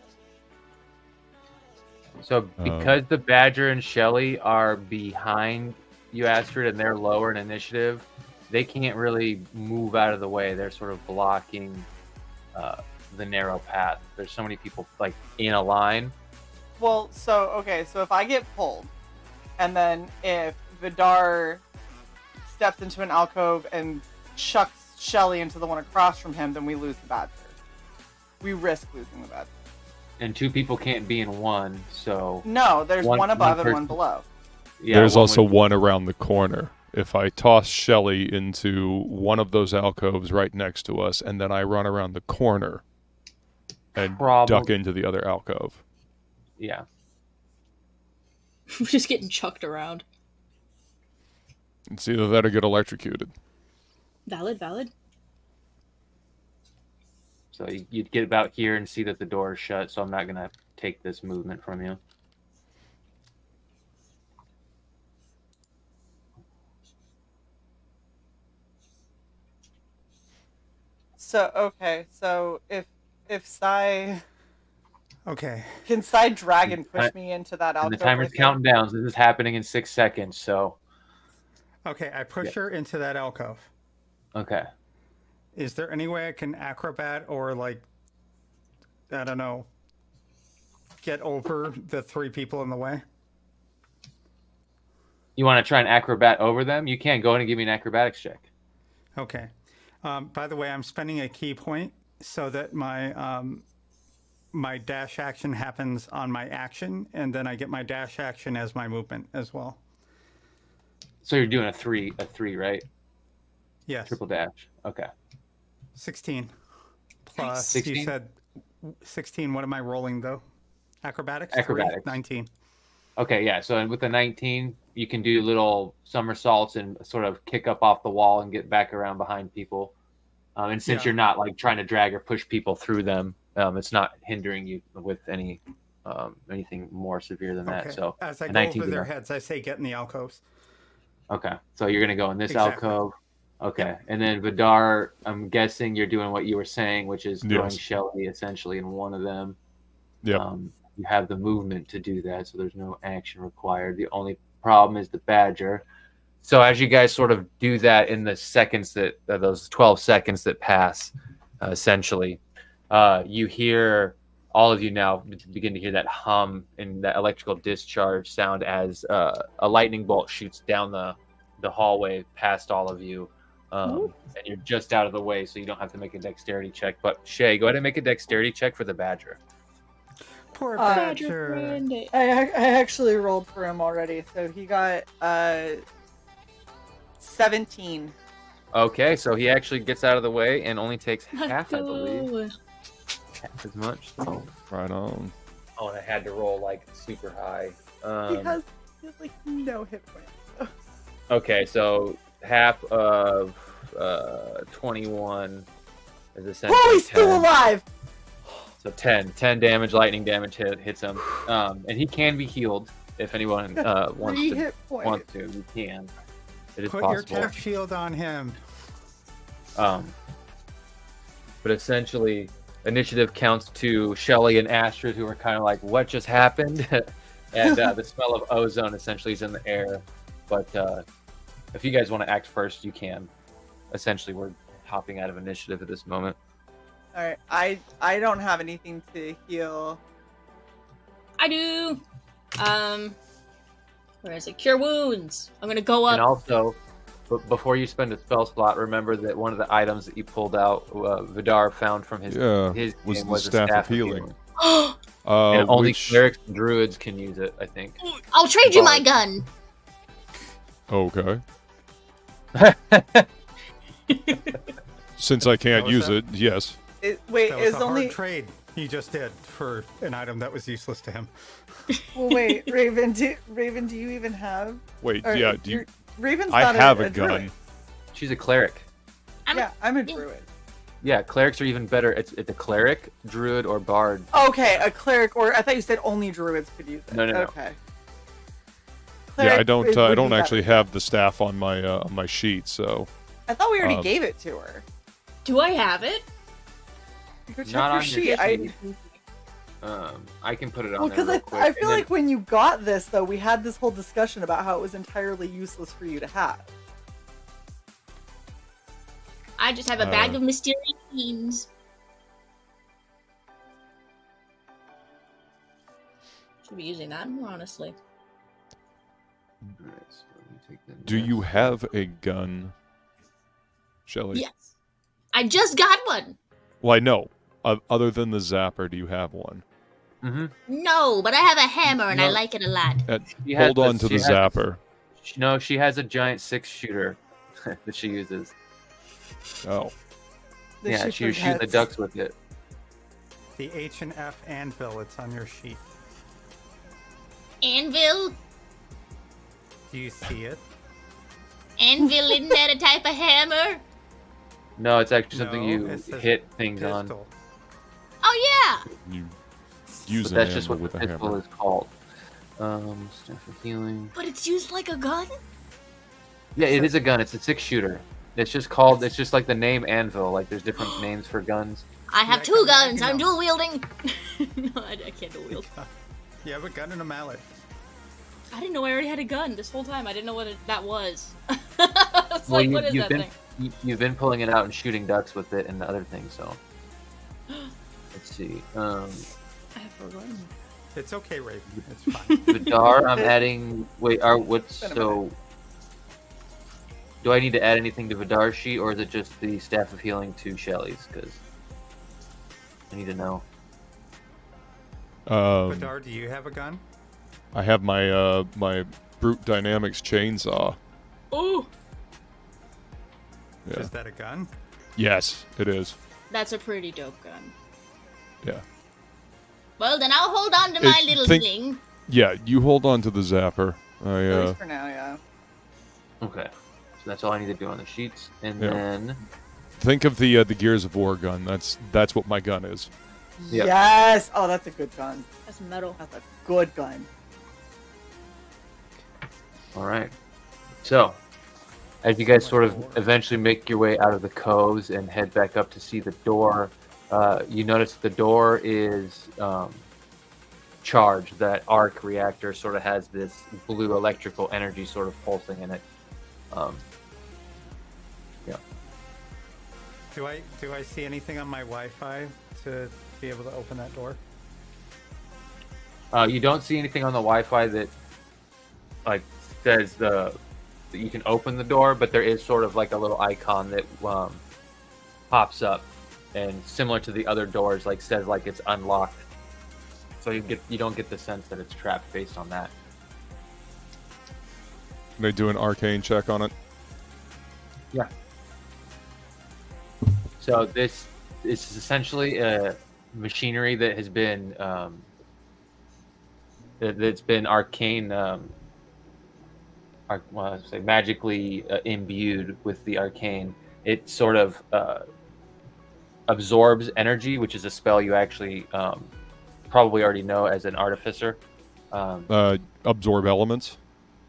[SPEAKER 6] So because the Badger and Shelly are behind you, Astrid, and they're lower in initiative, they can't really move out of the way. They're sort of blocking the narrow path. There's so many people like in a line.
[SPEAKER 1] Well, so if I get pulled, and then if Vidar steps into an alcove and chucks Shelly into the one across from him, then we lose the Badger. We risk losing the Badger.
[SPEAKER 6] And 2 people can't be in one, so...
[SPEAKER 1] No, there's one above and one below.
[SPEAKER 6] Yeah,
[SPEAKER 5] there's also one around the corner. If I toss Shelly into one of those alcoves right next to us, and then I run around the corner and duck into the other alcove.
[SPEAKER 6] Yeah.
[SPEAKER 4] We're just getting chucked around.
[SPEAKER 5] It's either that or get electrocuted.
[SPEAKER 4] Valid.
[SPEAKER 6] So you'd get about here and see that the door is shut, so I'm not going to take this movement from you.
[SPEAKER 1] So if Sai...
[SPEAKER 2] Okay.
[SPEAKER 1] Can Sai Dragon push me into that alcove?
[SPEAKER 6] And the timer's counting down, so this is happening in 6 seconds, so...
[SPEAKER 2] Okay, I push her into that alcove.
[SPEAKER 6] Okay.
[SPEAKER 2] Is there any way I can acrobat or, like, I don't know, get over the 3 people in the way?
[SPEAKER 6] You want to try and acrobat over them? You can. Go ahead and give me an acrobatics check.
[SPEAKER 2] Okay. By the way, I'm spending a key point so that my my dash action happens on my action, and then I get my dash action as my movement as well.
[SPEAKER 6] So you're doing a three, right?
[SPEAKER 2] Yes.
[SPEAKER 6] Triple dash. Okay.
[SPEAKER 2] 16. Plus,
[SPEAKER 6] 16?
[SPEAKER 2] you said 16. What am I rolling, though? Acrobatics?
[SPEAKER 6] Acrobatics.
[SPEAKER 2] 19.
[SPEAKER 6] Okay, yeah. So with the 19, you can do little somersaults and sort of kick up off the wall and get back around behind people. And since you're not like trying to drag or push people through them, it's not hindering you with anything more severe than that. So
[SPEAKER 2] as I go over their heads, I say get in the alcoves.
[SPEAKER 6] Okay, so you're gonna go in this alcove. Okay, and then Vidar, I'm guessing you're doing what you were saying, which is throwing Shelly essentially in one of them.
[SPEAKER 5] Yeah.
[SPEAKER 6] You have the movement to do that, so there's no action required. The only problem is the Badger. So as you guys sort of do that in the seconds that those 12 seconds that pass, essentially, you hear, all of you now begin to hear that hum and that electrical discharge sound as a lightning bolt shoots down the hallway past all of you. And you're just out of the way, so you don't have to make a dexterity check. But Shay, go ahead and make a dexterity check for the Badger.
[SPEAKER 2] Poor Badger.
[SPEAKER 1] I actually rolled for him already, so he got 17.
[SPEAKER 6] Okay, so he actually gets out of the way and only takes half, I believe. Half as much. So.
[SPEAKER 5] Right on.
[SPEAKER 6] Oh, and I had to roll like super high.
[SPEAKER 1] He has like no hit points.
[SPEAKER 6] Okay, so half of 21 is essentially
[SPEAKER 1] Oh, he's
[SPEAKER 6] 10.
[SPEAKER 1] still alive!
[SPEAKER 6] So 10 damage, lightning damage hits him. And he can be healed if anyone wants to. You can. It is
[SPEAKER 2] Put
[SPEAKER 6] possible.
[SPEAKER 2] your tech shield on him.
[SPEAKER 6] But essentially, initiative counts to Shelly and Astrid, who are kind of like, what just happened? And the smell of ozone essentially is in the air. But if you guys want to act first, you can. Essentially, we're hopping out of initiative at this moment.
[SPEAKER 1] All right, I don't have anything to heal.
[SPEAKER 4] I do. Where is it? Cure wounds. I'm gonna go up.
[SPEAKER 6] And also, before you spend a spell slot, remember that one of the items that you pulled out, Vidar found from his
[SPEAKER 5] was
[SPEAKER 6] game
[SPEAKER 5] the staff of healing.
[SPEAKER 6] And only clerics and druids can use it, I think.
[SPEAKER 7] I'll trade you my gun.
[SPEAKER 5] Okay. Since I can't use it, yes.
[SPEAKER 1] Wait,
[SPEAKER 2] that was
[SPEAKER 1] is
[SPEAKER 2] a
[SPEAKER 1] only
[SPEAKER 2] hard trade he just did for an item that was useless to him.
[SPEAKER 1] Well, wait, Raven, do you even have?
[SPEAKER 5] Wait,
[SPEAKER 1] or,
[SPEAKER 5] yeah, do you?
[SPEAKER 1] Raven's
[SPEAKER 5] I
[SPEAKER 1] not
[SPEAKER 5] have
[SPEAKER 1] a
[SPEAKER 5] a gun.
[SPEAKER 1] druid.
[SPEAKER 6] She's a cleric.
[SPEAKER 1] I'm a druid.
[SPEAKER 6] Yeah, clerics are even better. It's a cleric, druid, or bard.
[SPEAKER 1] Okay, a cleric, or I thought you said only druids could use it.
[SPEAKER 6] No.
[SPEAKER 1] Okay.
[SPEAKER 5] Yeah, I
[SPEAKER 1] Cleric
[SPEAKER 5] don't
[SPEAKER 1] would be
[SPEAKER 5] actually
[SPEAKER 1] better.
[SPEAKER 5] have the staff on my sheet, so
[SPEAKER 1] I thought we already gave it to her.
[SPEAKER 4] Do I have it?
[SPEAKER 1] Go check
[SPEAKER 6] Not
[SPEAKER 1] your
[SPEAKER 6] on
[SPEAKER 1] sheet.
[SPEAKER 6] your
[SPEAKER 1] I
[SPEAKER 6] sheet. I can put it on
[SPEAKER 1] well,
[SPEAKER 6] there
[SPEAKER 1] because
[SPEAKER 6] real quick.
[SPEAKER 1] I feel like when you got this, though, we had this whole discussion about how it was entirely useless for you to have.
[SPEAKER 7] I just have a bag of mysterious beans. Should be using that more honestly.
[SPEAKER 6] Alright, so let me take the
[SPEAKER 5] do
[SPEAKER 6] next-
[SPEAKER 5] you have a gun, Shelly?
[SPEAKER 7] Yes. I just got one.
[SPEAKER 5] Well, I know. Other than the zapper, do you have one?
[SPEAKER 7] No, but I have a hammer and I
[SPEAKER 6] No.
[SPEAKER 7] like it a lot.
[SPEAKER 6] She has
[SPEAKER 5] Hold on
[SPEAKER 6] this-
[SPEAKER 5] to the
[SPEAKER 6] she has this-
[SPEAKER 5] zapper.
[SPEAKER 6] No, she has a giant 6-shooter that she uses.
[SPEAKER 5] Oh.
[SPEAKER 1] The
[SPEAKER 6] Yeah, she was shooting the
[SPEAKER 1] heads.
[SPEAKER 6] ducks with it.
[SPEAKER 2] The H and F anvil, it's on your sheet.
[SPEAKER 7] Anvil?
[SPEAKER 2] Do you see it?
[SPEAKER 7] Anvil, isn't that a type of hammer?
[SPEAKER 6] No, it's actually something
[SPEAKER 2] No,
[SPEAKER 6] you
[SPEAKER 2] it says
[SPEAKER 6] hit things on.
[SPEAKER 2] Pistol.
[SPEAKER 7] Oh yeah.
[SPEAKER 5] You use
[SPEAKER 6] But
[SPEAKER 5] an
[SPEAKER 6] that's just
[SPEAKER 5] anvil
[SPEAKER 6] what the
[SPEAKER 5] with a
[SPEAKER 6] pistol
[SPEAKER 5] hammer.
[SPEAKER 6] is called. Stuff for healing.
[SPEAKER 7] But it's used like a gun?
[SPEAKER 6] Yeah, it is a gun. It's a 6-shooter. It's just called. It's just like the name anvil. Like there's different names for guns.
[SPEAKER 7] I have
[SPEAKER 2] Yeah,
[SPEAKER 7] two
[SPEAKER 2] come
[SPEAKER 7] guns.
[SPEAKER 2] back,
[SPEAKER 7] I'm
[SPEAKER 2] you know.
[SPEAKER 7] dual wielding. No, I can't dual wield.
[SPEAKER 2] You have a gun and a mallet.
[SPEAKER 4] I didn't know I already had a gun this whole time. I didn't know what that was. It's like, what is
[SPEAKER 6] you've
[SPEAKER 4] that
[SPEAKER 6] been
[SPEAKER 4] thing?
[SPEAKER 6] you've been pulling it out and shooting ducks with it and other things. So let's see.
[SPEAKER 4] I have forgotten.
[SPEAKER 2] It's okay, Raven. It's fine.
[SPEAKER 6] Vidar, I'm adding. Wait, what's
[SPEAKER 1] Been a
[SPEAKER 6] so? Do I need to add anything to Vidar's sheet, or is it just the staff of healing to Shelly's? Because I need to know.
[SPEAKER 2] Vidar, do you have a gun?
[SPEAKER 5] I have my my brute dynamics chainsaw.
[SPEAKER 4] Ooh,
[SPEAKER 5] Yeah.
[SPEAKER 2] Is that a gun?
[SPEAKER 5] Yes, it is.
[SPEAKER 4] that's a pretty dope gun.
[SPEAKER 5] Yeah.
[SPEAKER 7] Well, then I'll hold on to my little thing.
[SPEAKER 5] Yeah, you hold on to the zapper.
[SPEAKER 1] At least for now, yeah.
[SPEAKER 6] Okay, so that's all I need to do on the sheets, and
[SPEAKER 5] Yeah.
[SPEAKER 6] then
[SPEAKER 5] Think of the Gears of War gun. That's what my gun is.
[SPEAKER 6] Yep.
[SPEAKER 1] Yes! Oh, that's a good gun.
[SPEAKER 4] That's metal.
[SPEAKER 1] That's a good gun.
[SPEAKER 6] all right. So, as you guys sort of eventually make your way out of the coves and head back up to see the door, you notice the door is charged. That arc reactor sort of has this blue electrical energy sort of pulsing in it. Yeah.
[SPEAKER 2] Do I see anything on my Wi-Fi to be able to open that door?
[SPEAKER 6] You don't see anything on the Wi-Fi that like says that you can open the door, but there is sort of like a little icon that pops up, and similar to the other doors, like says like it's unlocked. So you don't get the sense that it's trapped based on that.
[SPEAKER 5] Can I do an arcane check on it?
[SPEAKER 6] Yeah. So this is essentially a machinery that has been that's been arcane, magically imbued with the arcane. It sort of absorbs energy, which is a spell you actually probably already know as an artificer.
[SPEAKER 5] Absorb elements.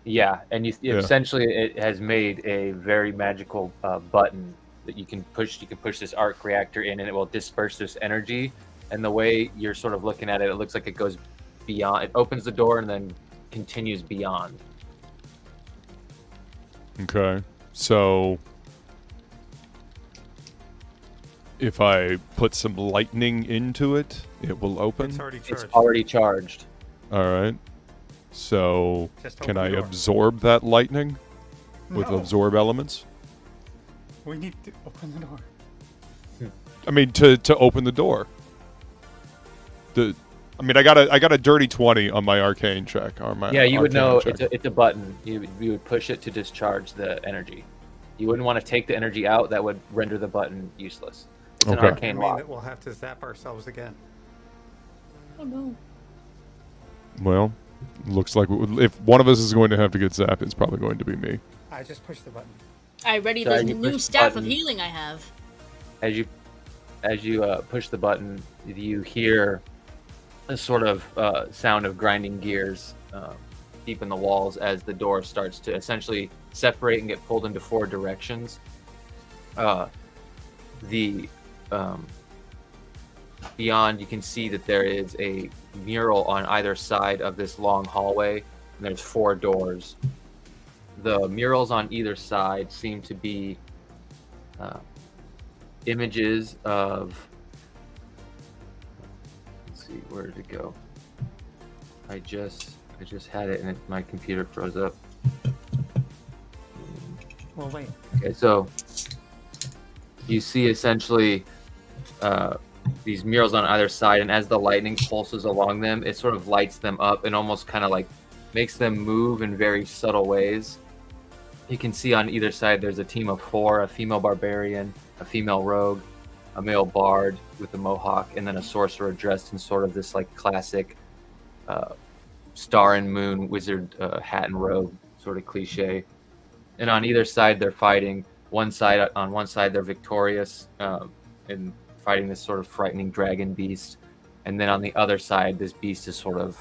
[SPEAKER 6] Yeah, and
[SPEAKER 5] Yeah.
[SPEAKER 6] essentially it has made a very magical button that you can push. You can push this arc reactor in, and it will disperse this energy. And the way you're sort of looking at it, it looks like it goes beyond. It opens the door and then continues beyond.
[SPEAKER 5] Okay. So if I put some lightning into it, it will open.
[SPEAKER 2] It's already
[SPEAKER 6] It's
[SPEAKER 2] charged.
[SPEAKER 6] already charged.
[SPEAKER 5] All right. So
[SPEAKER 2] Just
[SPEAKER 5] can
[SPEAKER 2] open
[SPEAKER 5] I
[SPEAKER 2] the door.
[SPEAKER 5] absorb that lightning with
[SPEAKER 2] No.
[SPEAKER 5] absorb elements?
[SPEAKER 2] We need to open the door.
[SPEAKER 5] I mean, to open the door. I got a dirty 20 on my arcane check. On my
[SPEAKER 6] Yeah, you would
[SPEAKER 5] arcana
[SPEAKER 6] know
[SPEAKER 5] check.
[SPEAKER 6] it's a button. You would push it to discharge the energy. You wouldn't want to take the energy out. That would render the button useless. It's an
[SPEAKER 5] Okay.
[SPEAKER 2] I
[SPEAKER 6] arcane
[SPEAKER 2] mean
[SPEAKER 6] lock.
[SPEAKER 2] that we'll have to zap ourselves again.
[SPEAKER 4] Oh no.
[SPEAKER 5] Well, looks like if one of us is going to have to get zapped, it's probably going to be me.
[SPEAKER 2] I just pushed the button.
[SPEAKER 4] I ready
[SPEAKER 6] So
[SPEAKER 4] the
[SPEAKER 6] as you
[SPEAKER 4] new
[SPEAKER 6] push the
[SPEAKER 4] staff of
[SPEAKER 6] button-
[SPEAKER 4] healing I have.
[SPEAKER 6] As you as you push the button, you hear a sort of sound of grinding gears deep in the walls as the door starts to essentially separate and get pulled into 4 directions. Beyond, you can see that there is a mural on either side of this long hallway, and there's 4 doors. The murals on either side seem to be images of, let's see, where did it go? I just had it and my computer froze up.
[SPEAKER 2] Well, wait.
[SPEAKER 6] Okay, so you see essentially these murals on either side, and as the lightning pulses along them, it sort of lights them up and almost kind of like makes them move in very subtle ways. You can see on either side there's a team of 4, a female barbarian, a female rogue, a male bard with a mohawk, and then a sorcerer dressed in sort of this like classic star and moon wizard hat and robe sort of cliche. And on either side they're fighting. On one side they're victorious and fighting this sort of frightening dragon beast, and then on the other side this beast is sort of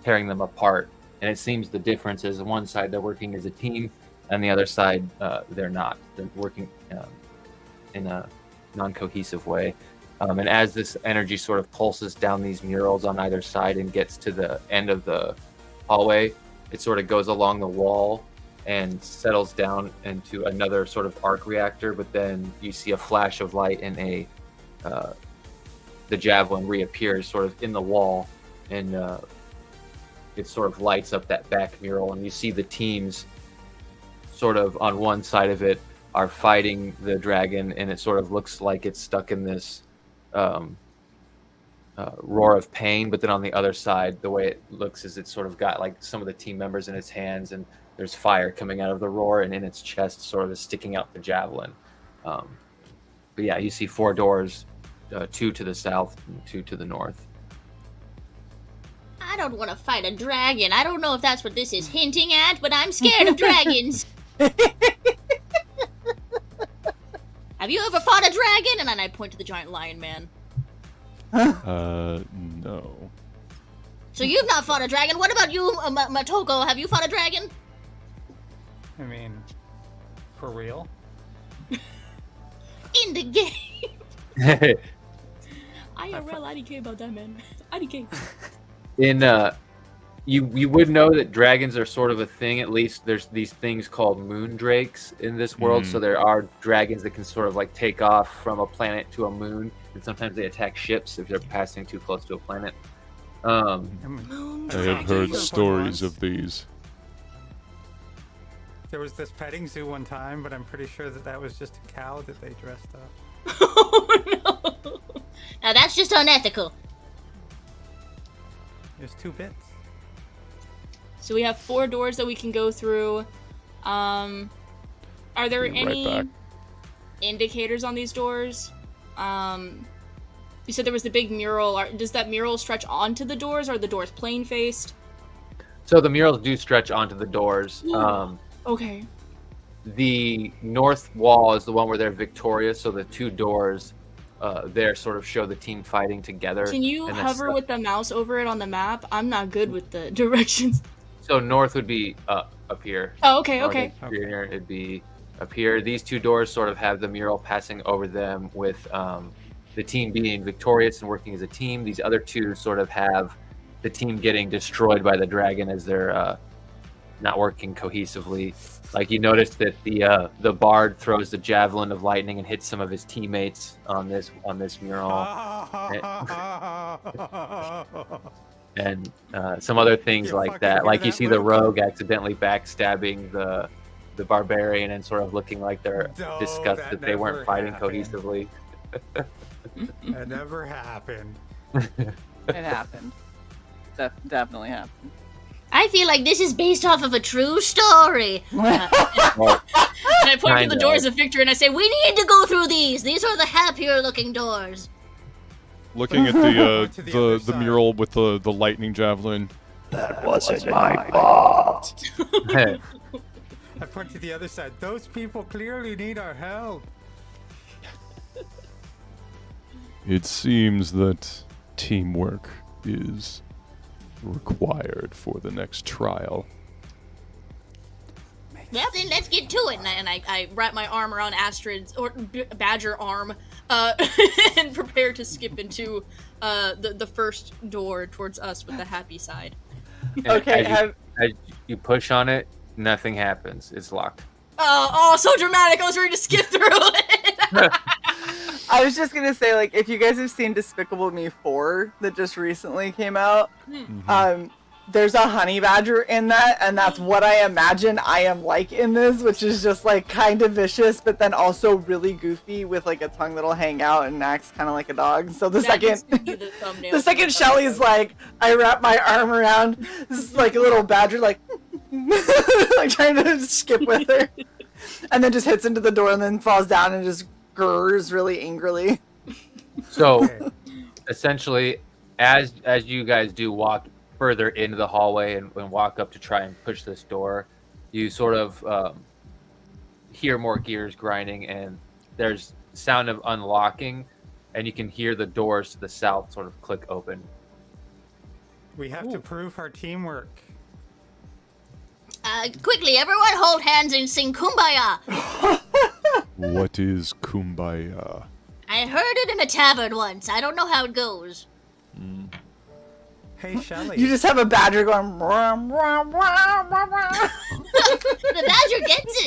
[SPEAKER 6] tearing them apart. And it seems the difference is on one side they're working as a team, and the other side they're not. They're working in a non-cohesive way. And as this energy sort of pulses down these murals on either side and gets to the end of the hallway, it sort of goes along the wall and settles down into another sort of arc reactor. But then you see a flash of light, and the javelin reappears sort of in the wall, and it sort of lights up that back mural, and you see the teams sort of on one side of it are fighting the dragon, and it sort of looks like it's stuck in this roar of pain. But then on the other side, the way it looks is it's sort of got like some of the team members in its hands, and there's fire coming out of the roar, and in its chest sort of is sticking out the javelin. But yeah, you see 4 doors, 2 to the south and 2 to the north.
[SPEAKER 7] I don't want to fight a dragon. I don't know if that's what this is hinting at, but I'm scared of dragons. Have you ever fought a dragon? And then I point to the giant lion man.
[SPEAKER 5] No.
[SPEAKER 7] So you've not fought a dragon. What about you, Matoko? Have you fought a dragon?
[SPEAKER 2] I mean, for real?
[SPEAKER 7] In the game.
[SPEAKER 4] IRL, IDK about that, man. IDK.
[SPEAKER 6] You would know that dragons are sort of a thing. At least there's these things called moon drakes in this world. So there are dragons that can sort of like take off from a planet to a moon, and sometimes they attack ships if they're passing too close to a planet.
[SPEAKER 5] I have heard stories of these.
[SPEAKER 2] There was this petting zoo one time, but I'm pretty sure that was just a cow that they dressed up.
[SPEAKER 7] Oh no! Now that's just unethical.
[SPEAKER 2] There's 2 bits.
[SPEAKER 4] So we have 4 doors that we can go through. Are there any indicators on these doors? You said there was the big mural. Does that mural stretch onto the doors, or are the doors plain faced?
[SPEAKER 6] So the murals do stretch onto the doors.
[SPEAKER 4] Okay.
[SPEAKER 6] The north wall is the one where they're victorious, so the 2 doors there sort of show the team fighting together.
[SPEAKER 4] Can you hover with the mouse over it on the map? I'm not good with the directions.
[SPEAKER 6] So north would be up here.
[SPEAKER 4] Oh, okay, okay.
[SPEAKER 6] Here, it'd be up here. These 2 doors sort of have the mural passing over them with the team being victorious and working as a team. These other 2 sort of have the team getting destroyed by the dragon as they're not working cohesively. Like you noticed that the bard throws the javelin of lightning and hits some of his teammates on this mural, and some other things like that. Like you see the rogue accidentally backstabbing the barbarian and sort of looking like they're disgusted that they weren't fighting cohesively.
[SPEAKER 2] That never happened.
[SPEAKER 1] It happened. Definitely happened.
[SPEAKER 7] I feel like this is based off of a true story.
[SPEAKER 4] And I point to the doors of victory and I say, we need to go through these. These are the happier looking doors.
[SPEAKER 5] Looking at the mural with the lightning javelin.
[SPEAKER 8] That wasn't my fault.
[SPEAKER 2] I point to the other side. Those people clearly need our help.
[SPEAKER 5] It seems that teamwork is required for the next trial.
[SPEAKER 7] Well, then let's get to it.
[SPEAKER 4] And I wrap my arm around Astrid's or Badger arm, and prepare to skip into the first door towards us with the happy side.
[SPEAKER 1] Okay,
[SPEAKER 6] as you push on it, nothing happens. It's locked.
[SPEAKER 4] Oh, so dramatic! I was ready to skip through it.
[SPEAKER 1] I was just gonna say, like, if you guys have seen Despicable Me 4 that just recently came out, there's a honey badger in that, and that's what I imagine I am like in this, which is just like kind of vicious, but then also really goofy with like a tongue that'll hang out and acts kind of like a dog. So the second Shelly's like, I wrap my arm around this like a little badger, like, like trying to skip with her, and then just hits into the door and then falls down and just gurrs really angrily.
[SPEAKER 6] So essentially, as you guys do walk further into the hallway and walk up to try and push this door, you sort of hear more gears grinding, and there's sound of unlocking, and you can hear the doors to the south sort of click open.
[SPEAKER 2] We have to prove our teamwork.
[SPEAKER 7] Quickly, everyone hold hands and sing Kumbaya.
[SPEAKER 5] What is Kumbaya?
[SPEAKER 7] I heard it in a tavern once. I don't know how it goes.
[SPEAKER 2] Hey, Shelly.
[SPEAKER 1] You just have a badger going. Rah, rah, rah, rah, rah.
[SPEAKER 7] The badger gets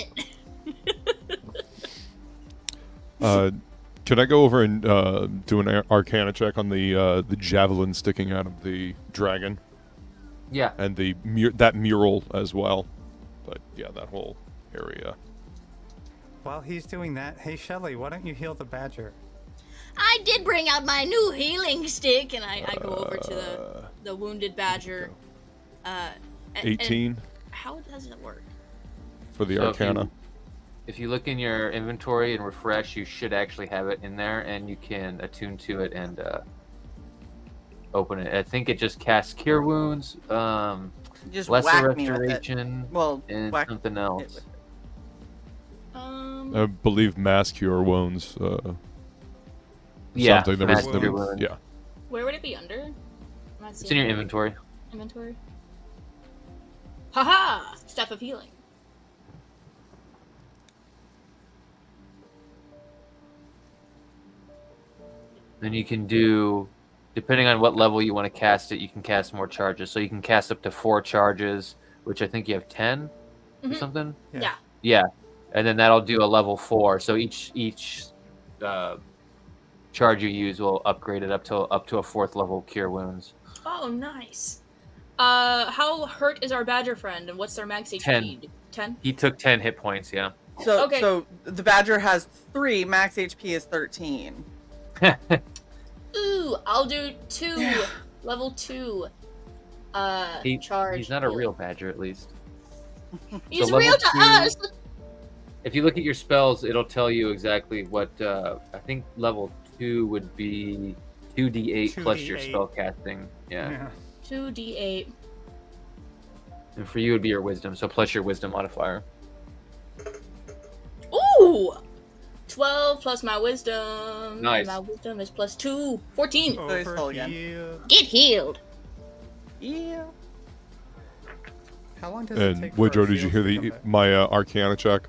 [SPEAKER 7] it.
[SPEAKER 5] Can I go over and do an Arcana check on the javelin sticking out of the dragon?
[SPEAKER 6] Yeah.
[SPEAKER 5] And that mural as well. But yeah, that whole area.
[SPEAKER 2] While he's doing that, hey, Shelly, why don't you heal the badger?
[SPEAKER 7] I did bring out my new healing stick, and
[SPEAKER 4] I go over to the wounded badger.
[SPEAKER 5] 18.
[SPEAKER 4] And how does it work?
[SPEAKER 5] For the Arcana.
[SPEAKER 6] If you look in your inventory and refresh, you should actually have it in there, and you can attune to it and open it. I think it just casts Cure Wounds,
[SPEAKER 1] Just
[SPEAKER 6] Lesser
[SPEAKER 1] whack me with it.
[SPEAKER 6] Restoration,
[SPEAKER 1] Well,
[SPEAKER 6] and
[SPEAKER 1] whack
[SPEAKER 6] something else.
[SPEAKER 5] I believe Mass Cure Wounds.
[SPEAKER 6] Yeah,
[SPEAKER 5] something
[SPEAKER 6] Mass
[SPEAKER 5] that
[SPEAKER 6] Cure
[SPEAKER 5] was,
[SPEAKER 6] Wounds.
[SPEAKER 5] yeah.
[SPEAKER 4] Where would it be under?
[SPEAKER 6] It's in your inventory.
[SPEAKER 4] Inventory. Haha! Staff of healing.
[SPEAKER 6] Then you can do, depending on what level you want to cast it, you can cast more charges. So you can cast up to 4 charges, which I think you have 10 or something.
[SPEAKER 4] Yeah.
[SPEAKER 6] Yeah, and then that'll do a level 4. So each charge you use will upgrade it up to a 4th level Cure Wounds.
[SPEAKER 4] Oh, nice. How hurt is our badger friend, and what's their max HP? 10.
[SPEAKER 6] He took 10 hit points. Yeah.
[SPEAKER 1] So,
[SPEAKER 4] Okay.
[SPEAKER 1] so the badger has 3. Max HP is 13.
[SPEAKER 4] Ooh, I'll do 2. Level 2. Charge.
[SPEAKER 6] He's not a real badger, at least.
[SPEAKER 7] He's
[SPEAKER 6] So
[SPEAKER 7] real
[SPEAKER 6] level
[SPEAKER 7] to
[SPEAKER 6] 2
[SPEAKER 7] us.
[SPEAKER 6] If you look at your spells, it'll tell you exactly what. I think level 2 would be 2d8 plus your
[SPEAKER 2] 2d8.
[SPEAKER 6] spell casting. Yeah.
[SPEAKER 4] 2d8.
[SPEAKER 6] And for you, it would be your wisdom. So plus your wisdom modifier.
[SPEAKER 4] Ooh! 12 plus my wisdom.
[SPEAKER 6] Nice.
[SPEAKER 4] And my wisdom is plus 2. 14.
[SPEAKER 1] Over again.
[SPEAKER 2] here.
[SPEAKER 7] Get healed.
[SPEAKER 1] Yeah.
[SPEAKER 2] How long does it
[SPEAKER 5] And
[SPEAKER 2] take?
[SPEAKER 5] Woodrow,
[SPEAKER 2] for a
[SPEAKER 5] did you hear
[SPEAKER 2] heal to come back?
[SPEAKER 5] my Arcana check?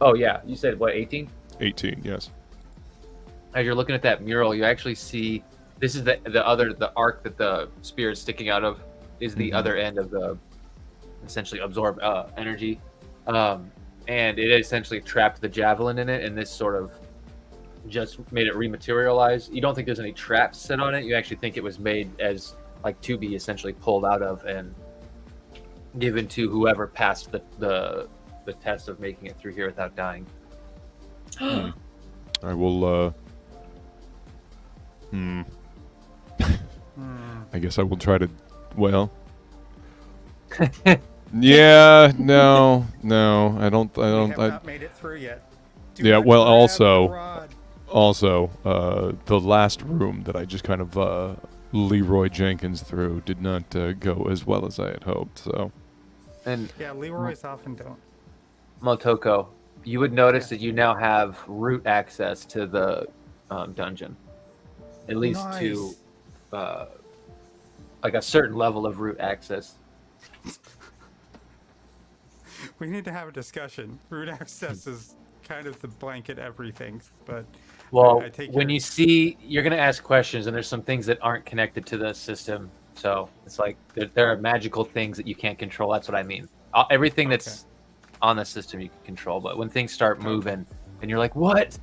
[SPEAKER 6] Oh yeah, you said what, 18?
[SPEAKER 5] 18, yes.
[SPEAKER 6] As you're looking at that mural, you actually see this is the arc that the spear is sticking out of is the other end of the essentially absorb energy, and it essentially trapped the javelin in it, and this sort of just made it rematerialize. You don't think there's any traps set on it. You actually think it was made as like to be essentially pulled out of and given to whoever passed the test of making it through here without dying.
[SPEAKER 5] I will, I guess I will try to, well... yeah, no, I don't,
[SPEAKER 2] We have not made it through yet. Do
[SPEAKER 5] yeah,
[SPEAKER 2] not
[SPEAKER 5] well,
[SPEAKER 2] grab the
[SPEAKER 5] also,
[SPEAKER 2] rod.
[SPEAKER 5] the last room that I just kind of, Leroy Jenkins through did not, go as well as I had hoped, so...
[SPEAKER 6] And
[SPEAKER 2] Yeah, Leroy's often don't.
[SPEAKER 6] Motoko, you would notice that you now have root access to the dungeon. at least to like a certain level of root access.
[SPEAKER 2] We need to have a discussion. Root access is kind of the blanket everything, but
[SPEAKER 6] well,
[SPEAKER 2] I take
[SPEAKER 6] when you see, you're going to ask questions, and there's some things that aren't connected to the system. So it's like there are magical things that you can't control. That's what I mean. Everything that's on the system you can control, but when things start moving, and you're like, what?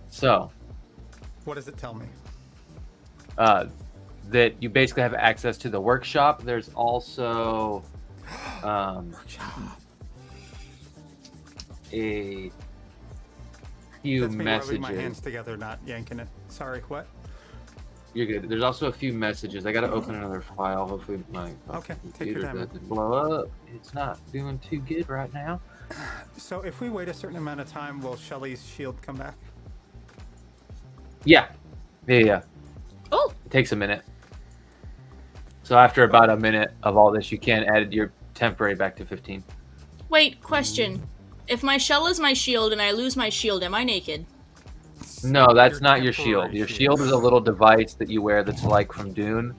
[SPEAKER 6] So,
[SPEAKER 2] what does it tell me?
[SPEAKER 6] That you basically have access to the workshop. There's also a few
[SPEAKER 2] That's me
[SPEAKER 6] messages.
[SPEAKER 2] rubbing my hands together, not yanking it. Sorry, what?
[SPEAKER 6] You're good. There's also a few messages. I got to open another file. Hopefully my
[SPEAKER 2] Take your time.
[SPEAKER 6] doesn't blow up. It's not doing too good right now.
[SPEAKER 2] So if we wait a certain amount of time, will Shelly's shield come back?
[SPEAKER 6] Yeah.
[SPEAKER 4] Oh.
[SPEAKER 6] It takes a minute. So after about a minute of all this, you can add your temporary back to 15.
[SPEAKER 4] Wait, question. If my shell is my shield and I lose my shield, am I naked?
[SPEAKER 6] No, that's not your shield. Your shield is a little device that you wear that's like from Dune.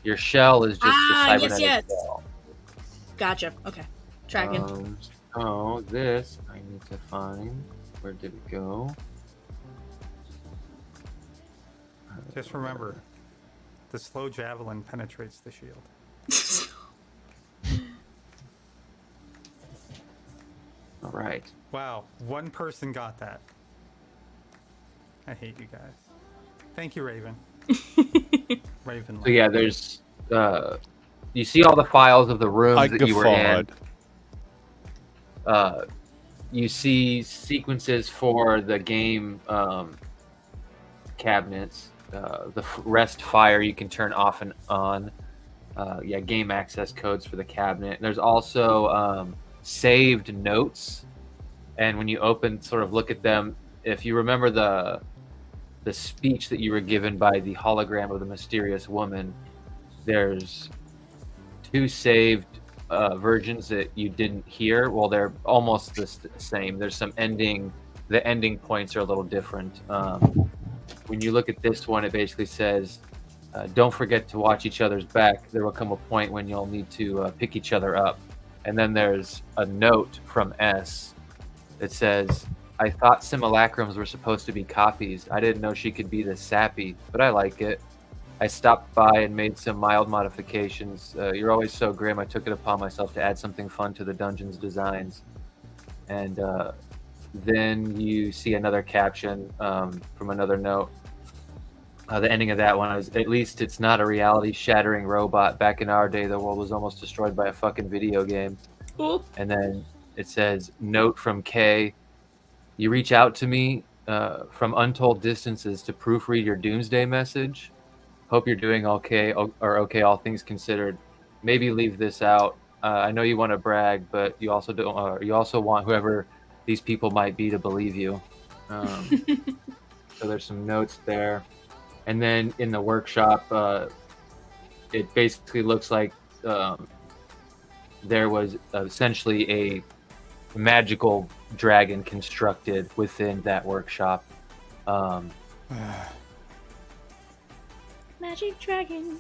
[SPEAKER 6] Your shell is just the cybernetic shell.
[SPEAKER 4] Gotcha. Okay. Tracking.
[SPEAKER 6] So this I need to find. Where did it go?
[SPEAKER 2] Just remember, the slow javelin penetrates the shield.
[SPEAKER 6] All right.
[SPEAKER 2] Wow, one person got that. I hate you guys. Thank you, Raven. Raven.
[SPEAKER 6] So yeah, there's you see all the files of the rooms that you were in. You see sequences for the game cabinets. The rest fire you can turn off and on. Game access codes for the cabinet. There's also saved notes, and when you look at them, if you remember the speech that you were given by the hologram of the mysterious woman, there's 2 saved versions that you didn't hear. Well, they're almost the same. There's some the ending points are a little different. When you look at this one, it basically says, don't forget to watch each other's back. There will come a point when you'll need to pick each other up. And then there's a note from S that says, I thought simulacrums were supposed to be copies. I didn't know she could be this sappy, but I like it. I stopped by and made some mild modifications. You're always so grim, I took it upon myself to add something fun to the dungeon's designs. And then you see another caption from another note. The ending of that one is, at least it's not a reality-shattering robot. Back in our day, the world was almost destroyed by a fucking video game.
[SPEAKER 4] Ooh.
[SPEAKER 6] And then it says, note from K, you reach out to me from untold distances to proofread your doomsday message. Hope you're doing okay, or okay, all things considered. Maybe leave this out. I know you want to brag, but you also don't. You also want whoever these people might be to believe you. So there's some notes there. And then in the workshop, it basically looks like there was essentially a magical dragon constructed within that workshop.
[SPEAKER 4] Magic dragon.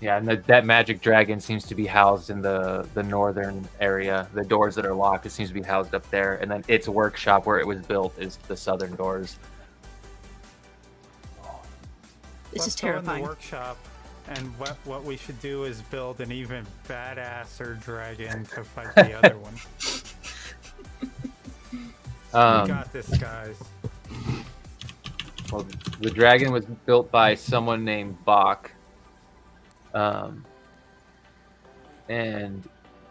[SPEAKER 6] Yeah, and that magic dragon seems to be housed in the northern area. The doors that are locked, it seems to be housed up there. And then its workshop where it was built is the southern doors.
[SPEAKER 4] This is
[SPEAKER 2] Let's go in
[SPEAKER 4] terrifying.
[SPEAKER 2] the workshop, and what we should do is build an even badasser dragon to fight the other one. We got this, guys.
[SPEAKER 6] Well, the dragon was built by someone named Bach. And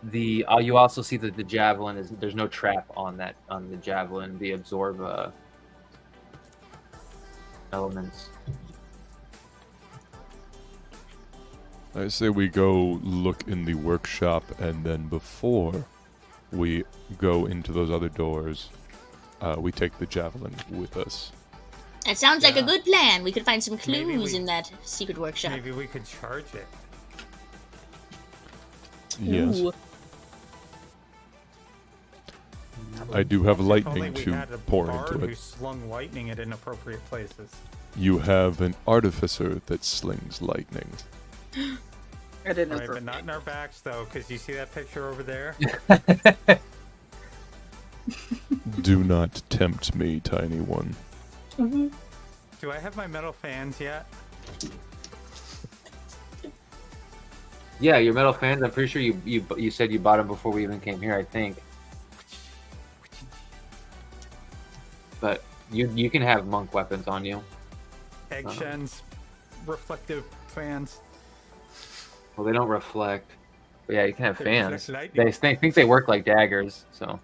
[SPEAKER 6] you also see that the javelin there's no trap on the javelin. The absorb elements.
[SPEAKER 5] I say we go look in the workshop, and then before we go into those other doors, we take the javelin with us.
[SPEAKER 7] That sounds like a good plan. We could find some clues in that secret workshop.
[SPEAKER 2] Maybe we could charge it.
[SPEAKER 5] Yes.
[SPEAKER 4] Ooh.
[SPEAKER 5] I do have
[SPEAKER 2] If
[SPEAKER 5] lightning
[SPEAKER 2] only we
[SPEAKER 5] to
[SPEAKER 2] had a
[SPEAKER 5] pour
[SPEAKER 2] bard
[SPEAKER 5] into
[SPEAKER 2] who
[SPEAKER 5] it.
[SPEAKER 2] slung lightning at inappropriate places.
[SPEAKER 5] You have an artificer that slings lightning.
[SPEAKER 1] I didn't
[SPEAKER 2] All right,
[SPEAKER 1] know.
[SPEAKER 2] but not in our backs though, because you see that picture over there?
[SPEAKER 5] Do not tempt me, tiny one.
[SPEAKER 2] Do I have my metal fans yet?
[SPEAKER 6] Yeah, your metal fans. I'm pretty sure you said you bought them before we even came here. I think. But you can have monk weapons on you.
[SPEAKER 2] Egg shens, reflective fans.
[SPEAKER 6] Well, they don't reflect. But yeah, you can have
[SPEAKER 2] They
[SPEAKER 6] fans.
[SPEAKER 2] reflect
[SPEAKER 6] They
[SPEAKER 2] lightning.
[SPEAKER 6] think they work like daggers. So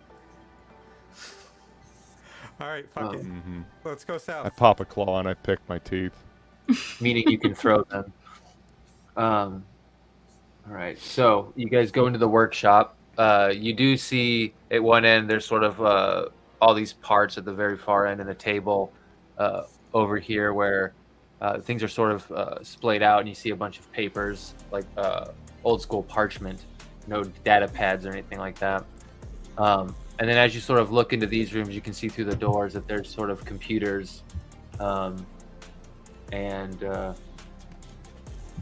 [SPEAKER 2] All right, fuck it.
[SPEAKER 5] Mm-hmm.
[SPEAKER 2] Let's go south.
[SPEAKER 5] I pop a claw and I pick my teeth.
[SPEAKER 6] meaning you can throw them. All right, so you guys go into the workshop. You do see at one end there's sort of all these parts at the very far end, and a table over here where things are sort of splayed out, and you see a bunch of papers like old school parchment, no data pads or anything like that. And then as you sort of look into these rooms, you can see through the doors that there's sort of computers and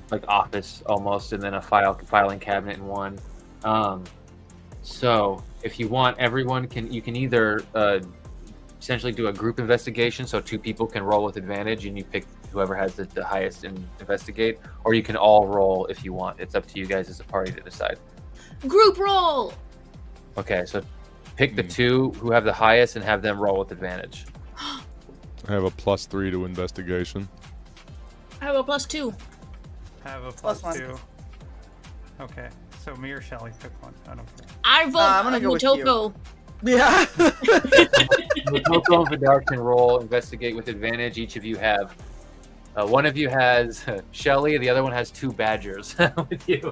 [SPEAKER 6] like office almost, and then a filing cabinet in one. So if you want, you can either essentially do a group investigation, so 2 people can roll with advantage, and you pick whoever has the highest and investigate, or you can all roll if you want. It's up to you guys as a party to decide.
[SPEAKER 4] Group roll.
[SPEAKER 6] Okay, so pick the 2 who have the highest and have them roll with advantage.
[SPEAKER 5] I have a +3 to investigation.
[SPEAKER 4] I have a +2.
[SPEAKER 2] Have a
[SPEAKER 1] Plus one.
[SPEAKER 2] +2. Okay, so me or Shelly, pick one. I don't care.
[SPEAKER 4] I vote
[SPEAKER 1] I'm gonna go with
[SPEAKER 4] Motoko.
[SPEAKER 1] Yeah.
[SPEAKER 6] Motoko and Vidar can roll investigate with advantage. Each of you have one of you has Shelly, the other one has 2 badgers with you.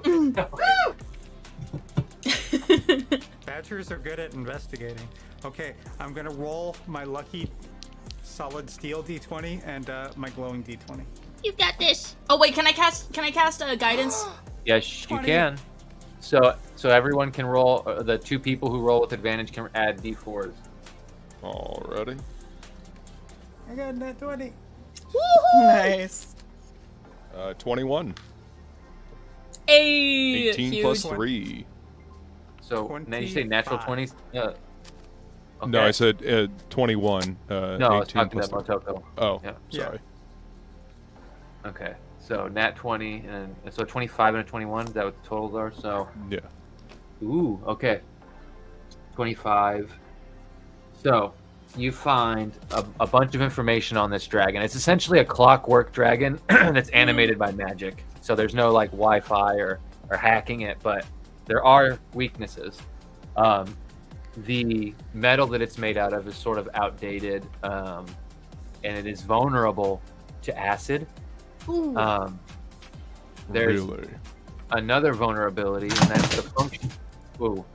[SPEAKER 2] Badgers are good at investigating. Okay, I'm gonna roll my lucky solid steel d20 and my glowing d20.
[SPEAKER 7] You've got this.
[SPEAKER 4] Oh wait, can I cast guidance?
[SPEAKER 6] Yes, you
[SPEAKER 2] 20.
[SPEAKER 6] can. So everyone can roll. The 2 people who roll with advantage can add d4s.
[SPEAKER 5] Alrighty.
[SPEAKER 2] I got that 20.
[SPEAKER 1] Nice.
[SPEAKER 5] 21.
[SPEAKER 4] 18
[SPEAKER 5] 18 plus 3.
[SPEAKER 6] So now you say natural
[SPEAKER 2] 25.
[SPEAKER 6] 20s. Okay.
[SPEAKER 5] No, I said 21.
[SPEAKER 6] No, I was
[SPEAKER 5] 18
[SPEAKER 6] talking
[SPEAKER 5] plus
[SPEAKER 6] about
[SPEAKER 5] 3.
[SPEAKER 6] Motoko.
[SPEAKER 5] Oh,
[SPEAKER 6] Yeah.
[SPEAKER 5] sorry.
[SPEAKER 6] Okay. So nat 20 and so 25 and a 21. Is that what the totals are? So
[SPEAKER 5] Yeah.
[SPEAKER 6] ooh, okay. 25. So you find a bunch of information on this dragon. It's essentially a clockwork dragon that's animated by magic. So there's no like Wi-Fi or hacking it, but there are weaknesses. The metal that it's made out of is sort of outdated, and it is vulnerable to acid. There's
[SPEAKER 5] Really?
[SPEAKER 6] another vulnerability, and that's the function. Ooh.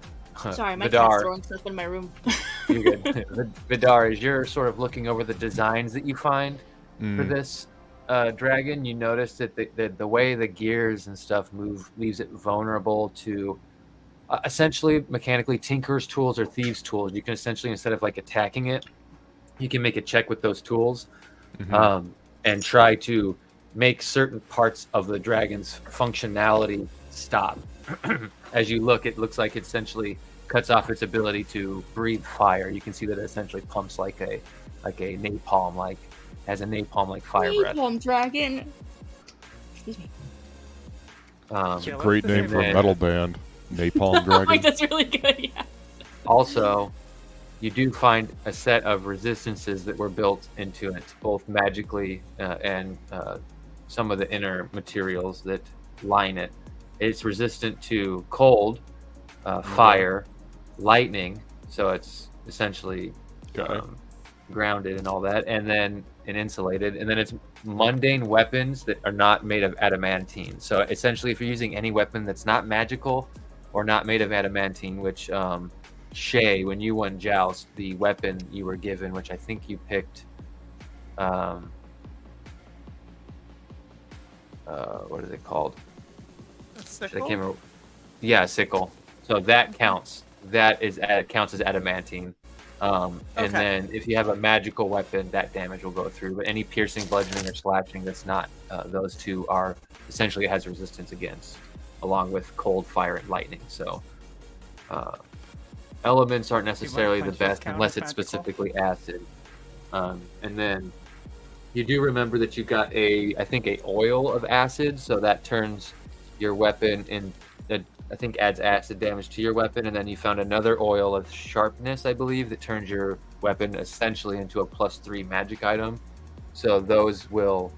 [SPEAKER 4] Sorry, my
[SPEAKER 6] Vidar.
[SPEAKER 4] cat's throwing stuff in my room.
[SPEAKER 6] You're good. Vidar, as you're sort of looking over the designs that you find for this dragon, you notice that the way the gears and stuff move leaves it vulnerable to essentially mechanically tinker's tools or thieves' tools. You can essentially, instead of like attacking it, you can make a check with those tools and try to make certain parts of the dragon's functionality stop. As you look, it looks like it essentially cuts off its ability to breathe fire. You can see that it essentially pumps like a napalm, has a napalm fire breath.
[SPEAKER 4] Napalm dragon. Excuse me.
[SPEAKER 5] It's a great name for a
[SPEAKER 6] then-
[SPEAKER 5] metal band. Napalm
[SPEAKER 4] Like
[SPEAKER 5] Dragon.
[SPEAKER 4] that's really good. Yeah.
[SPEAKER 6] Also, you do find a set of resistances that were built into it, both magically and some of the inner materials that line it. It's resistant to cold, fire, lightning, so it's essentially grounded and all that, and then insulated, and then it's mundane weapons that are not made of adamantine. So essentially, if you're using any weapon that's not magical or not made of adamantine, which Shay, when you won Joust, the weapon you were given, which I think you picked, what is it called? I can't remember. Yeah, sickle. So that counts. That counts as adamantine. And then if you have a magical weapon, that damage will go through. But any piercing, bludgeoning, or slashing that's not those two are essentially it has resistance against, along with cold, fire, and lightning. So elements aren't necessarily the best unless it's specifically acid. And then you do remember that you got I think a oil of acid, so that turns your weapon in. I think adds acid damage to your weapon, and then you found another oil of sharpness, I believe, that turns your weapon essentially into a +3 magic item. So those will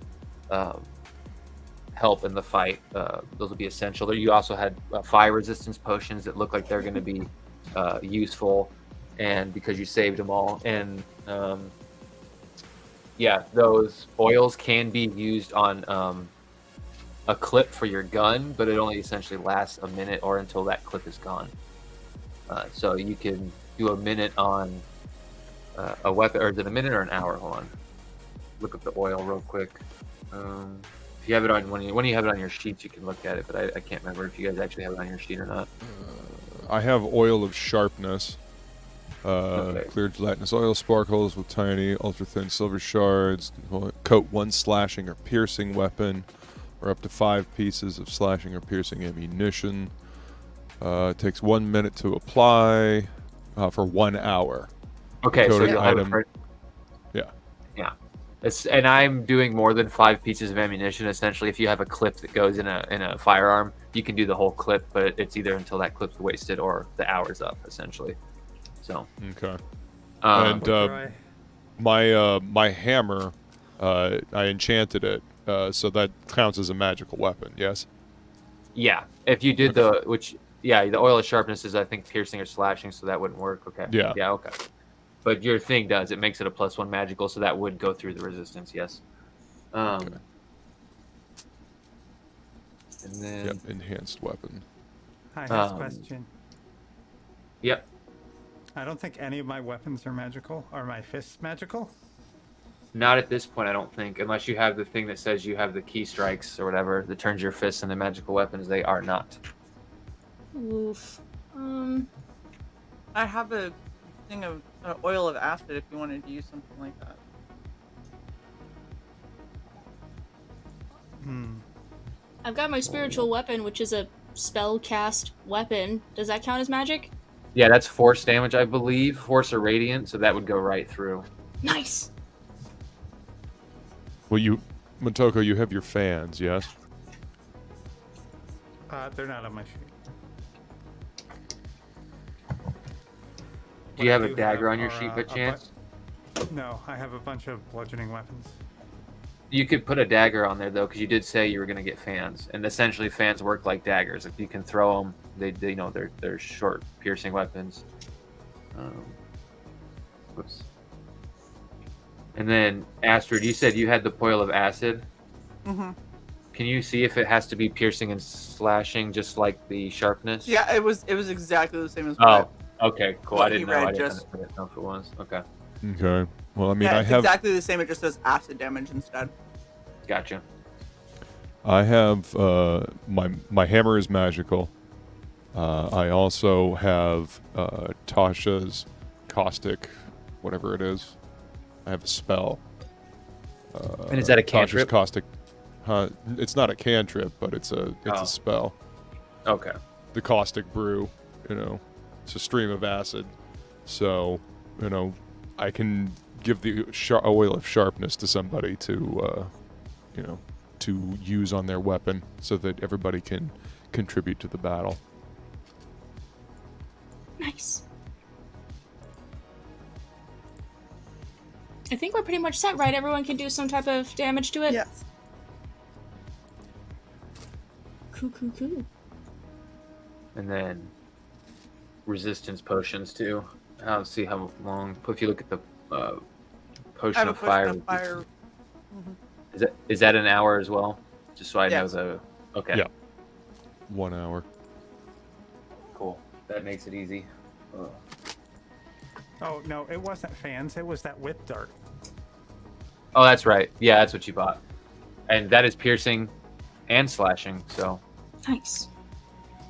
[SPEAKER 6] help in the fight. Those will be essential. You also had fire resistance potions that look like they're going to be useful, and because you saved them all. And yeah, those oils can be used on a clip for your gun, but it only essentially lasts a minute or until that clip is gone. So you can do a minute on a weapon, or is it a minute or an hour? Hold on, look up the oil real quick. If you have it on when you have it on your sheets, you can look at it, but I can't remember if you guys actually have it on your sheet or not.
[SPEAKER 5] I have oil of sharpness. Clear gelatinous oil sparkles with tiny, ultra thin silver shards. Coat 1 slashing or piercing weapon, or up to 5 pieces of slashing or piercing ammunition. It takes 1 minute to apply for 1 hour.
[SPEAKER 6] Okay, so you'll have it for...
[SPEAKER 5] Yeah.
[SPEAKER 6] And I'm doing more than 5 pieces of ammunition. Essentially, if you have a clip that goes in a firearm, you can do the whole clip, but it's either until that clip's wasted or the hour's up, essentially. So.
[SPEAKER 5] Okay. And my hammer, I enchanted it. So that counts as a magical weapon, yes?
[SPEAKER 6] Yeah. If you did the oil of sharpness is, I think, piercing or slashing, so that wouldn't work. Okay.
[SPEAKER 5] Yeah.
[SPEAKER 6] Yeah, okay. But your thing does. It makes it a +1 magical, so that would go through the resistance, yes. Okay. And then...
[SPEAKER 5] Yep, enhanced weapon.
[SPEAKER 2] I have a question.
[SPEAKER 6] Yep.
[SPEAKER 2] I don't think any of my weapons are magical. Are my fists magical?
[SPEAKER 6] Not at this point, I don't think. Unless you have the thing that says you have the key strikes or whatever that turns your fists into magical weapons, they are not.
[SPEAKER 4] Oof.
[SPEAKER 1] I have a thing of oil of acid if you wanted to use something like that.
[SPEAKER 4] I've got my spiritual weapon, which is a spell cast weapon. Does that count as magic?
[SPEAKER 6] Yeah, that's force damage, I believe. Force or radiant, so that would go right through.
[SPEAKER 4] Nice.
[SPEAKER 5] Well, Motoko, you have your fans, yes?
[SPEAKER 2] They're not on my sheet.
[SPEAKER 6] Do you have a dagger on your sheet by chance?
[SPEAKER 2] No, I have a bunch of bludgeoning weapons.
[SPEAKER 6] You could put a dagger on there, though, because you did say you were going to get fans. And essentially, fans work like daggers. If you can throw them, they're short, piercing weapons. Whoops. And then, Astrid, you said you had the oil of acid.
[SPEAKER 1] Mm-hmm.
[SPEAKER 6] Can you see if it has to be piercing and slashing, just like the sharpness?
[SPEAKER 1] Yeah, it was exactly the same as.
[SPEAKER 6] Okay, cool. I didn't know. I didn't know if it was. Okay.
[SPEAKER 5] Okay. Well, I mean,
[SPEAKER 1] yeah,
[SPEAKER 5] I have
[SPEAKER 1] exactly the same. It just says acid damage instead.
[SPEAKER 6] Gotcha.
[SPEAKER 5] I have my hammer is magical. I also have Tasha's caustic, whatever it is. I have a spell.
[SPEAKER 6] And is that a
[SPEAKER 5] Tasha's
[SPEAKER 6] cantrip?
[SPEAKER 5] caustic. It's not a cantrip, but it's a spell.
[SPEAKER 6] Okay.
[SPEAKER 5] The caustic brew, it's a stream of acid. So, I can give the oil of sharpness to somebody to, to use on their weapon so that everybody can contribute to the battle.
[SPEAKER 4] Nice. I think we're pretty much set, right? Everyone can do some type of damage to it?
[SPEAKER 1] Yes.
[SPEAKER 4] Cool.
[SPEAKER 6] And then resistance potions too. I'll see how long. If you look at the potion of fire.
[SPEAKER 1] Mm-hmm.
[SPEAKER 6] Is that an hour as well? Just so I know the. Okay.
[SPEAKER 5] Yeah. 1 hour.
[SPEAKER 6] Cool. That makes it easy.
[SPEAKER 2] Oh no, it wasn't fans. It was that whip dart.
[SPEAKER 6] Oh, that's right. Yeah, that's what you bought, and that is piercing and slashing. So.
[SPEAKER 4] Nice.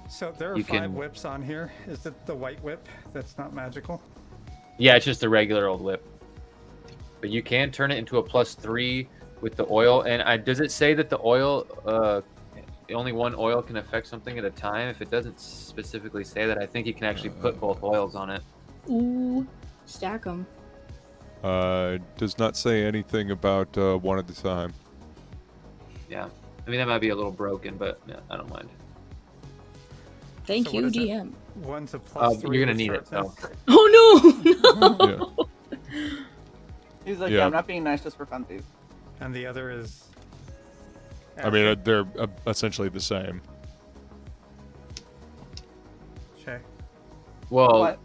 [SPEAKER 2] So there are 5 whips on here. Is it the white whip that's not magical?
[SPEAKER 6] Yeah, it's just a regular old whip. But you can turn it into a +3 with the oil. And does it say that the oil, only one oil can affect something at a time? If it doesn't specifically say that, I think you can actually put both oils on it.
[SPEAKER 4] Ooh, stack them.
[SPEAKER 5] Does not say anything about one at a time.
[SPEAKER 6] Yeah. I mean, that might be a little broken, but yeah, I don't mind.
[SPEAKER 4] Thank
[SPEAKER 2] So
[SPEAKER 4] you,
[SPEAKER 2] what is it?
[SPEAKER 4] DM.
[SPEAKER 2] One's a +3.
[SPEAKER 6] You're going to
[SPEAKER 2] with
[SPEAKER 6] need it, though.
[SPEAKER 2] sharpness.
[SPEAKER 4] Oh no! No!
[SPEAKER 5] Yeah.
[SPEAKER 1] He's like,
[SPEAKER 5] Yeah.
[SPEAKER 1] yeah, I'm not being nice just for funsies.
[SPEAKER 2] And the other is.
[SPEAKER 5] I mean, they're essentially the same.
[SPEAKER 2] Shay.
[SPEAKER 6] Well,
[SPEAKER 1] What?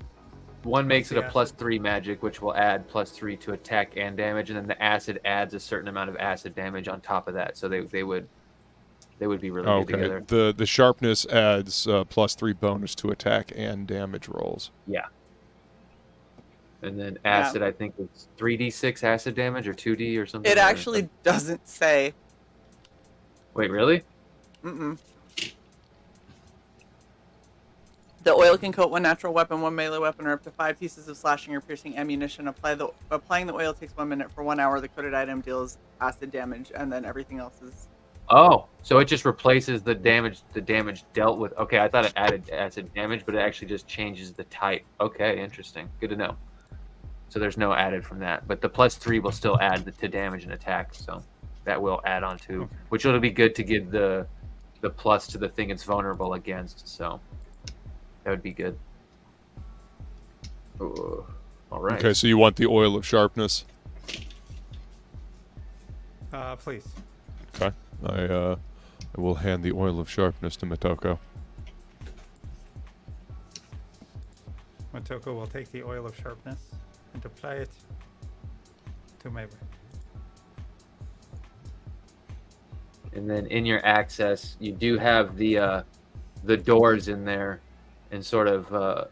[SPEAKER 6] one makes it a
[SPEAKER 2] What's the
[SPEAKER 6] +3 magic, which will add +3 to attack and damage, and then the acid adds a certain amount of acid damage on top of that. So they would be really good
[SPEAKER 5] Okay.
[SPEAKER 6] together.
[SPEAKER 5] The sharpness adds +3 bonus to attack and damage rolls.
[SPEAKER 6] Yeah. And then acid, I think it's 3d6 acid damage or 2d or something.
[SPEAKER 1] It actually doesn't say.
[SPEAKER 6] Wait, really?
[SPEAKER 1] Mm-mm. The oil can coat one natural weapon, one melee weapon, or up to 5 pieces of slashing or piercing ammunition. Applying the oil takes 1 minute. For 1 hour, the coated item deals acid damage, and then everything else is.
[SPEAKER 6] Oh, so it just replaces the damage dealt with. Okay, I thought it added acid damage, but it actually just changes the type. Okay, interesting. Good to know. So there's no added from that, but the +3 will still add to damage and attack. So that will add on to, which will be good to give the plus to the thing it's vulnerable against. So that would be good. Ooh, all right.
[SPEAKER 5] Okay, so you want the oil of sharpness?
[SPEAKER 2] Please.
[SPEAKER 5] Okay. I will hand the oil of sharpness to Motoko.
[SPEAKER 2] Motoko will take the oil of sharpness and apply it to my weapon.
[SPEAKER 6] And then in your access, you do have the doors in there, and sort of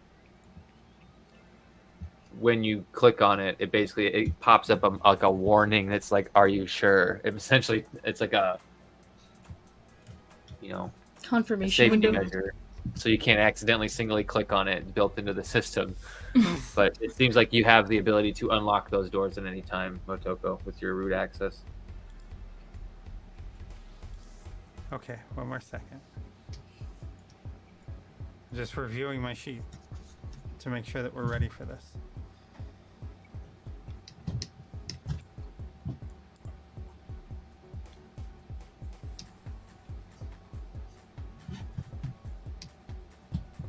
[SPEAKER 6] when you click on it, it pops up like a warning that's like, "Are you sure?" Essentially, it's like a
[SPEAKER 4] Confirmation
[SPEAKER 6] safety
[SPEAKER 4] window.
[SPEAKER 6] measure, so you can't accidentally singly click on it built into the system. But it seems like you have the ability to unlock those doors at any time, Motoko, with your root access.
[SPEAKER 2] Okay, one more second. Just reviewing my sheet to make sure that we're ready for this.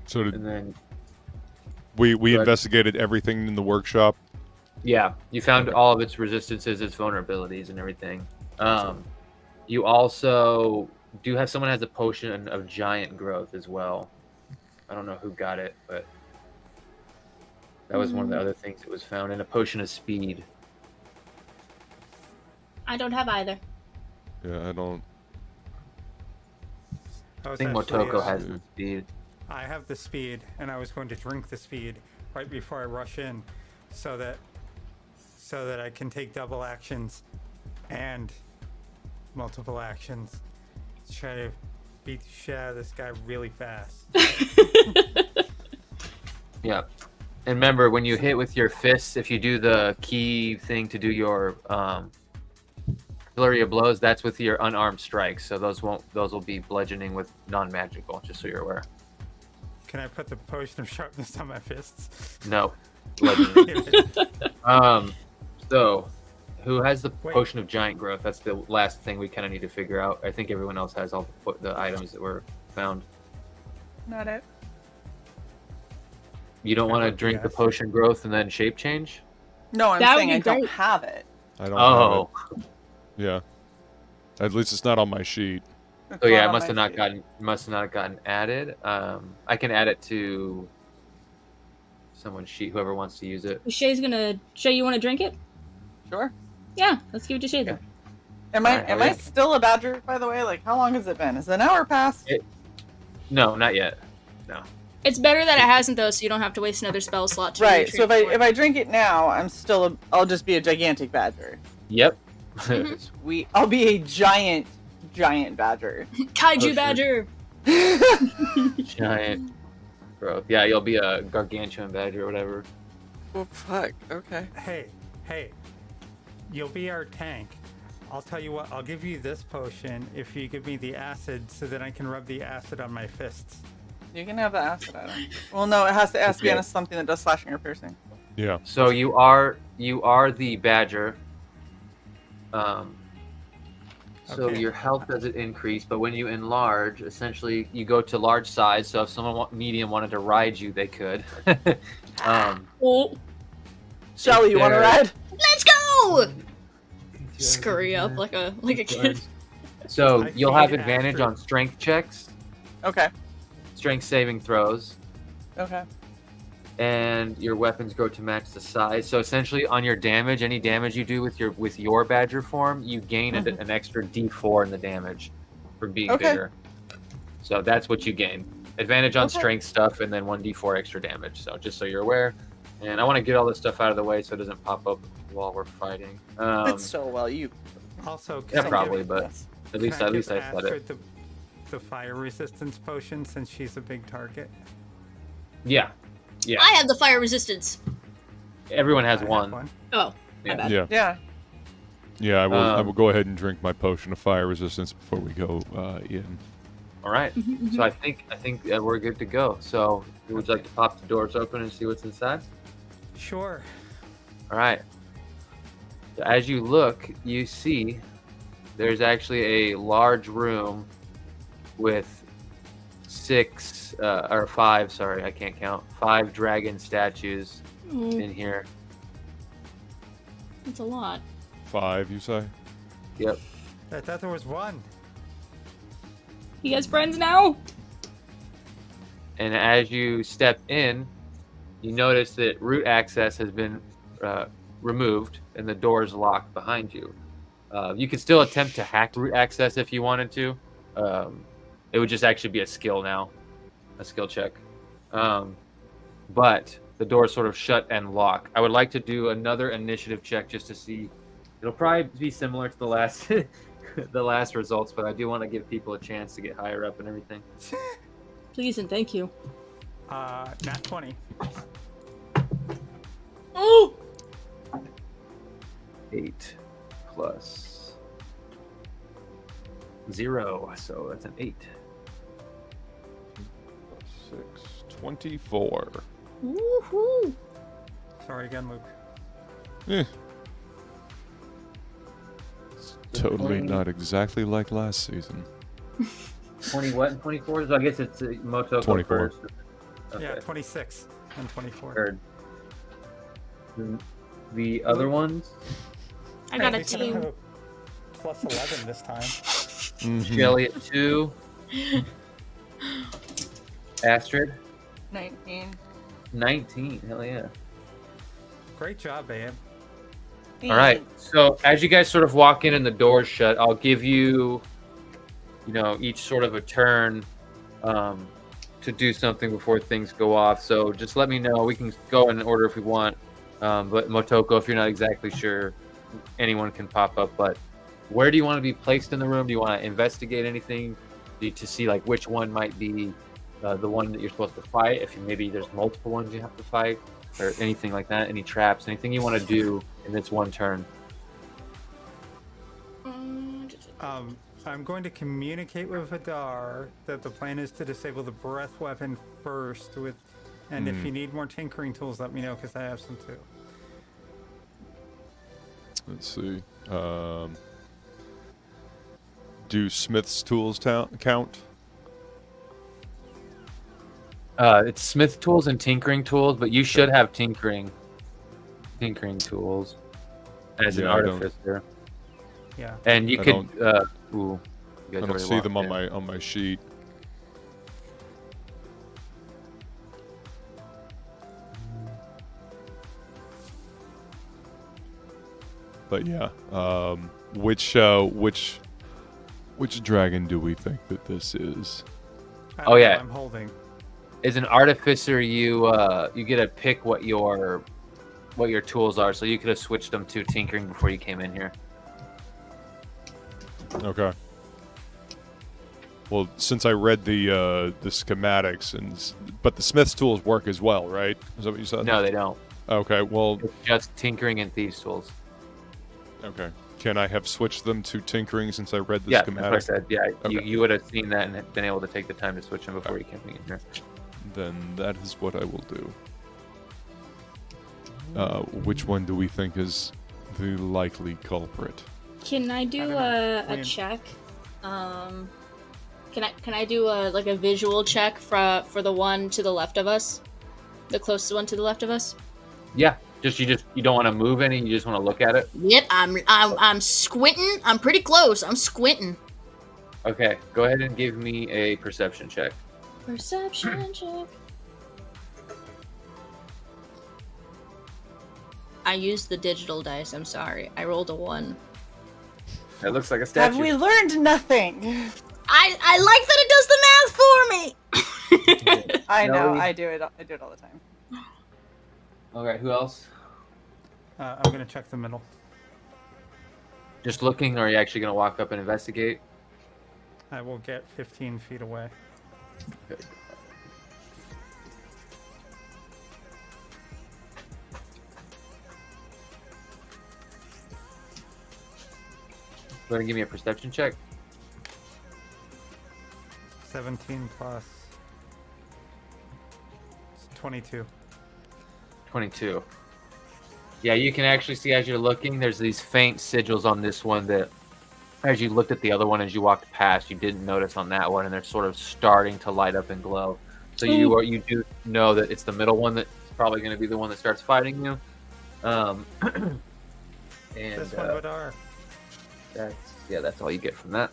[SPEAKER 5] So
[SPEAKER 6] And then
[SPEAKER 5] we
[SPEAKER 6] ahead.
[SPEAKER 5] investigated everything in the workshop.
[SPEAKER 6] yeah, you found all of its resistances, its vulnerabilities, and everything. You also do have someone has a potion of giant growth as well. I don't know who got it, but that was one of the other things that was found, and a potion of speed.
[SPEAKER 4] I don't have either.
[SPEAKER 5] Yeah, I don't.
[SPEAKER 6] I think Motoko has the speed.
[SPEAKER 2] I have the speed, and I was going to drink the speed right before I rush in, so that I can take double actions and multiple actions to try to beat the shit out of this guy really fast.
[SPEAKER 6] Yeah. And remember, when you hit with your fists, if you do the key thing to do your flurry of blows, that's with your unarmed strikes. So those will be bludgeoning with non-magical, just so you're aware.
[SPEAKER 2] Can I put the potion of sharpness on my fists?
[SPEAKER 6] No. Bludgeoning. So who has the potion of giant growth? That's the last thing we kind of need to figure out. I think everyone else has all the items that were found.
[SPEAKER 1] Not it.
[SPEAKER 6] You don't want to drink the potion growth and then shape change?
[SPEAKER 1] No, I'm
[SPEAKER 4] That would
[SPEAKER 1] saying
[SPEAKER 4] be
[SPEAKER 1] I don't
[SPEAKER 4] great.
[SPEAKER 1] have it.
[SPEAKER 5] I don't.
[SPEAKER 6] Oh.
[SPEAKER 5] Have it. Yeah. At least it's not on my sheet.
[SPEAKER 1] It's
[SPEAKER 6] So yeah,
[SPEAKER 1] not
[SPEAKER 6] it
[SPEAKER 1] on
[SPEAKER 6] must
[SPEAKER 1] my
[SPEAKER 6] have
[SPEAKER 1] sheet.
[SPEAKER 6] not gotten added. I can add it to someone's sheet, whoever wants to use it.
[SPEAKER 4] Shay's gonna. Shay, you want to drink it?
[SPEAKER 1] Sure.
[SPEAKER 4] Yeah, let's give it to Shay then.
[SPEAKER 1] Am I
[SPEAKER 6] Alright,
[SPEAKER 1] am
[SPEAKER 6] I'll
[SPEAKER 1] I
[SPEAKER 6] get-
[SPEAKER 1] still a badger, by the way? Like, how long has it been? Is it an hour past?
[SPEAKER 6] No, not yet. No.
[SPEAKER 4] It's better that it hasn't though, so you don't have to waste another spell slot. To
[SPEAKER 1] Right. So
[SPEAKER 4] retrieve
[SPEAKER 1] if I drink it now, I'll just be a gigantic badger.
[SPEAKER 6] Yep.
[SPEAKER 1] Sweet. I'll be a giant badger.
[SPEAKER 4] Kaiju
[SPEAKER 6] Oh, sure.
[SPEAKER 4] badger.
[SPEAKER 6] Giant growth. Yeah, you'll be a gargantuan badger or whatever.
[SPEAKER 1] Well, fuck. Okay.
[SPEAKER 2] Hey, you'll be our tank. I'll tell you what, I'll give you this potion if you give me the acid so that I can rub the acid on my fists.
[SPEAKER 1] You can have the acid item. Well, no, it has to be on something that does slashing or piercing.
[SPEAKER 5] Yeah.
[SPEAKER 6] So you are the badger. So
[SPEAKER 2] Okay.
[SPEAKER 6] your health doesn't increase, but when you enlarge, essentially you go to large size. So if someone medium wanted to ride you, they could.
[SPEAKER 4] Oh,
[SPEAKER 1] Shelly, you want to ride?
[SPEAKER 7] Let's go!
[SPEAKER 4] scurry up like a kid.
[SPEAKER 6] So
[SPEAKER 2] I
[SPEAKER 6] you'll have
[SPEAKER 2] figured
[SPEAKER 6] advantage
[SPEAKER 2] after-
[SPEAKER 6] on strength checks,
[SPEAKER 1] Okay.
[SPEAKER 6] strength saving throws,
[SPEAKER 1] Okay.
[SPEAKER 6] and your weapons grow to match the size. So essentially, on your damage, any damage you do with your badger form, you gain an extra D4 in the damage for being
[SPEAKER 1] Okay.
[SPEAKER 6] bigger. So that's what you gain. Advantage on
[SPEAKER 1] Okay.
[SPEAKER 6] strength stuff, and then 1d4 extra damage. So just so you're aware. And I want to get all this stuff out of the way so it doesn't pop up while we're fighting.
[SPEAKER 1] But still, well, you.
[SPEAKER 2] Also, can
[SPEAKER 6] Yeah,
[SPEAKER 2] I give-
[SPEAKER 6] probably, but
[SPEAKER 1] Yes.
[SPEAKER 6] at least
[SPEAKER 2] can
[SPEAKER 6] I
[SPEAKER 2] give
[SPEAKER 6] said
[SPEAKER 2] Astrid
[SPEAKER 6] it.
[SPEAKER 2] the fire resistance potion since she's a big target.
[SPEAKER 6] Yeah, yeah.
[SPEAKER 7] I have the fire resistance.
[SPEAKER 6] Everyone has
[SPEAKER 2] I have
[SPEAKER 6] one.
[SPEAKER 4] Oh, my
[SPEAKER 6] Yeah.
[SPEAKER 4] bad.
[SPEAKER 5] Yeah.
[SPEAKER 1] Yeah.
[SPEAKER 5] Yeah, I will. I
[SPEAKER 6] Um,
[SPEAKER 5] will go ahead and drink my potion of fire resistance before we go in.
[SPEAKER 6] All right. So I think we're good to go. So would you like to pop the doors open and see what's inside?
[SPEAKER 2] Sure.
[SPEAKER 6] All right. So as you look, you see there's actually a large room with five. Sorry, I can't count. 5 dragon statues
[SPEAKER 4] Oh,
[SPEAKER 6] in here.
[SPEAKER 4] that's a lot.
[SPEAKER 5] 5, you say?
[SPEAKER 6] Yep.
[SPEAKER 2] I thought there was one.
[SPEAKER 4] You guys friends now?
[SPEAKER 6] And as you step in, you notice that root access has been removed and the door is locked behind you. You could still attempt to hack root access if you wanted to. It would just actually be a skill now, a skill check. But the door is sort of shut and locked. I would like to do another initiative check just to see. It'll probably be similar to the last the last results, but I do want to give people a chance to get higher up and everything.
[SPEAKER 4] Please and thank you.
[SPEAKER 2] Nat 20.
[SPEAKER 4] Oh!
[SPEAKER 6] 8 plus 0, so that's an 8.
[SPEAKER 5] 6, 24.
[SPEAKER 4] Woohoo!
[SPEAKER 2] Sorry again, Luke.
[SPEAKER 5] Eh. It's totally not exactly like last season.
[SPEAKER 6] 20 what and 24? So I guess it's Motoko
[SPEAKER 5] 24.
[SPEAKER 6] first. Okay.
[SPEAKER 2] Yeah, 26 and 24.
[SPEAKER 6] Heard. The other ones,
[SPEAKER 4] I got a
[SPEAKER 2] At least I have
[SPEAKER 4] 2.
[SPEAKER 2] a plus 11 this time.
[SPEAKER 5] Mhm.
[SPEAKER 6] Shelly at 2, Astrid
[SPEAKER 1] 19.
[SPEAKER 6] 19. Hell yeah.
[SPEAKER 2] Great job, babe.
[SPEAKER 6] All right. So as you guys sort of walk in and the door's shut, I'll give you, each sort of a turn to do something before things go off. So just let me know. We can go in order if we want. But Motoko, if you're not exactly sure, anyone can pop up. But where do you want to be placed in the room? Do you want to investigate anything to see like which one might be the one that you're supposed to fight? If maybe there's multiple ones you have to fight, or anything like that, any traps, anything you want to do in this one turn.
[SPEAKER 2] I'm going to communicate with Vidar that the plan is to disable the breath weapon first and if you need more tinkering tools, let me know because I have some too.
[SPEAKER 5] Let's see. Do Smith's tools count?
[SPEAKER 6] It's smith tools and tinkering tools, but you should have tinkering tools as an
[SPEAKER 5] Yeah, I don't-
[SPEAKER 6] artificer.
[SPEAKER 2] Yeah.
[SPEAKER 6] And you
[SPEAKER 5] I
[SPEAKER 6] could
[SPEAKER 5] don't-
[SPEAKER 6] you guys
[SPEAKER 5] I don't
[SPEAKER 6] already
[SPEAKER 5] see
[SPEAKER 6] walked
[SPEAKER 5] them
[SPEAKER 6] in.
[SPEAKER 5] on my sheet. But yeah, which dragon do we think that this is?
[SPEAKER 2] I
[SPEAKER 6] Oh,
[SPEAKER 2] don't
[SPEAKER 6] yeah.
[SPEAKER 2] know, I'm holding.
[SPEAKER 6] As an artificer, you get to pick what your tools are. So you could have switched them to tinkering before you came in here.
[SPEAKER 5] Okay. Well, since I read the schematics but the Smith's tools work as well, right? Is that what you said?
[SPEAKER 6] No, they don't.
[SPEAKER 5] Okay, well...
[SPEAKER 6] It's just tinkering and thieves' tools.
[SPEAKER 5] Okay. Can I have switched them to tinkering since I read the
[SPEAKER 6] Yeah,
[SPEAKER 5] schematic?
[SPEAKER 6] that's what I said. Yeah,
[SPEAKER 5] Okay.
[SPEAKER 6] you would have seen that and been able to take the time to switch them before you came in here.
[SPEAKER 5] Then that is what I will do. Which one do we think is the likely culprit?
[SPEAKER 4] Can I do a check? Can I do a visual check for the one to the left of us, the closest one to the left of us?
[SPEAKER 6] Yeah, you don't want to move any. You just want to look at it.
[SPEAKER 7] Yep, I'm squinting. I'm pretty close. I'm squinting.
[SPEAKER 6] Okay, go ahead and give me a perception check.
[SPEAKER 4] Perception check. I used the digital dice. I'm sorry. I rolled a 1.
[SPEAKER 6] That looks like a statue.
[SPEAKER 1] Have we learned nothing?
[SPEAKER 7] I like that it does the math for me.
[SPEAKER 1] I know. I do it all the time.
[SPEAKER 6] Okay, who else?
[SPEAKER 2] I'm gonna check the middle.
[SPEAKER 6] Just looking, or are you actually going to walk up and investigate?
[SPEAKER 2] I will get 15 feet away.
[SPEAKER 6] Okay. Go ahead and give me a perception check.
[SPEAKER 2] 17 plus 22.
[SPEAKER 6] 22. Yeah, you can actually see as you're looking, there's these faint sigils on this one that, as you looked at the other one as you walked past, you didn't notice on that one, and they're sort of starting to light up and glow. So you do know that it's the middle one that's probably going to be the one that starts fighting you. And
[SPEAKER 2] This one would are.
[SPEAKER 6] that's all you get from that.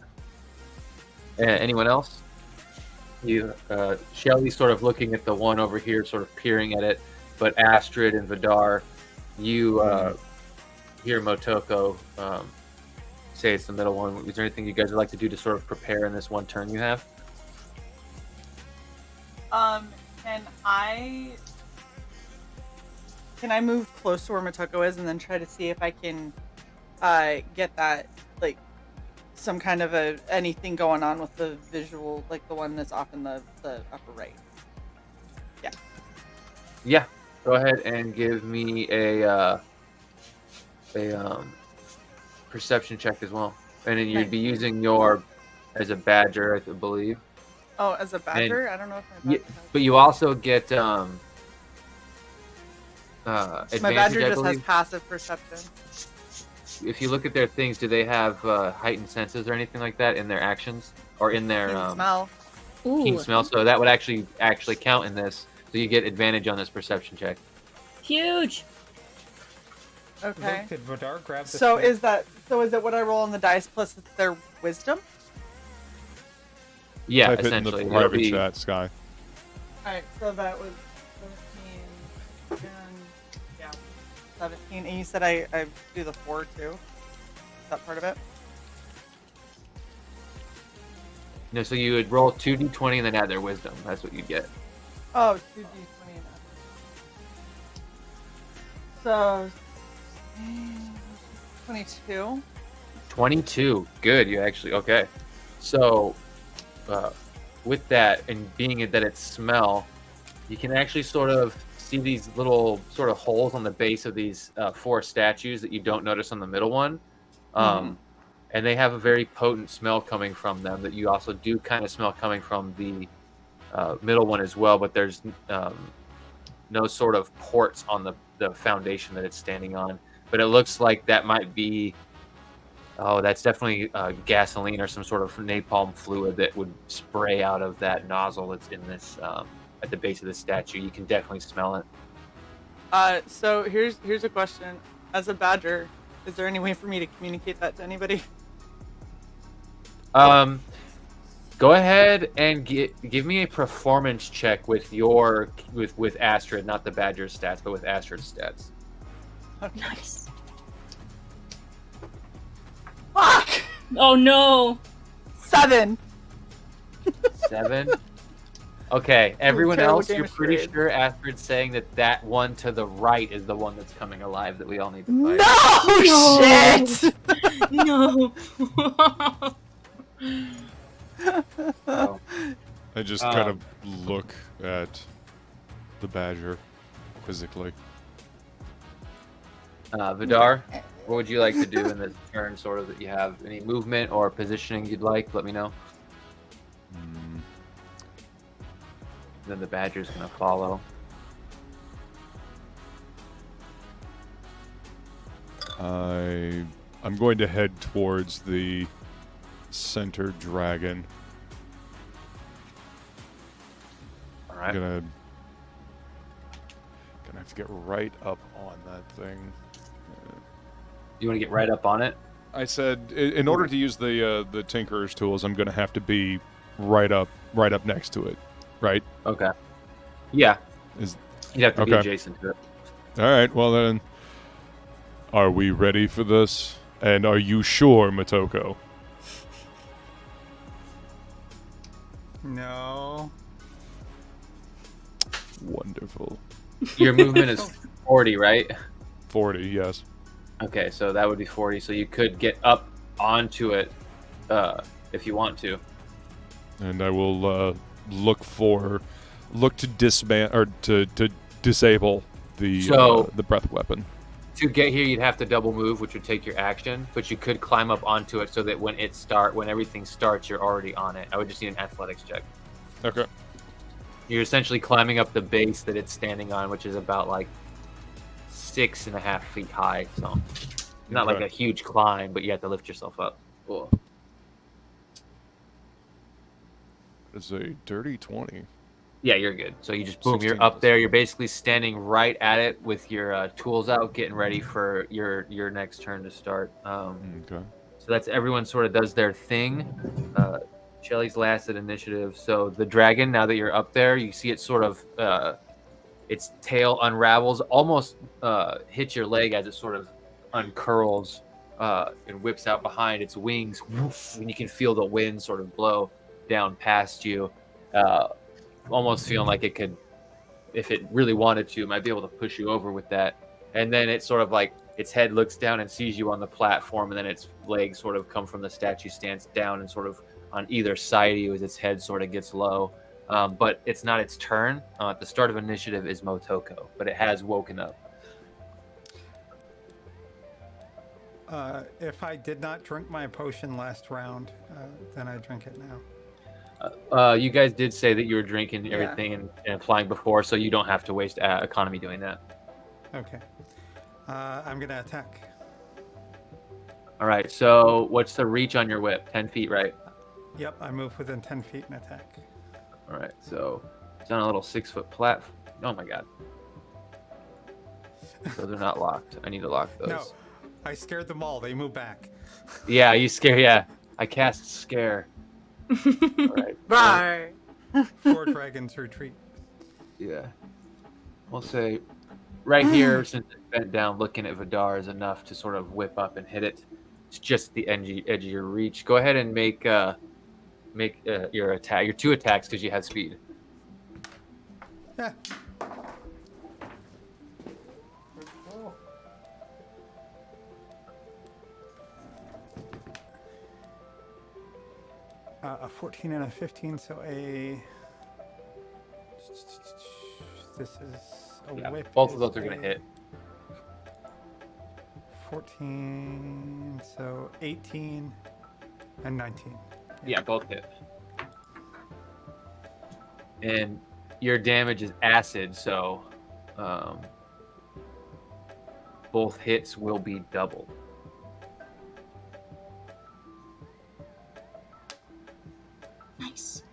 [SPEAKER 6] Anyone else? Shelly's sort of looking at the one over here, sort of peering at it, but Astrid and Vidar, you hear Motoko say it's the middle one. Is there anything you guys would like to do to sort of prepare in this one turn you have?
[SPEAKER 1] Can I move close to where Motoko is and then try to see if I can get that, like, some kind of anything going on with the visual, like the one that's off in the upper right?
[SPEAKER 6] Yeah. Go ahead and give me a perception check as well, and then you'd be using your as a badger, I believe.
[SPEAKER 1] Oh, as a badger? I don't know if my badger
[SPEAKER 6] But you also get advantage,
[SPEAKER 1] my badger
[SPEAKER 6] I
[SPEAKER 1] just has
[SPEAKER 6] believe.
[SPEAKER 1] passive perception.
[SPEAKER 6] If you look at their things, do they have heightened senses or anything like that in their actions or in their
[SPEAKER 1] Keen smell.
[SPEAKER 6] keen smell? So that would actually count in this. So you get advantage on this perception check.
[SPEAKER 4] Huge.
[SPEAKER 1] Okay.
[SPEAKER 2] Luke, did Vidar grab the
[SPEAKER 1] So
[SPEAKER 2] stick?
[SPEAKER 1] is it what I roll on the dice plus their wisdom?
[SPEAKER 6] Yeah,
[SPEAKER 5] Type it in
[SPEAKER 6] essentially.
[SPEAKER 5] the
[SPEAKER 6] It'll
[SPEAKER 5] private
[SPEAKER 6] be-
[SPEAKER 5] chat, Sky.
[SPEAKER 1] Alright, so that was 17 and 17. And you said I do the 4 too? Is that part of it?
[SPEAKER 6] No, so you would roll 2d20 and then add their wisdom. That's what you get.
[SPEAKER 1] Oh, 2d20 and so 22.
[SPEAKER 6] 22. Good. You actually okay. So, with that and being that it's smell, you can actually sort of see these little sort of holes on the base of these 4 statues that you don't notice on the middle one, and they have a very potent smell coming from them that you also do kind of smell coming from the middle one as well. But there's no sort of ports on the foundation that it's standing on. But it looks like that might be. Oh, that's definitely gasoline or some sort of napalm fluid that would spray out of that nozzle that's in this at the base of the statue. You can definitely smell it.
[SPEAKER 1] So here's a question. As a badger, is there any way for me to communicate that to anybody?
[SPEAKER 6] Go ahead and give me a performance check with with Astrid, not the badger's stats, but with Astrid's stats.
[SPEAKER 1] Okay.
[SPEAKER 4] Nice.
[SPEAKER 1] Fuck!
[SPEAKER 4] Oh no.
[SPEAKER 1] 7.
[SPEAKER 6] 7. Okay, everyone
[SPEAKER 1] Terrible
[SPEAKER 6] else, you're
[SPEAKER 1] damage
[SPEAKER 6] pretty
[SPEAKER 1] grade.
[SPEAKER 6] sure Astrid's saying that one to the right is the one that's coming alive that we all need to fight.
[SPEAKER 1] No, shit!
[SPEAKER 4] No.
[SPEAKER 6] So,
[SPEAKER 5] I just kind of look at the badger quizzically.
[SPEAKER 6] Vidar, what would you like to do in this turn? Sort of that you have any movement or positioning you'd like? Let me know. Then the badger's gonna follow.
[SPEAKER 5] I'm going to head towards the center dragon.
[SPEAKER 6] All right.
[SPEAKER 5] Gonna have to get right up on that thing.
[SPEAKER 6] You want to get right up on it?
[SPEAKER 5] I said, in order to use the Tinkerer's tools, I'm gonna have to be right up next to it, right?
[SPEAKER 6] Okay. Yeah. You'd have to be
[SPEAKER 5] okay.
[SPEAKER 6] adjacent to it.
[SPEAKER 5] All right. Well then, are we ready for this? And are you sure, Motoko?
[SPEAKER 2] No.
[SPEAKER 5] Wonderful.
[SPEAKER 6] Your movement is 40, right?
[SPEAKER 5] 40, yes.
[SPEAKER 6] Okay, so that would be 40. So you could get up onto it if you want to.
[SPEAKER 5] And I will look to disband or to disable the breath weapon.
[SPEAKER 6] To get here, you'd have to double move, which would take your action. But you could climb up onto it so that when everything starts, you're already on it. I would just need an athletics check.
[SPEAKER 5] Okay.
[SPEAKER 6] You're essentially climbing up the base that it's standing on, which is about like 6.5 feet high. So not like a huge climb, but you have to lift yourself up. Cool.
[SPEAKER 5] It's a dirty 20.
[SPEAKER 6] Yeah, you're good. So you just boom, you're up there. You're basically standing right at it with your tools out, getting ready for your next turn to start.
[SPEAKER 5] Okay.
[SPEAKER 6] So that's everyone sort of does their thing. Shelly's last at initiative. So the dragon, now that you're up there, you see it sort of its tail unravels, almost hits your leg as it sort of uncurls and whips out behind its wings. Woof, and you can feel the wind sort of blow down past you. Almost feeling like it could, if it really wanted to, it might be able to push you over with that. And then it's sort of like its head looks down and sees you on the platform, and then its legs sort of come from the statue stance down and sort of on either side of you as its head sort of gets low. But it's not its turn. At the start of initiative is Motoko, but it has woken up.
[SPEAKER 2] If I did not drink my potion last round, then I drink it now.
[SPEAKER 6] You guys did say that you were drinking everything and applying before, so you don't have to waste economy doing that.
[SPEAKER 2] Okay. I'm going to attack.
[SPEAKER 6] All right, so what's the reach on your whip? 10 feet, right?
[SPEAKER 2] Yep, I move within 10 feet and attack.
[SPEAKER 6] All right, so it's on a little 6-foot platform. Oh my god. So they're not locked. I need to lock those.
[SPEAKER 2] No, I scared them all. They move back.
[SPEAKER 6] Yeah, you scare. Yeah, I cast scare. All right.
[SPEAKER 1] Bye.
[SPEAKER 2] 4 dragons retreat.
[SPEAKER 6] Yeah. We'll say right here, since it's bent down, looking at Vidar is enough to sort of whip up and hit it. It's just the edge of your reach. Go ahead and make your attack, your 2 attacks, because you have speed.
[SPEAKER 2] Yeah. A 14 and a 15, so this is a whip.
[SPEAKER 6] Both of those are going to hit.
[SPEAKER 2] 14, so 18 and 19.
[SPEAKER 6] Yeah, both hit. And your damage is acid, so both hits will be doubled.
[SPEAKER 7] Nice.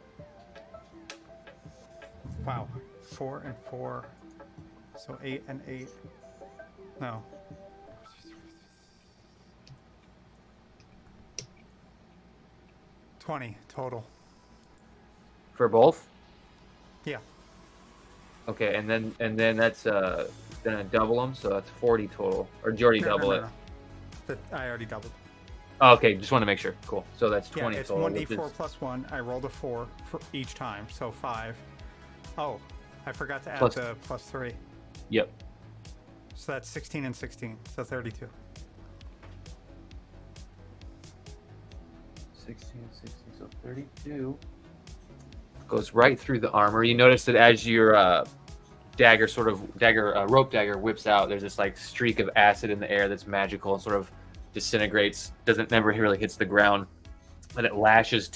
[SPEAKER 2] Wow. 4 and 4. So 8 and 8. No. $20 total.
[SPEAKER 6] For both?
[SPEAKER 2] Yeah.
[SPEAKER 6] Okay, and then that's gonna double them, so that's 40 total. Or did you already double it?
[SPEAKER 2] No. I already doubled.
[SPEAKER 6] Oh, okay, just want to make sure. Cool. So that's 20
[SPEAKER 2] it's
[SPEAKER 6] total.
[SPEAKER 2] 1d4 plus 1. I rolled a 4 for each time, so 5. Oh, I forgot to add the plus 3.
[SPEAKER 6] Yep.
[SPEAKER 2] So that's 16 and 16, so 32.
[SPEAKER 6] 16, so 32. Goes right through the armor. You notice that as you're rope dagger whips out. There's this like streak of acid in the air that's magical and sort of disintegrates. Never really hits the ground, and it lashes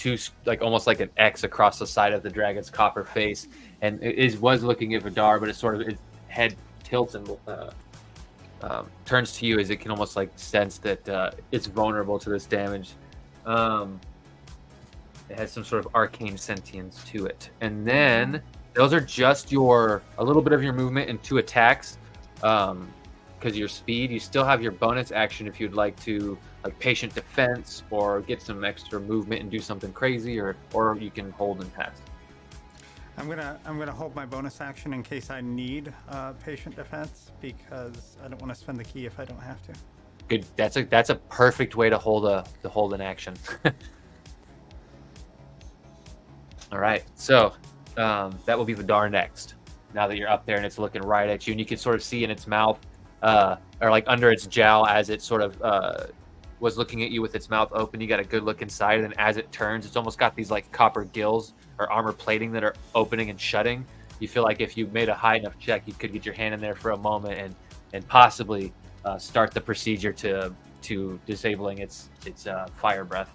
[SPEAKER 6] like almost like an X across the side of the dragon's copper face. And it was looking at Vidar, but its head tilts and turns to you as it can almost like sense that it's vulnerable to this damage. It has some sort of arcane sentience to it. And then those are just a little bit of your movement and 2 attacks. Because your speed, you still have your bonus action if you'd like to, like patient defense or get some extra movement and do something crazy, or you can hold and pass.
[SPEAKER 2] I'm gonna hold my bonus action in case I need patient defense, because I don't want to spend the key if I don't have to.
[SPEAKER 6] Good. That's a perfect way to hold an action. All right, so that will be Vidar next. Now that you're up there and it's looking right at you, and you can sort of see in its mouth, or like under its jowl, as it sort of was looking at you with its mouth open. You got a good look inside, and as it turns, it's almost got these like copper gills or armor plating that are opening and shutting. You feel like if you made a high enough check, you could get your hand in there for a moment and possibly start the procedure to disabling its fire breath.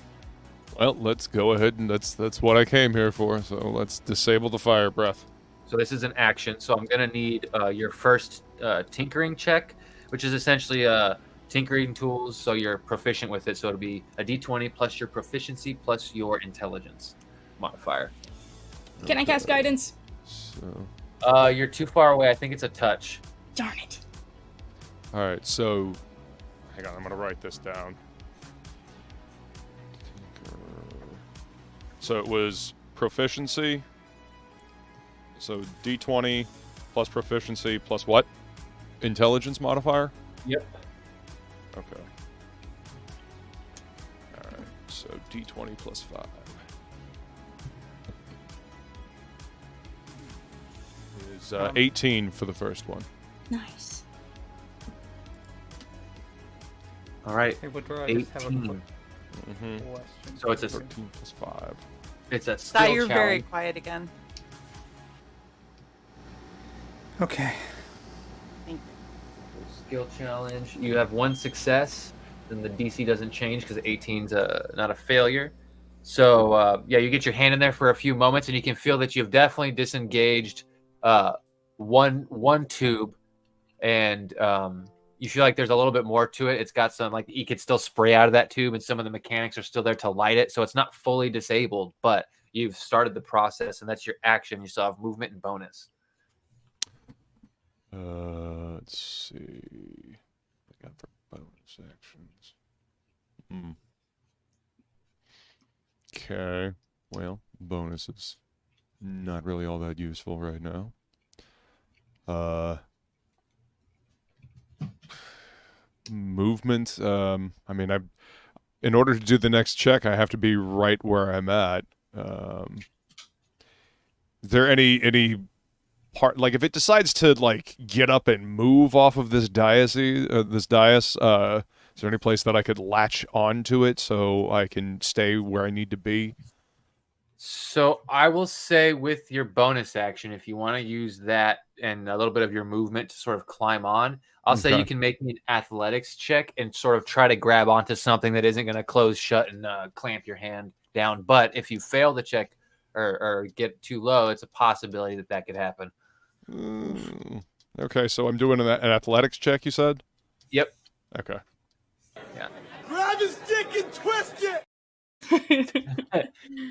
[SPEAKER 5] Well, let's go ahead, and that's what I came here for. So let's disable the fire breath.
[SPEAKER 6] So this is an action. So I'm gonna need your first tinkering check, which is essentially tinkering tools. So you're proficient with it. So it'll be a D20 plus your proficiency plus your intelligence modifier.
[SPEAKER 4] Can I cast guidance?
[SPEAKER 5] So,
[SPEAKER 6] you're too far away. I think it's a touch.
[SPEAKER 4] Darn it.
[SPEAKER 5] all right, so hang on, I'm gonna write this down. So it was proficiency. So D20 plus proficiency plus what? Intelligence modifier?
[SPEAKER 6] Yep.
[SPEAKER 5] Okay. All right. So D20 plus 5. Is 18 for the first one.
[SPEAKER 4] Nice.
[SPEAKER 6] All right.
[SPEAKER 2] Hey, Woodrow, I just have a
[SPEAKER 6] 18.
[SPEAKER 2] quick
[SPEAKER 5] Mm-hmm.
[SPEAKER 2] question.
[SPEAKER 6] So it's a
[SPEAKER 5] 13 plus 5.
[SPEAKER 6] it's a skill
[SPEAKER 1] Thought you're
[SPEAKER 6] challenge.
[SPEAKER 1] very quiet again.
[SPEAKER 2] Okay.
[SPEAKER 1] Thank
[SPEAKER 6] Skill challenge. You have 1 success, then the DC doesn't change because 18's not a failure. So yeah, you get your hand in there for a few moments, and you can feel that you've definitely disengaged one tube, and you feel like there's a little bit more to it. It's got some, like, you could still spray out of that tube, and some of the mechanics are still there to light it. So it's not fully disabled, but you've started the process, and that's your action. You still have movement and bonus.
[SPEAKER 5] Let's see. I got for bonus actions. Okay. Well, bonus is not really all that useful right now. Movement. I mean, in order to do the next check, I have to be right where I'm at. Is there any part, like, if it decides to like get up and move off of this dais, is there any place that I could latch onto it so I can stay where I need to be?
[SPEAKER 6] So I will say, with your bonus action, if you want to use that and a little bit of your movement to sort of climb on, I'll say you can make me an athletics check and sort of try to grab onto something that isn't going to close shut and clamp your hand down. But if you fail the check or get too low, it's a possibility that could happen.
[SPEAKER 5] Okay, so I'm doing an athletics check, you said?
[SPEAKER 6] Yep.
[SPEAKER 5] Okay.
[SPEAKER 6] Yeah.
[SPEAKER 9] Grab his dick and twist it!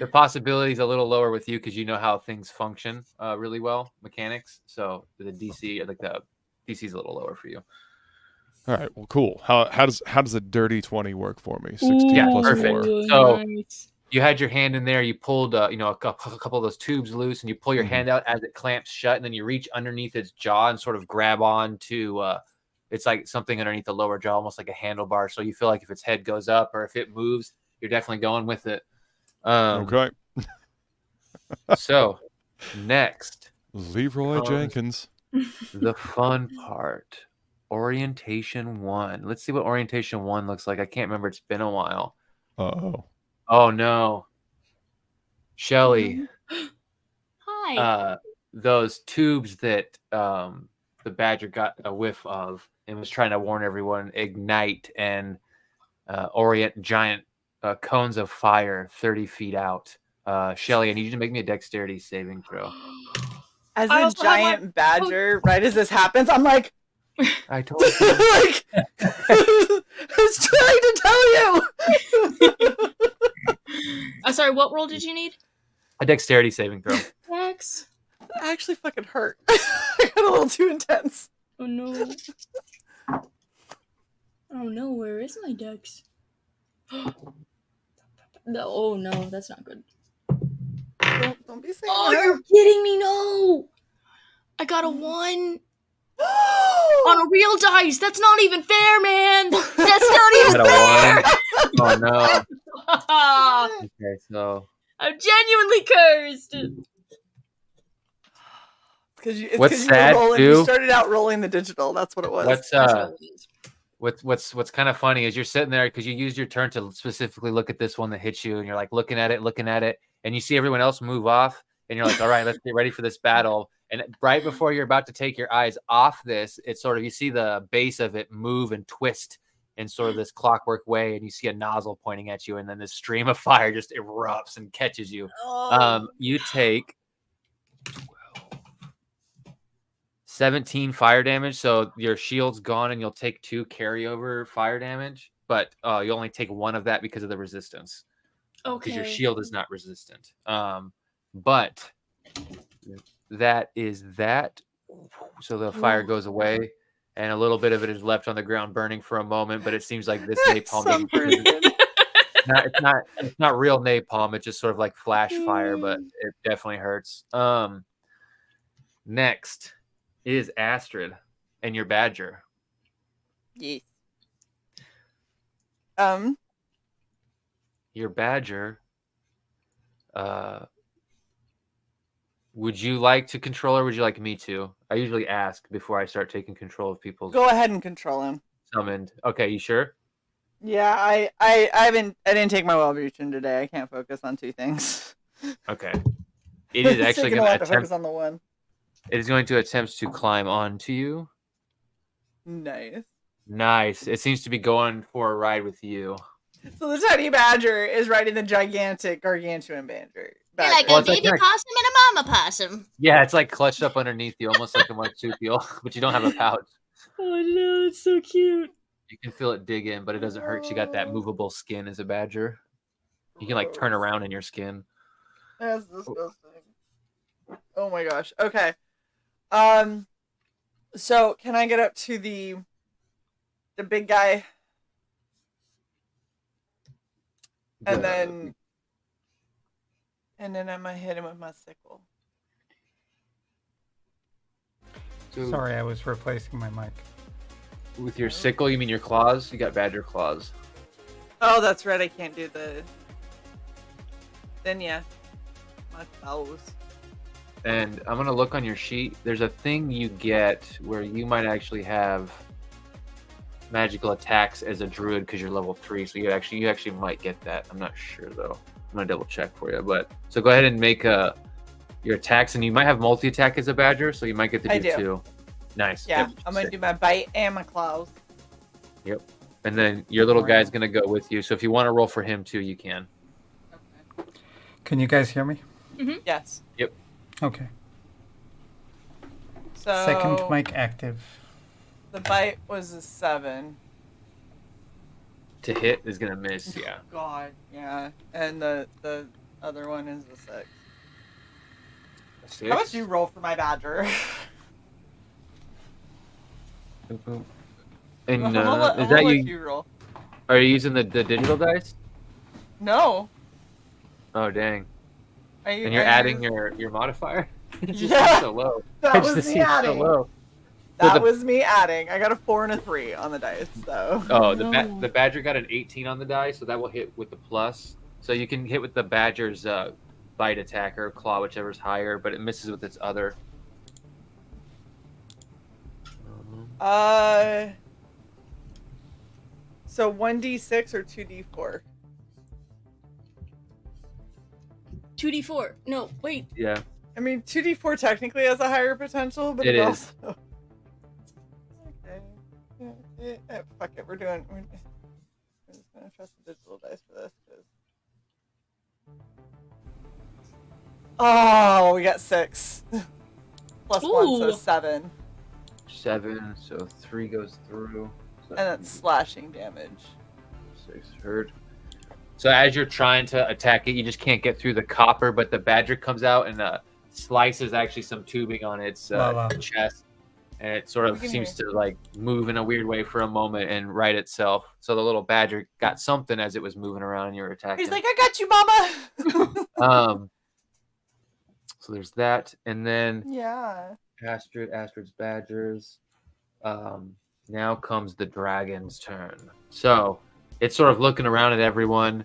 [SPEAKER 6] The possibility is a little lower with you because you know how things function really well, mechanics. So the DC, like the DC is a little lower for you.
[SPEAKER 5] All right. Well, cool. How does a dirty 20 work for me? 16
[SPEAKER 6] Yeah,
[SPEAKER 5] plus
[SPEAKER 6] perfect.
[SPEAKER 5] 4.
[SPEAKER 6] So
[SPEAKER 4] nice.
[SPEAKER 6] you had your hand in there. You pulled, a couple of those tubes loose, and you pull your hand out as it clamps shut, and then you reach underneath its jaw and sort of grab on to. It's like something underneath the lower jaw, almost like a handlebar. So you feel like if its head goes up or if it moves, you're definitely going with it.
[SPEAKER 5] Okay.
[SPEAKER 6] So next,
[SPEAKER 5] Leroy Jenkins.
[SPEAKER 6] the fun part. Orientation 1. Let's see what Orientation 1 looks like. I can't remember. It's been a while.
[SPEAKER 5] Uh-oh.
[SPEAKER 6] Oh, no. Shelly.
[SPEAKER 4] Hi.
[SPEAKER 6] those tubes that the badger got a whiff of and was trying to warn everyone ignite and orient giant cones of fire 30 feet out. Shelly, I need you to make me a dexterity saving throw.
[SPEAKER 1] As a giant badger, right as this happens, I'm like,
[SPEAKER 6] I told you.
[SPEAKER 1] like, I was trying to tell you.
[SPEAKER 4] Sorry, what roll did you need?
[SPEAKER 6] A dexterity saving throw.
[SPEAKER 4] Dex.
[SPEAKER 1] That actually fucking hurt. I got a little too intense.
[SPEAKER 4] Oh no. Oh no, where is my dex? No, oh no, that's not good.
[SPEAKER 1] Don't be saying
[SPEAKER 4] Oh,
[SPEAKER 1] that.
[SPEAKER 4] you're kidding me, no! I got a 1 on a real dice. That's not even fair, man. That's not even fair.
[SPEAKER 6] Oh no. Okay, so
[SPEAKER 4] I'm genuinely cursed.
[SPEAKER 6] What's sad,
[SPEAKER 1] you started out rolling the digital. That's what it was.
[SPEAKER 6] What's kind of funny is you're sitting there because you used your turn to specifically look at this one that hits you, and you're like looking at it, and you see everyone else move off, and you're like, all right, let's get ready for this battle. And right before you're about to take your eyes off this, it's sort of, you see the base of it move and twist in sort of this clockwork way, and you see a nozzle pointing at you, and then this stream of fire just erupts and catches you. You take 17 fire damage, so your shield's gone, and you'll take 2 carryover fire damage, but you only take 1 of that because of the resistance.
[SPEAKER 4] Okay.
[SPEAKER 6] Because your shield is not resistant. But that is that. So the fire goes away, and a little bit of it is left on the ground burning for a moment, but it seems like this napalm it's not real napalm, it's just sort of like flash fire, but it definitely hurts. Next is Astrid and your badger.
[SPEAKER 1] Yes.
[SPEAKER 6] Your badger, would you like to control or would you like me to? I usually ask before I start taking control of people's.
[SPEAKER 1] Go ahead and control him.
[SPEAKER 6] Summoned. Okay, you sure?
[SPEAKER 1] Yeah, I didn't take my Wellbutrin today. I can't focus on 2 things.
[SPEAKER 6] Okay. It is actually going to attempt.
[SPEAKER 1] Focus on the one.
[SPEAKER 6] It is going to attempt to climb onto you.
[SPEAKER 1] Nice.
[SPEAKER 6] Nice. It seems to be going for a ride with you.
[SPEAKER 1] So the tiny badger is riding the gigantic gargantuan badger.
[SPEAKER 7] You're like a baby possum and a mama possum.
[SPEAKER 6] Yeah, it's like clutched up underneath you, almost like a marsupial, but you don't have a pouch.
[SPEAKER 4] Oh no, it's so cute.
[SPEAKER 6] You can feel it dig in, but it doesn't hurt. You got that movable skin as a badger. You can like turn around in your skin.
[SPEAKER 1] That's disgusting. Oh my gosh. Okay. So can I get up to the big guy? And then I might hit him with my sickle.
[SPEAKER 2] Sorry, I was replacing my mic.
[SPEAKER 6] With your sickle, you mean your claws? You got badger claws.
[SPEAKER 1] Oh, that's right. I can't do the. Then yeah, my claws.
[SPEAKER 6] And I'm gonna look on your sheet. There's a thing you get where you might actually have magical attacks as a druid because you're level 3. So you actually might get that. I'm not sure though. I'm gonna double check for you. But so go ahead and make your attacks, and you might have multi attack as a badger, so you might get to do 2. Nice.
[SPEAKER 1] Yeah,
[SPEAKER 6] yep.
[SPEAKER 1] I'm gonna do my bite and my claws.
[SPEAKER 6] Yep. And then your little guy's gonna go with you. So if you want to roll for him too, you can.
[SPEAKER 1] Okay.
[SPEAKER 2] Can you guys hear me?
[SPEAKER 4] Mm-hmm.
[SPEAKER 1] Yes.
[SPEAKER 6] Yep.
[SPEAKER 2] Okay.
[SPEAKER 1] So
[SPEAKER 2] second mic active.
[SPEAKER 1] The bite was a 7.
[SPEAKER 6] To hit is gonna miss. Yeah.
[SPEAKER 1] God. Yeah. And the other one is a 6.
[SPEAKER 6] A 6?
[SPEAKER 1] How much do you roll for my badger?
[SPEAKER 6] And
[SPEAKER 1] is that you roll?
[SPEAKER 6] Are you using the digital dice?
[SPEAKER 1] No.
[SPEAKER 6] Oh dang!
[SPEAKER 1] And
[SPEAKER 6] you're adding your modifier? It just
[SPEAKER 1] Yeah.
[SPEAKER 6] seems so low.
[SPEAKER 1] That was me adding.
[SPEAKER 6] So low.
[SPEAKER 1] That was me adding. I got a 4 and a 3 on the dice. So.
[SPEAKER 6] Oh, the badger got an 18 on the die, so that will hit with the plus. So you can hit with the badger's bite attack or claw, whichever's higher, but it misses with its other.
[SPEAKER 1] So 1d6 or 2d4?
[SPEAKER 4] 2d4. No, wait.
[SPEAKER 6] Yeah.
[SPEAKER 1] I mean, 2d4 technically has a higher potential, but
[SPEAKER 6] It is.
[SPEAKER 1] also... Okay. Fuck it, we're just gonna trust the digital dice for this. Oh, we got 6. Plus 1, so 7.
[SPEAKER 6] 7, so 3 goes through.
[SPEAKER 1] And that's slashing damage.
[SPEAKER 6] 6 hurt. So as you're trying to attack it, you just can't get through the copper, but the badger comes out and slices actually some tubing on its chest. And it sort of seems to like move in a weird way for a moment and right itself. So the little badger got something as it was moving around and you were attacking.
[SPEAKER 1] He's like, I got you, mama!
[SPEAKER 6] So there's that. And then Astrid's badgers. Now comes the dragon's turn. So it's sort of looking around at everyone.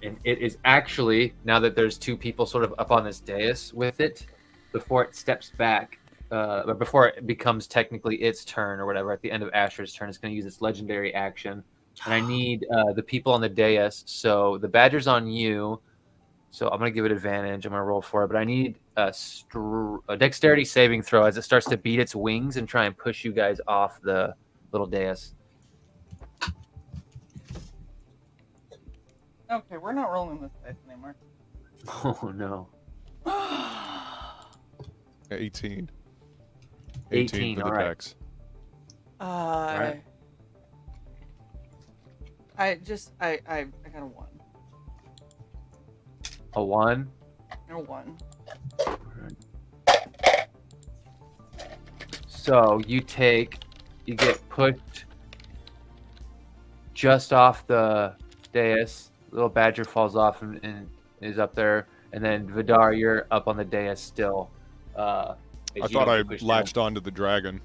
[SPEAKER 6] And it is actually, now that there's 2 people sort of up on this dais with it, before it steps back, or before it becomes technically its turn or whatever, at the end of Astrid's turn, it's going to use its legendary action. And I need the people on the dais. So the badger's on you. So I'm going to give it advantage. I'm going to roll for it. But I need a dexterity saving throw as it starts to beat its wings and try and push you guys off the little dais.
[SPEAKER 1] Okay, we're not rolling this dice anymore.
[SPEAKER 6] Oh, no.
[SPEAKER 5] 18.
[SPEAKER 6] 18
[SPEAKER 5] for the dex.
[SPEAKER 6] Right.
[SPEAKER 1] I got a 1.
[SPEAKER 6] A 1?
[SPEAKER 1] A 1.
[SPEAKER 6] So you get pushed just off the dais. Little badger falls off and is up there. And then Vidar, you're up on the dais still.
[SPEAKER 5] I thought I latched onto the dragon.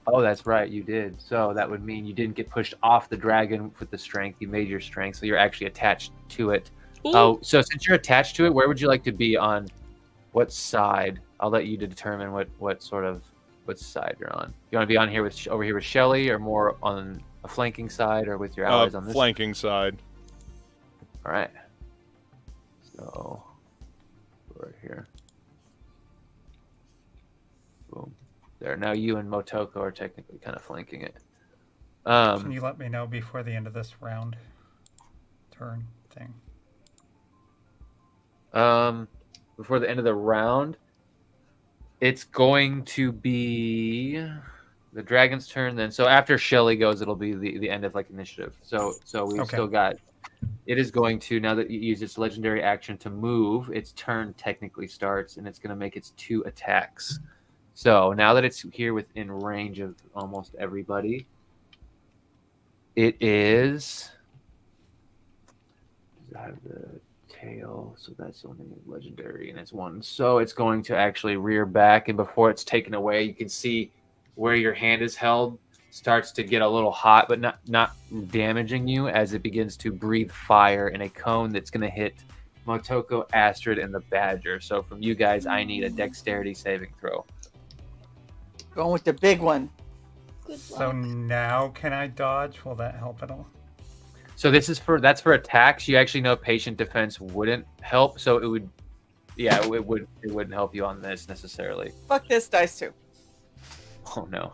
[SPEAKER 6] Oh, that's right, you did. So that would mean you didn't get pushed off the dragon with the strength. You made your strength, so you're actually attached to it. Oh, so since you're attached to it, where would you like to be on what side? I'll let you determine what side you're on. You want to be on here over here with Shelly, or more on a flanking side, or with your allies on this
[SPEAKER 5] flanking side?
[SPEAKER 6] All right. So right here. Boom. There. Now you and Motoko are technically kind of flanking it.
[SPEAKER 2] Can you let me know before the end of this turn thing?
[SPEAKER 6] Before the end of the round, it's going to be the dragon's turn then. So after Shelly goes, it'll be the end of like initiative. So we've still got. It is going to, now that you use its legendary action to move, its turn technically starts, and it's going to make its 2 attacks. So now that it's here within range of almost everybody, it is. I have the tail, so that's only legendary, and it's 1. So it's going to actually rear back, and before it's taken away, you can see where your hand is held starts to get a little hot, but not damaging you, as it begins to breathe fire in a cone that's going to hit Motoko, Astrid, and the badger. So from you guys, I need a dexterity saving throw.
[SPEAKER 1] Going with the big one.
[SPEAKER 2] So now can I dodge? Will that help at all?
[SPEAKER 6] So that's for attacks. You actually know patient defense wouldn't help, so it would, it wouldn't help you on this necessarily.
[SPEAKER 1] Fuck this dice too.
[SPEAKER 6] Oh no.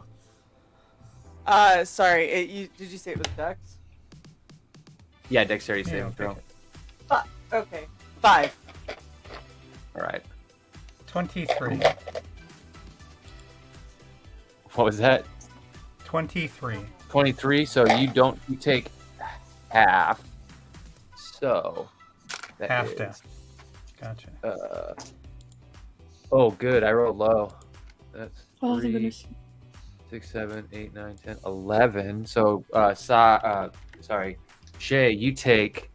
[SPEAKER 1] Sorry. Did you say it was dex?
[SPEAKER 6] Yeah, dexterity saving throw.
[SPEAKER 1] Okay. 5.
[SPEAKER 6] All right.
[SPEAKER 2] 23.
[SPEAKER 6] What was that?
[SPEAKER 2] 23.
[SPEAKER 6] 23. So you take half. So that
[SPEAKER 2] half death. Gotcha.
[SPEAKER 6] Oh, good. I rolled low. That's 3,
[SPEAKER 4] goodness.
[SPEAKER 6] 6, 7, 8, 9, 10, 11. So, sorry, Shay, you take.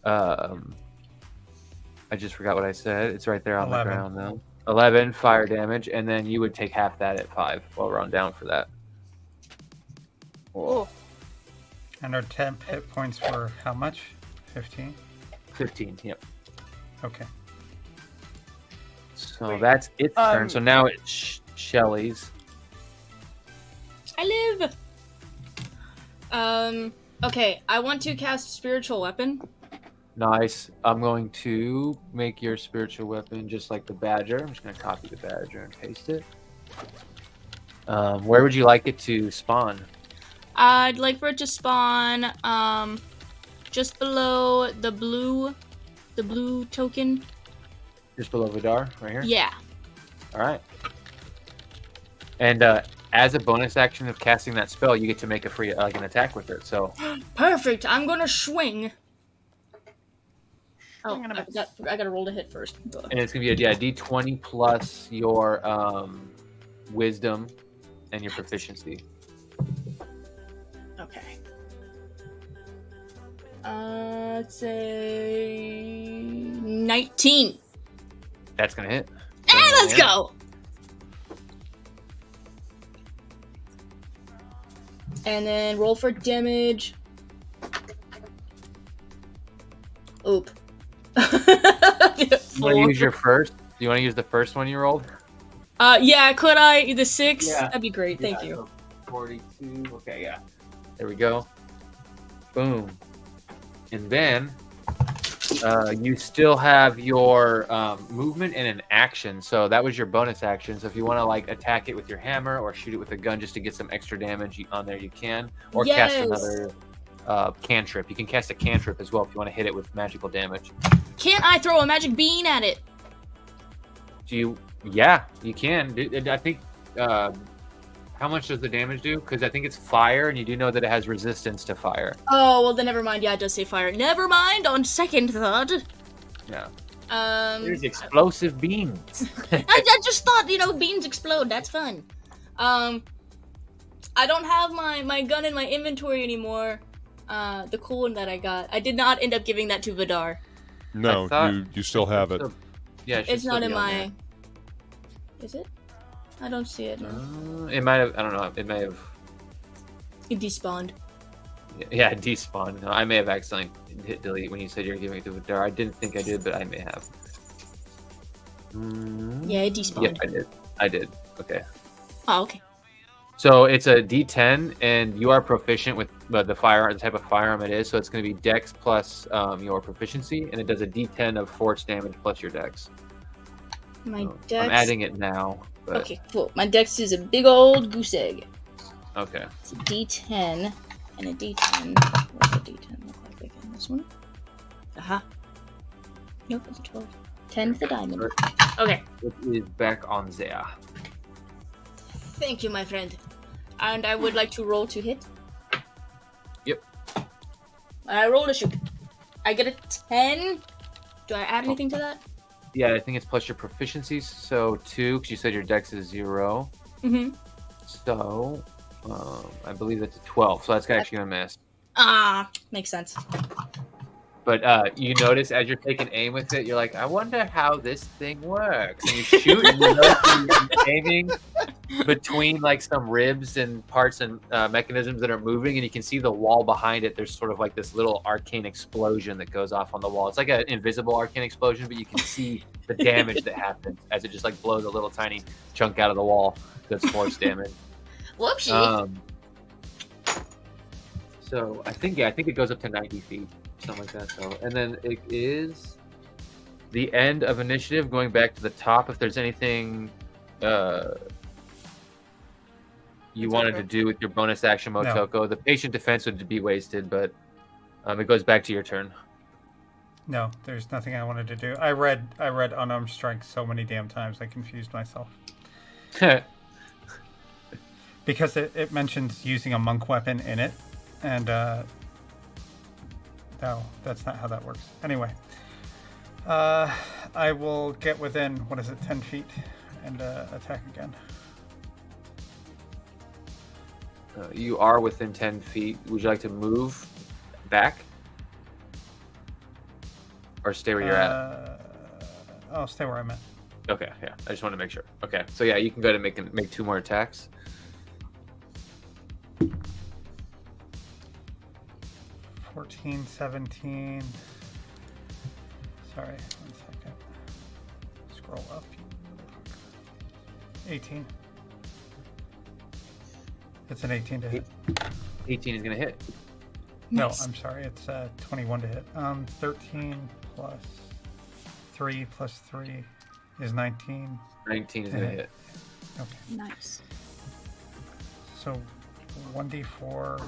[SPEAKER 6] I just forgot what I said. It's right there on 11. The ground now. 11 fire damage, and then you would take half that at 5 while we're on down for that.
[SPEAKER 1] Oh.
[SPEAKER 2] And our 10 hit points were how much? 15?
[SPEAKER 6] 15, yep.
[SPEAKER 2] Okay.
[SPEAKER 6] So that's its turn. So now it's Shelly's.
[SPEAKER 4] I live. Okay, I want to cast spiritual weapon.
[SPEAKER 6] Nice. I'm going to make your spiritual weapon just like the badger. I'm just going to copy the badger and paste it. Where would you like it to spawn?
[SPEAKER 4] I'd like for it to spawn just below the blue token.
[SPEAKER 6] Just below Vidar, right here?
[SPEAKER 4] Yeah.
[SPEAKER 6] All right. And as a bonus action of casting that spell, you get to make a free an attack with it. So
[SPEAKER 4] perfect. I'm gonna swing. Oh,
[SPEAKER 1] Swing and a miss.
[SPEAKER 4] I gotta roll to hit first.
[SPEAKER 6] and it's gonna be a D20 plus your wisdom and your proficiency.
[SPEAKER 4] Okay. Let's say 19.
[SPEAKER 6] That's gonna hit.
[SPEAKER 4] Hey, let's go. And then roll for damage. Oop.
[SPEAKER 6] You want to use your first? Do you want to use the first one you rolled?
[SPEAKER 4] Yeah, could I? The 6?
[SPEAKER 6] Yeah.
[SPEAKER 4] That'd be great, thank you.
[SPEAKER 6] So 42. Okay, yeah. There we go. Boom. And then you still have your movement and an action. So that was your bonus action. So if you want to like attack it with your hammer or shoot it with a gun just to get some extra damage on there, you can. Or cast another cantrip. You can cast a cantrip as well if you want to hit it with magical damage.
[SPEAKER 4] Can't I throw a magic bean at it?
[SPEAKER 6] Do you? Yeah, you can. I think. How much does the damage do? Because I think it's fire, and you do know that it has resistance to fire.
[SPEAKER 4] Oh, well then never mind. Yeah, it does say fire. Never mind. On second thought.
[SPEAKER 6] Yeah.
[SPEAKER 4] There's
[SPEAKER 6] explosive beans.
[SPEAKER 4] I just thought, beans explode. That's fun. I don't have my gun in my inventory anymore. The cool one that I got. I did not end up giving that to Vidar.
[SPEAKER 5] No, you still have it.
[SPEAKER 6] Yeah,
[SPEAKER 4] it's not in my. Is it? I don't see it now.
[SPEAKER 6] It might have. I don't know. It may have.
[SPEAKER 4] It despawned.
[SPEAKER 6] Yeah, it despawned. No, I may have accidentally hit delete when you said you're giving it to Vidar. I didn't think I did, but I may have.
[SPEAKER 4] Yeah, it despawned.
[SPEAKER 6] Yeah, I did. Okay.
[SPEAKER 4] Oh, okay.
[SPEAKER 6] So it's a D10, and you are proficient with the type of firearm it is. So it's going to be Dex plus your proficiency, and it does a D10 of force damage plus your Dex.
[SPEAKER 4] My Dex.
[SPEAKER 6] I'm adding it now. But...
[SPEAKER 4] Okay, cool. My Dex is a big old goose egg.
[SPEAKER 6] Okay.
[SPEAKER 4] It's a D10 and a D10. What's a D10 look like again? This one? Aha. Nope, it's a 12. 10 for diamond. Okay.
[SPEAKER 6] It is back on there.
[SPEAKER 4] Thank you, my friend. And I would like to roll to hit.
[SPEAKER 6] Yep.
[SPEAKER 4] I roll to shoot. I get a 10. Do I add anything to that?
[SPEAKER 6] Yeah, I think it's plus your proficiencies. So 2, because you said your Dex is 0.
[SPEAKER 4] Mm-hmm.
[SPEAKER 6] So I believe that's a 12. So that's actually going to miss.
[SPEAKER 4] Makes sense.
[SPEAKER 6] But you notice as you're taking aim with it, you're like, I wonder how this thing works. And you shoot, and you notice you're aiming between like some ribs and parts and mechanisms that are moving, and you can see the wall behind it. There's sort of like this little arcane explosion that goes off on the wall. It's like an invisible arcane explosion, but you can see the damage that happens as it just like blows a little tiny chunk out of the wall that's force damage.
[SPEAKER 4] Whoopsie.
[SPEAKER 6] So I think it goes up to 90 feet. Something like that. So, and then it is the end of initiative. Going back to the top, if there's anything you wanted to do with your bonus action, Motoko,
[SPEAKER 2] No.
[SPEAKER 6] The patient defense would be wasted, but it goes back to your turn.
[SPEAKER 2] No, there's nothing I wanted to do. I read Unarmed Strike so many damn times I confused myself. Because it mentions using a monk weapon in it, and no, that's not how that works. Anyway, I will get within, 10 feet, and attack again.
[SPEAKER 6] You are within 10 feet. Would you like to move back? Or stay where you're at?
[SPEAKER 2] I'll stay where I'm at.
[SPEAKER 6] Okay, yeah. I just want to make sure. Okay, so yeah, you can go ahead and make 2 more attacks.
[SPEAKER 2] 14, 17. Sorry, 1 second. Scroll up. 18. It's an 18 to hit.
[SPEAKER 6] 18 is going to hit.
[SPEAKER 2] No,
[SPEAKER 4] Nice.
[SPEAKER 2] I'm sorry. It's 21 to hit. 13 plus 3 plus 3 is 19.
[SPEAKER 6] 19 is gonna hit.
[SPEAKER 2] Okay.
[SPEAKER 4] Nice.
[SPEAKER 2] So 1d4.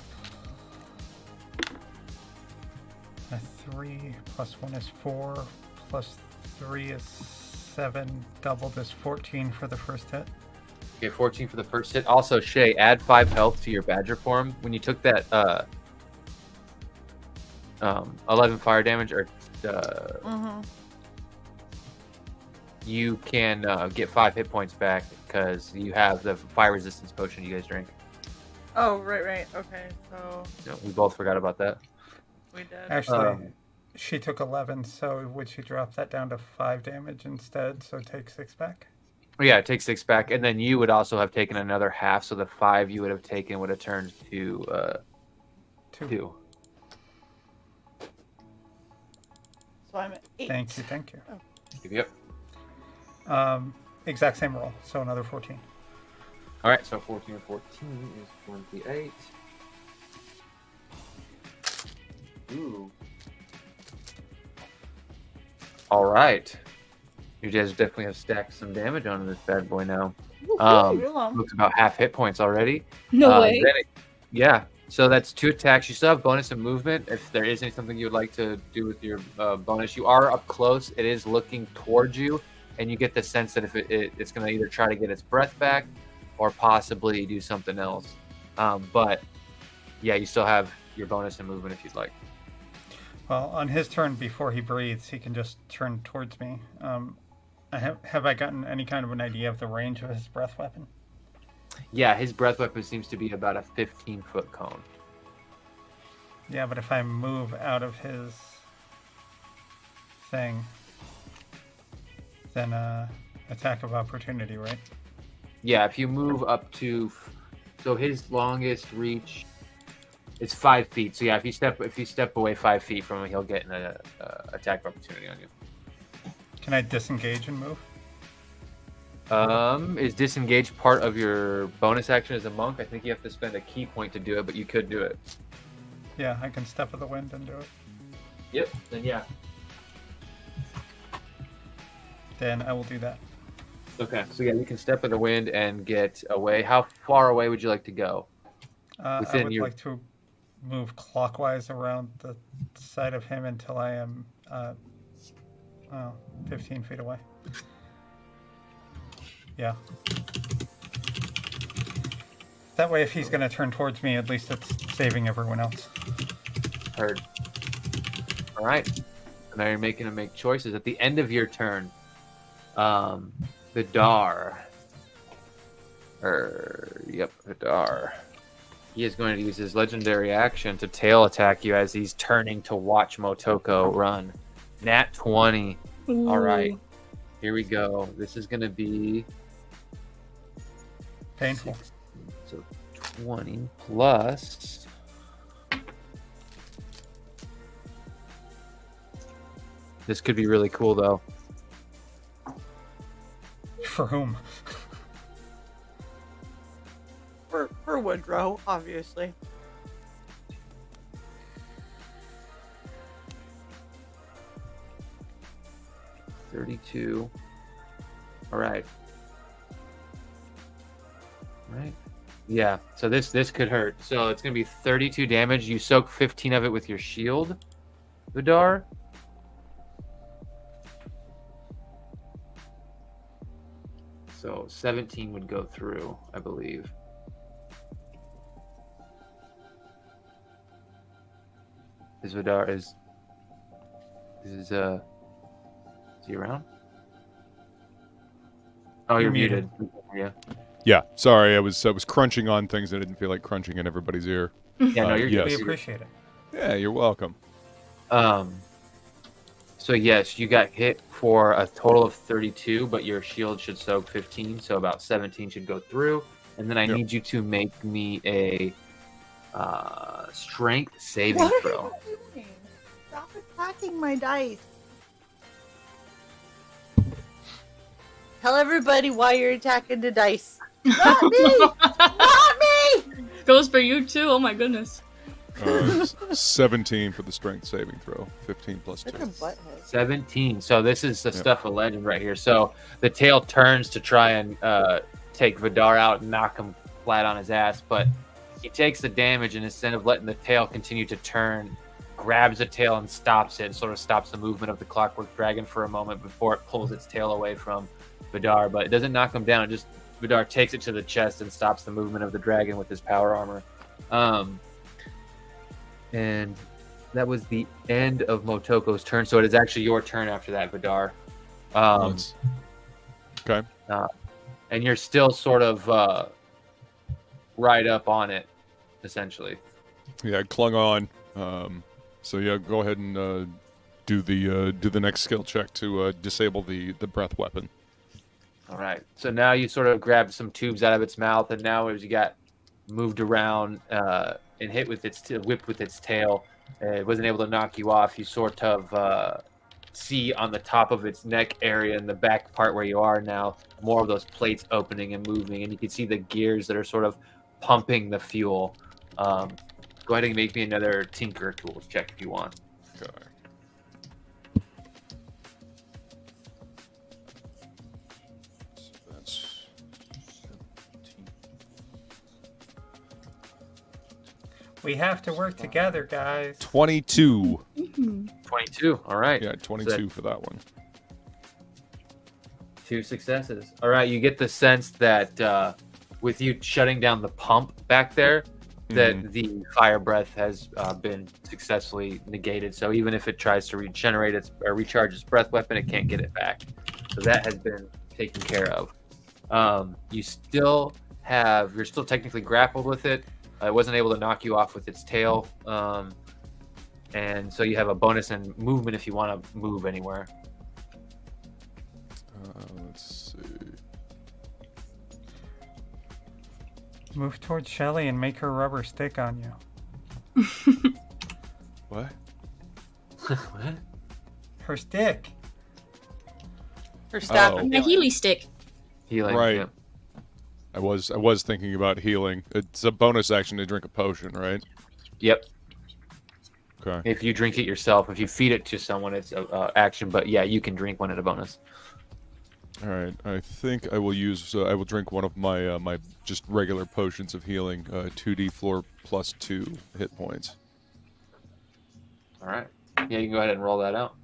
[SPEAKER 2] A 3 plus 1 is 4. Plus 3 is 7. Doubled is 14 for the first hit.
[SPEAKER 6] Okay, 14 for the first hit. Also, Shay, add 5 health to your badger form. When you took that 11 fire damage, or you can get 5 hit points back because you have the fire resistance potion you guys drink.
[SPEAKER 1] Oh, right. Okay, so
[SPEAKER 6] No, we both forgot about that.
[SPEAKER 1] we did.
[SPEAKER 2] Actually, she took 11, so would she drop that down to 5 damage instead? So take 6 back?
[SPEAKER 6] Yeah, it takes 6 back, and then you would also have taken another half, so the 5 you would have taken would have turned to 2.
[SPEAKER 1] So I'm at 8.
[SPEAKER 2] Thank you.
[SPEAKER 6] Yep.
[SPEAKER 2] Exact same roll, so another 14.
[SPEAKER 6] All right, so 14 and 14 is 28. Ooh. All right. You guys definitely have stacked some damage onto this bad boy now. Looks about half hit points already.
[SPEAKER 4] No way.
[SPEAKER 6] Yeah. So that's 2 attacks. You still have bonus and movement. If there is something you would like to do with your bonus, you are up close. It is looking towards you, and you get the sense that if it's going to either try to get its breath back or possibly do something else. But yeah, you still have your bonus and movement if you'd like.
[SPEAKER 2] Well, on his turn, before he breathes, he can just turn towards me. Have I gotten any kind of an idea of the range of his breath weapon?
[SPEAKER 6] Yeah, his breath weapon seems to be about a 15-foot cone.
[SPEAKER 2] Yeah, but if I move out of his thing, then attack of opportunity, right?
[SPEAKER 6] Yeah, if you move up to, so his longest reach is 5 feet. So yeah, if you step away 5 feet from him, he'll get an attack of opportunity on you.
[SPEAKER 2] Can I disengage and move?
[SPEAKER 6] Is disengage part of your bonus action as a monk? I think you have to spend a key point to do it, but you could do it.
[SPEAKER 2] Yeah, I can step of the wind and do it.
[SPEAKER 6] Yep, then yeah.
[SPEAKER 2] Then I will do that.
[SPEAKER 6] Okay, so yeah, you can step of the wind and get away. How far away would you like to go?
[SPEAKER 2] I would like to move clockwise around the side of him until I am 15 feet away. Yeah. That way, if he's going to turn towards me, at least it's saving everyone else.
[SPEAKER 6] Heard. All right. And now you're making to make choices. At the end of your turn, Vidar. Vidar. He is going to use his legendary action to tail attack you as he's turning to watch Motoko run. Nat 20.
[SPEAKER 4] Ooh.
[SPEAKER 6] All right. Here we go. This is going to be
[SPEAKER 2] painful.
[SPEAKER 6] So 20 plus. This could be really cool, though.
[SPEAKER 2] For whom?
[SPEAKER 1] For Woodrow, obviously.
[SPEAKER 6] $32. All right. Right. Yeah. So this could hurt. So it's gonna be 32 damage. You soak 15 of it with your shield, Vidar. So 17 would go through, I believe. Is Vidar is he around? Oh, you're muted. Yeah.
[SPEAKER 5] Yeah, sorry, I was crunching on things. I didn't feel like crunching in everybody's ear.
[SPEAKER 6] Yeah, no,
[SPEAKER 5] yes.
[SPEAKER 2] We appreciate it.
[SPEAKER 5] Yeah, you're welcome.
[SPEAKER 6] So yes, you got hit for a total of 32, but your shield should soak 15, so about 17 should go through. And then I need you to make me a strength saving throw.
[SPEAKER 1] What are you doing? Stop attacking my dice. Tell everybody why you're attacking the dice. Not me! Not me!
[SPEAKER 4] Goes for you too. Oh my goodness.
[SPEAKER 5] 17 for the strength saving throw. 15 plus 2.
[SPEAKER 6] 17. So this is the stuff of legend right here. So the tail turns to try and take Vidar out and knock him flat on his ass, but he takes the damage, and instead of letting the tail continue to turn, grabs the tail and stops it, and sort of stops the movement of the Clockwork Dragon for a moment before it pulls its tail away from Vidar. But it doesn't knock him down. It just Vidar takes it to the chest and stops the movement of the dragon with his power armor. And that was the end of Motoko's turn. So it is actually your turn after that, Vidar.
[SPEAKER 5] Okay.
[SPEAKER 6] And you're still sort of right up on it, essentially.
[SPEAKER 5] Yeah, I clung on. So yeah, go ahead and do the next skill check to disable the breath weapon.
[SPEAKER 6] All right. So now you sort of grabbed some tubes out of its mouth, and now as you got moved around and hit with whipped with its tail, it wasn't able to knock you off. You sort of see on the top of its neck area in the back part where you are now more of those plates opening and moving, and you can see the gears that are sort of pumping the fuel. Go ahead and make me another Tinker Tools check if you want.
[SPEAKER 5] Okay. So that's 17.
[SPEAKER 2] We have to work together, guys.
[SPEAKER 5] 22.
[SPEAKER 6] 22. All right.
[SPEAKER 5] Yeah, 22 for that one.
[SPEAKER 6] 2 successes. All right. You get the sense that with you shutting down the pump back there, that the fire breath has been successfully negated. So even if it tries to regenerate or recharge its breath weapon, it can't get it back. So that has been taken care of. You're still technically grappled with it. It wasn't able to knock you off with its tail. And so you have a bonus in movement if you want to move anywhere.
[SPEAKER 5] Let's see.
[SPEAKER 2] Move towards Shelly and make her rubber stick on you.
[SPEAKER 5] What?
[SPEAKER 6] What?
[SPEAKER 2] Her stick.
[SPEAKER 1] Her staff.
[SPEAKER 5] Oh.
[SPEAKER 1] of
[SPEAKER 4] A Healy stick.
[SPEAKER 6] Healing.
[SPEAKER 5] Right.
[SPEAKER 6] Yeah.
[SPEAKER 5] I was thinking about healing. It's a bonus action to drink a potion, right?
[SPEAKER 6] Yep.
[SPEAKER 5] Okay.
[SPEAKER 6] If you drink it yourself, if you feed it to someone, it's an action. But yeah, you can drink one at a bonus.
[SPEAKER 5] All right. I think I will use. I will drink one of my my just regular potions of healing. 2d4 plus 2 hit points.
[SPEAKER 6] All right. Yeah, you can go ahead and roll that out.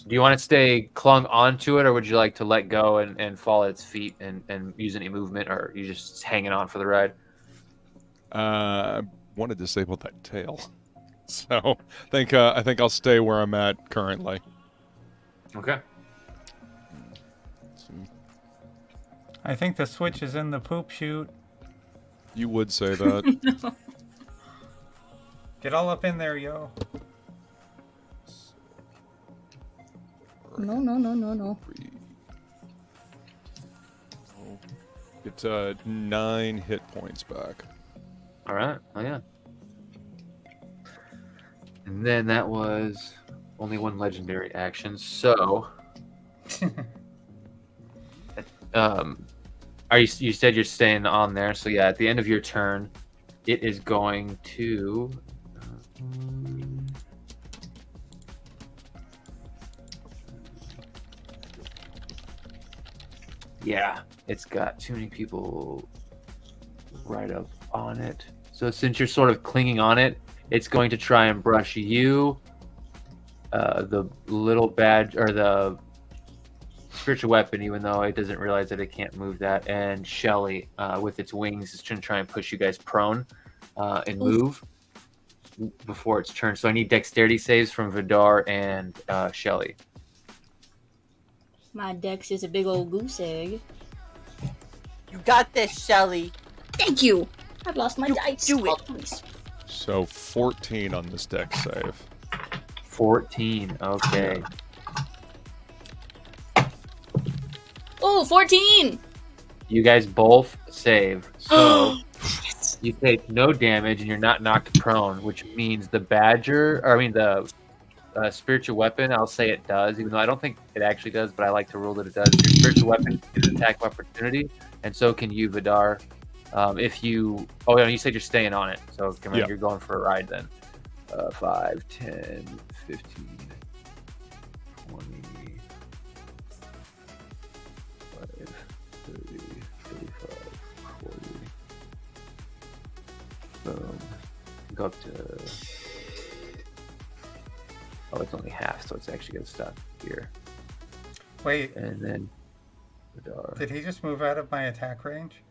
[SPEAKER 6] Do you want to stay clung onto it, or would you like to let go and fall at its feet and use any movement, or are you just hanging on for the ride?
[SPEAKER 5] I want to disable that tail, so I think I'll stay where I'm at currently.
[SPEAKER 6] Okay.
[SPEAKER 2] I think the switch is in the poop chute.
[SPEAKER 5] You would say that.
[SPEAKER 4] No.
[SPEAKER 2] Get all up in there, yo.
[SPEAKER 4] No.
[SPEAKER 5] Get 9 hit points back.
[SPEAKER 6] All right. Oh yeah. And then that was only one legendary action. So, you said you're staying on there. So yeah, at the end of your turn, it is going to. Yeah, it's got too many people right up on it. So since you're sort of clinging on it, it's going to try and brush you, the little badge, or the spiritual weapon, even though it doesn't realize that it can't move that, and Shelly with its wings is going to try and push you guys prone and move before its turn. So I need dexterity saves from Vidar and Shelly.
[SPEAKER 4] My dex is a big old goose egg.
[SPEAKER 1] You got this, Shelly.
[SPEAKER 4] Thank you. I've lost my dice.
[SPEAKER 1] do it.
[SPEAKER 4] Oh, please.
[SPEAKER 5] So 14 on this dex save.
[SPEAKER 6] 14. Okay.
[SPEAKER 4] Oh, 14!
[SPEAKER 6] You guys both save. So you take no damage and you're not knocked prone, which means the spiritual weapon, I'll say it does, even though I don't think it actually does, but I like to rule that it does. Your spiritual weapon is an attack of opportunity, and so can you, Vidar. If you... Oh, no, you said you're staying on it. So
[SPEAKER 5] Yeah.
[SPEAKER 6] you're going for a ride then. 5, 10, 15, 20, 5, 30, 35, 40. Boom. Go up to... Oh, it's only half, so it's actually going to stop here.
[SPEAKER 2] Wait,
[SPEAKER 6] And then...
[SPEAKER 2] did he just move out of my attack range?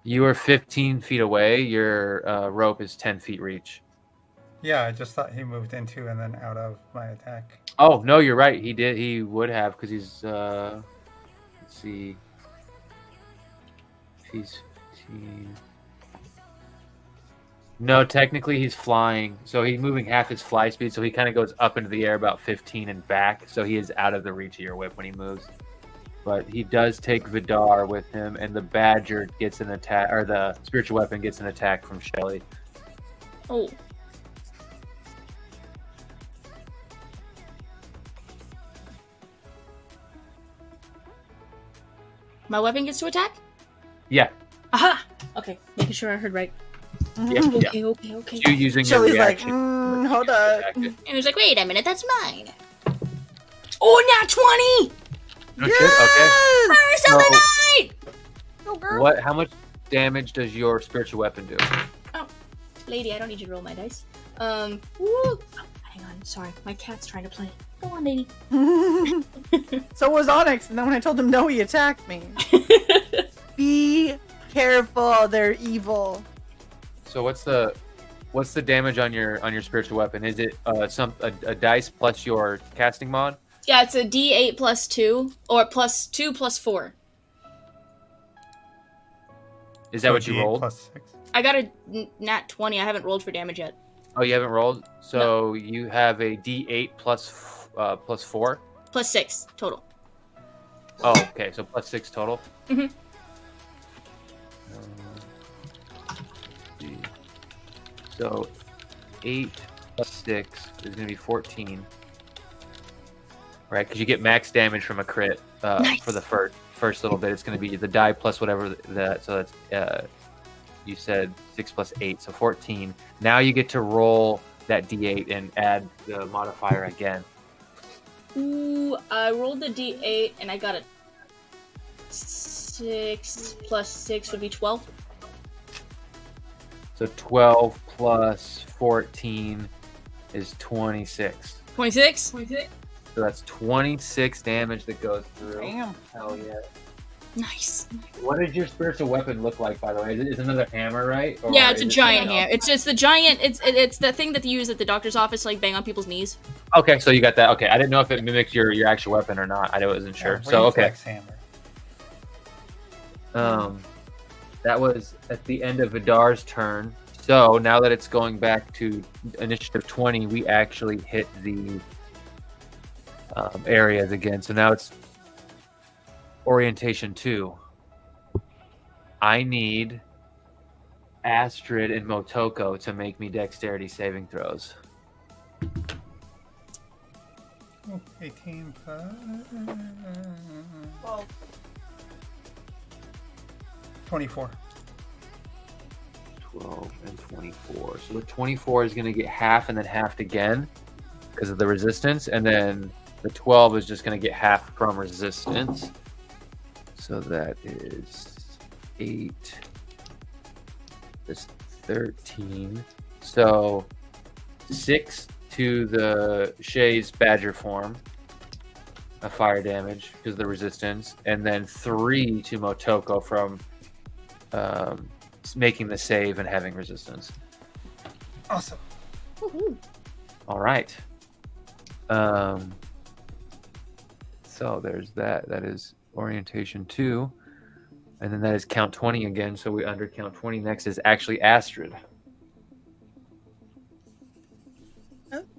[SPEAKER 6] You are 15 feet away. Your rope is 10 feet reach.
[SPEAKER 2] Yeah, I just thought he moved into and then out of my attack.
[SPEAKER 6] Oh, no, you're right. He did. He would have because he's... let's see. If he's 15... No, technically he's flying. So he's moving half his fly speed. So he kind of goes up into the air about 15 and back. So he is out of the reach of your whip when he moves. But he does take Vidar with him, and the Badger gets an attack, or the spiritual weapon gets an attack from Shelly.
[SPEAKER 4] Oh. My weapon gets to attack?
[SPEAKER 6] Yeah.
[SPEAKER 4] Aha! Okay, making sure I heard right.
[SPEAKER 6] Yeah.
[SPEAKER 4] Okay.
[SPEAKER 6] You using your
[SPEAKER 1] Shelly's like,
[SPEAKER 6] reaction.
[SPEAKER 1] hold up.
[SPEAKER 7] And he's like, wait a minute, that's mine.
[SPEAKER 4] Oh, nat 20!
[SPEAKER 6] No shit? Okay.
[SPEAKER 7] First of the night!
[SPEAKER 1] Go, girl.
[SPEAKER 6] What? How much damage does your spiritual weapon do?
[SPEAKER 4] Lady, I don't need you to roll my dice. Woo. Oh, hang on, sorry. My cat's trying to play. Go on, lady.
[SPEAKER 1] So was Onyx, and then when I told him no, he attacked me. Be careful, they're evil.
[SPEAKER 6] So what's the damage on your spiritual weapon? Is it a dice plus your casting mod?
[SPEAKER 4] Yeah, it's a D8 plus 2, or plus 2 plus 4.
[SPEAKER 6] Is that what you
[SPEAKER 2] D8
[SPEAKER 6] rolled?
[SPEAKER 2] +6.
[SPEAKER 4] I got a nat 20. I haven't rolled for damage yet.
[SPEAKER 6] Oh, you haven't rolled? So you have a D8 plus 4?
[SPEAKER 4] Plus 6 total.
[SPEAKER 6] Oh, okay. So plus 6 total?
[SPEAKER 4] Mhm.
[SPEAKER 6] So 8 plus 6 is going to be 14. Right? Because you get max damage from a crit
[SPEAKER 4] Nice.
[SPEAKER 6] for the first little bit. It's going to be the die plus whatever that. So that's, you said 6 plus 8, so 14. Now you get to roll that D8 and add the modifier again.
[SPEAKER 4] Ooh, I rolled the D8 and I got a 6 plus 6 would be 12.
[SPEAKER 6] So 12 plus 14 is 26.
[SPEAKER 4] 26?
[SPEAKER 6] So that's 26 damage that goes through.
[SPEAKER 1] Damn.
[SPEAKER 6] Hell yeah.
[SPEAKER 4] Nice.
[SPEAKER 6] What does your spiritual weapon look like, by the way? Is it another hammer, right? Or
[SPEAKER 4] Yeah, it's a
[SPEAKER 6] is it
[SPEAKER 4] giant
[SPEAKER 6] something
[SPEAKER 4] hammer. It's just the giant. It's the thing that they use at the doctor's office to like bang on people's knees.
[SPEAKER 6] else? Okay, so you got that. Okay, I didn't know if it mimics your actual weapon or not. I wasn't sure.
[SPEAKER 2] Yeah,
[SPEAKER 6] So okay.
[SPEAKER 2] reflex hammer.
[SPEAKER 6] That was at the end of Vidar's turn. So now that it's going back to initiative 20, we actually hit the areas again. So now it's orientation 2. I need Astrid and Motoko to make me dexterity saving throws.
[SPEAKER 2] 18 plus... 24.
[SPEAKER 6] 12 and 24. So the 24 is going to get half and then halved again because of the resistance. And then the 12 is just going to get half from resistance. So that is 8. This 13. So 6 to the Shay's Badger form of fire damage because of the resistance. And then 3 to Motoko from making the save and having resistance.
[SPEAKER 2] Awesome.
[SPEAKER 4] Woohoo.
[SPEAKER 6] All right. So there's that. That is orientation 2. And then that is count 20 again. So we under count 20. Next is actually Astrid.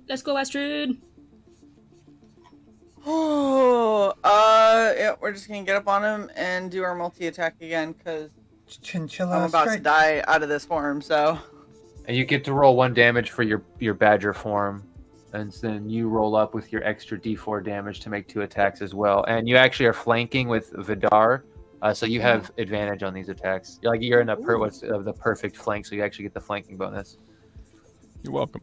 [SPEAKER 4] Let's go, Astrid.
[SPEAKER 1] Oh, yeah, we're just gonna get up on him and do our multi-attack again, because
[SPEAKER 2] Chinchilla
[SPEAKER 1] I'm about to
[SPEAKER 2] strike.
[SPEAKER 1] die out of this form, so...
[SPEAKER 6] And you get to roll 1 damage for your Badger form. And then you roll up with your extra D4 damage to make 2 attacks as well. And you actually are flanking with Vidar. So you have advantage on these attacks. You're in the perfect flank, so you actually get the flanking bonus.
[SPEAKER 5] You're welcome.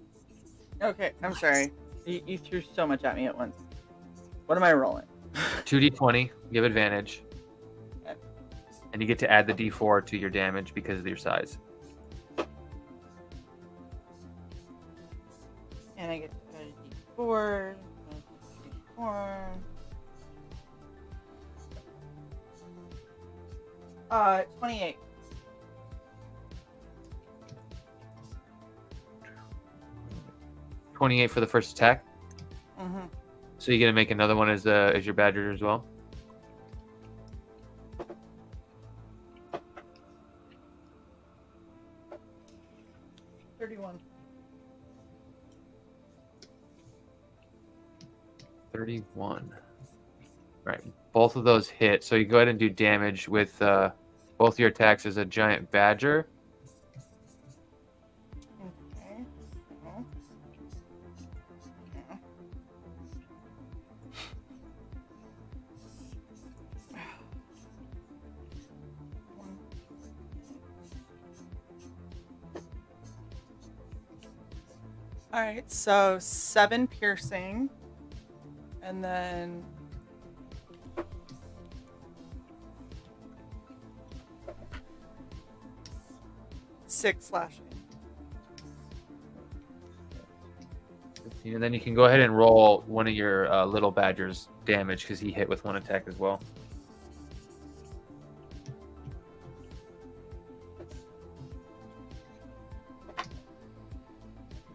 [SPEAKER 1] Okay, I'm sorry. You threw so much at me at once. What am I rolling?
[SPEAKER 6] 2d20, you have advantage.
[SPEAKER 1] Okay.
[SPEAKER 6] And you get to add the d4 to your damage because of your size.
[SPEAKER 1] And I get to add a d4. 28.
[SPEAKER 6] $28 for the first attack.
[SPEAKER 1] Mm-hmm.
[SPEAKER 6] So you're gonna make another one as your badger as well.
[SPEAKER 1] $31.
[SPEAKER 6] 31. Right. Both of those hit. So you go ahead and do damage with both your attacks as a giant badger.
[SPEAKER 1] Okay. All right, so 7 piercing, and then 6 slashing.
[SPEAKER 6] And then you can go ahead and roll one of your little badgers damage because he hit with one attack as well.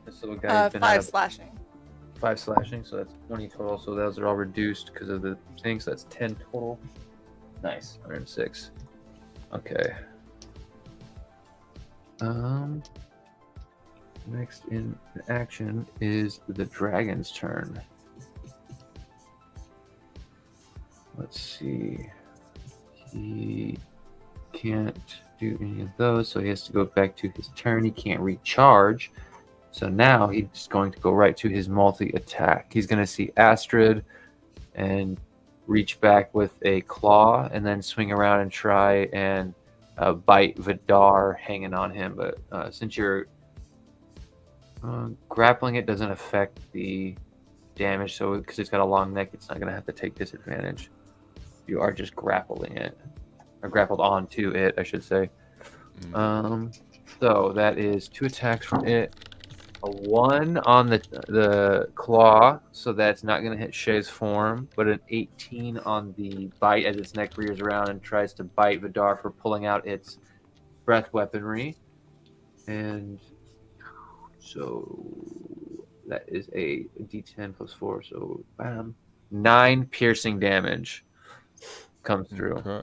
[SPEAKER 6] This little guy
[SPEAKER 1] 5 slashing.
[SPEAKER 6] 5 slashing, so that's 20 total. So those are all reduced because of the thing. So that's 10 total. Nice, 106. Okay. Next in action is the dragon's turn. Let's see. He can't do any of those, so he has to go back to his turn. He can't recharge. So now he's going to go right to his multi-attack. He's going to see Astrid and reach back with a claw and then swing around and try and bite Vidar hanging on him. But since you're grappling, it doesn't affect the damage. So because it's got a long neck, it's not going to have to take disadvantage. You are just grappling it. Or grappled onto it, I should say. So that is 2 attacks from it. A 1 on the claw, so that's not going to hit Shay's form, but an 18 on the bite as its neck rears around and tries to bite Vidar for pulling out its breath weaponry. And so that is a d10 plus 4, so bam. 9 piercing damage comes through. Okay.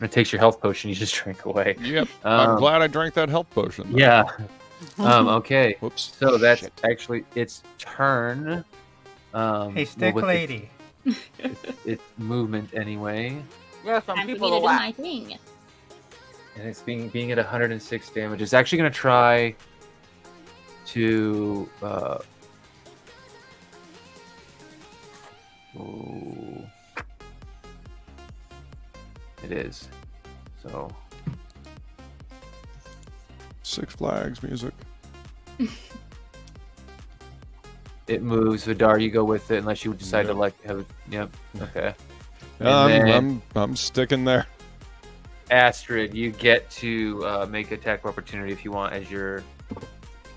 [SPEAKER 6] It takes your health potion you just drank away.
[SPEAKER 5] Yep. I'm glad I drank that health potion, though.
[SPEAKER 6] Yeah. Okay.
[SPEAKER 5] Whoops.
[SPEAKER 6] So that's actually its turn.
[SPEAKER 2] Hey, stick lady.
[SPEAKER 6] It's movement anyway.
[SPEAKER 1] Yeah, some
[SPEAKER 7] Time for
[SPEAKER 1] people
[SPEAKER 7] me to do
[SPEAKER 1] laugh.
[SPEAKER 7] my thing.
[SPEAKER 6] And it's being at 106 damage. It's actually going to try to it is. So
[SPEAKER 5] Six Flags music.
[SPEAKER 6] it moves. Vidar, you go with it unless you decide to have. Yep. Okay.
[SPEAKER 5] I'm sticking there.
[SPEAKER 6] Astrid, you get to make attack of opportunity if you want as your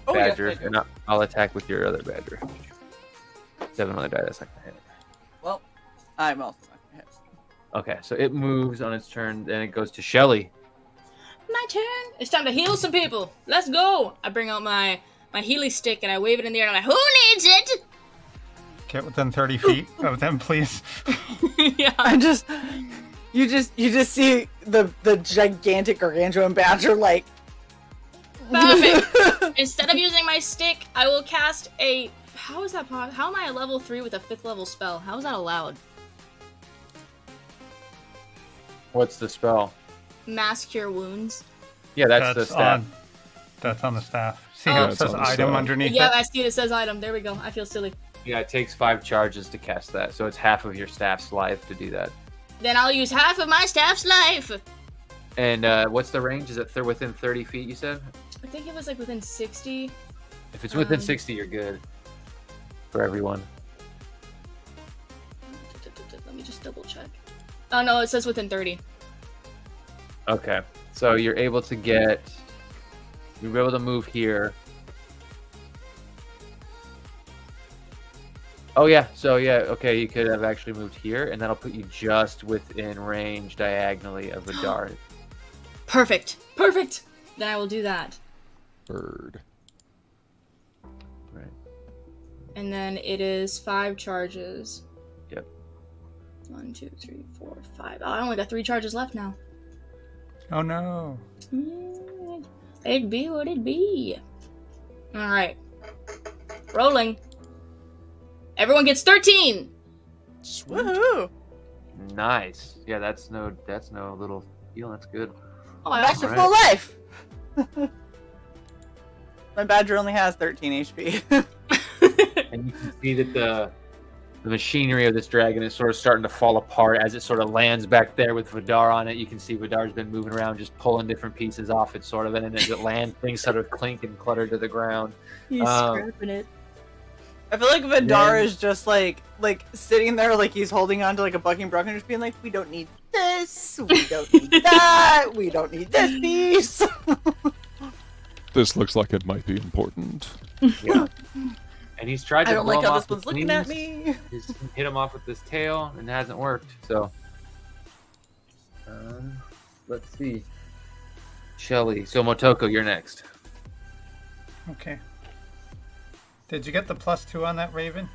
[SPEAKER 6] badger,
[SPEAKER 1] yes,
[SPEAKER 6] and I'll attack with your other badger. 7 on the die. That's not gonna hit.
[SPEAKER 1] Well, I'm also not gonna hit.
[SPEAKER 6] Okay, so it moves on its turn, then it goes to Shelly.
[SPEAKER 4] My turn. It's time to heal some people. Let's go. I bring out my Healy stick and I wave it in the air and I'm like, who needs it?
[SPEAKER 2] Get within 30 feet of them, please.
[SPEAKER 4] Yeah.
[SPEAKER 1] You just see the gigantic gargantuan badger like.
[SPEAKER 4] Perfect. Instead of using my stick, I will cast a. How is that possible? How am I a level 3 with a 5th level spell? How is that allowed?
[SPEAKER 6] What's the spell?
[SPEAKER 4] Mass Cure Wounds.
[SPEAKER 6] Yeah, that's the staff.
[SPEAKER 2] That's on the staff. See how it says item underneath
[SPEAKER 4] Yeah,
[SPEAKER 2] it?
[SPEAKER 4] I see it says item. There we go. I feel silly.
[SPEAKER 6] Yeah, it takes 5 charges to cast that, so it's half of your staff's life to do that.
[SPEAKER 4] Then I'll use half of my staff's life.
[SPEAKER 6] And what's the range? Is it within 30 feet, you said?
[SPEAKER 4] I think it was like within 60.
[SPEAKER 6] If it's within 60, you're good. For everyone.
[SPEAKER 4] Let me just double check. Oh, no, it says within 30.
[SPEAKER 6] Okay. So you're able to move here. Oh, yeah. So, yeah, okay, you could have actually moved here, and that'll put you just within range diagonally of Vidar.
[SPEAKER 4] Perfect. Then I will do that.
[SPEAKER 5] Bird.
[SPEAKER 6] Right.
[SPEAKER 4] And then it is 5 charges.
[SPEAKER 6] Yep.
[SPEAKER 4] 1, 2, 3, 4, 5. Oh, I only got 3 charges left now.
[SPEAKER 2] Oh no.
[SPEAKER 4] It'd be what it be. Alright. Rolling. Everyone gets 13!
[SPEAKER 5] Sweet.
[SPEAKER 1] Woohoo!
[SPEAKER 6] Nice. Yeah, that's no little deal. That's good.
[SPEAKER 4] Oh, I
[SPEAKER 1] Back
[SPEAKER 4] also
[SPEAKER 1] to full life. My badger only has 13 HP.
[SPEAKER 6] And you can see that the machinery of this dragon is sort of starting to fall apart as it sort of lands back there with Vidar on it. You can see Vidar's been moving around, just pulling different pieces off it, sort of, and then as it lands, things sort of clink and clutter to the ground.
[SPEAKER 4] He's scrapping it.
[SPEAKER 1] I feel like Vidar is just like sitting there, like he's holding on to like a bucking brook and just being like, we don't need this, we don't need that, we don't need this piece.
[SPEAKER 5] This looks like it might be important.
[SPEAKER 6] Yeah. And he's tried to
[SPEAKER 1] I don't
[SPEAKER 6] blow
[SPEAKER 1] like
[SPEAKER 6] him
[SPEAKER 1] how
[SPEAKER 6] off
[SPEAKER 1] this one's
[SPEAKER 6] with
[SPEAKER 1] looking at
[SPEAKER 6] wings.
[SPEAKER 1] me.
[SPEAKER 6] He's hit him off with his tail, and it hasn't worked. So, let's see. Shelly. So, Motoko, you're next.
[SPEAKER 2] Okay. Did you get the +2 on that Raven?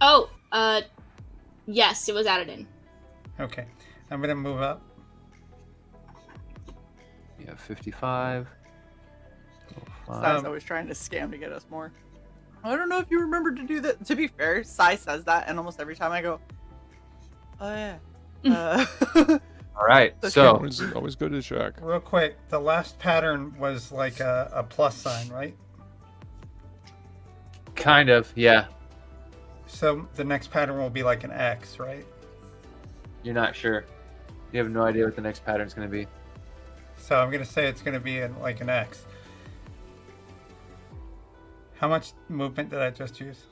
[SPEAKER 4] Oh, yes, it was added in.
[SPEAKER 2] Okay. I'm gonna move up.
[SPEAKER 6] Yeah, 55.
[SPEAKER 1] Sai's always trying to scam to get us more. I don't know if you remember to do that. To be fair, Sai says that, and almost every time I go, oh yeah.
[SPEAKER 6] All right,
[SPEAKER 1] Okay.
[SPEAKER 6] so
[SPEAKER 5] Always good to check.
[SPEAKER 2] Real quick, the last pattern was like a plus sign, right?
[SPEAKER 6] kind of, yeah.
[SPEAKER 2] So the next pattern will be like an X, right?
[SPEAKER 6] You're not sure. You have no idea what the next pattern's going to be.
[SPEAKER 2] So I'm gonna say it's gonna be like an X. How much movement did I just use?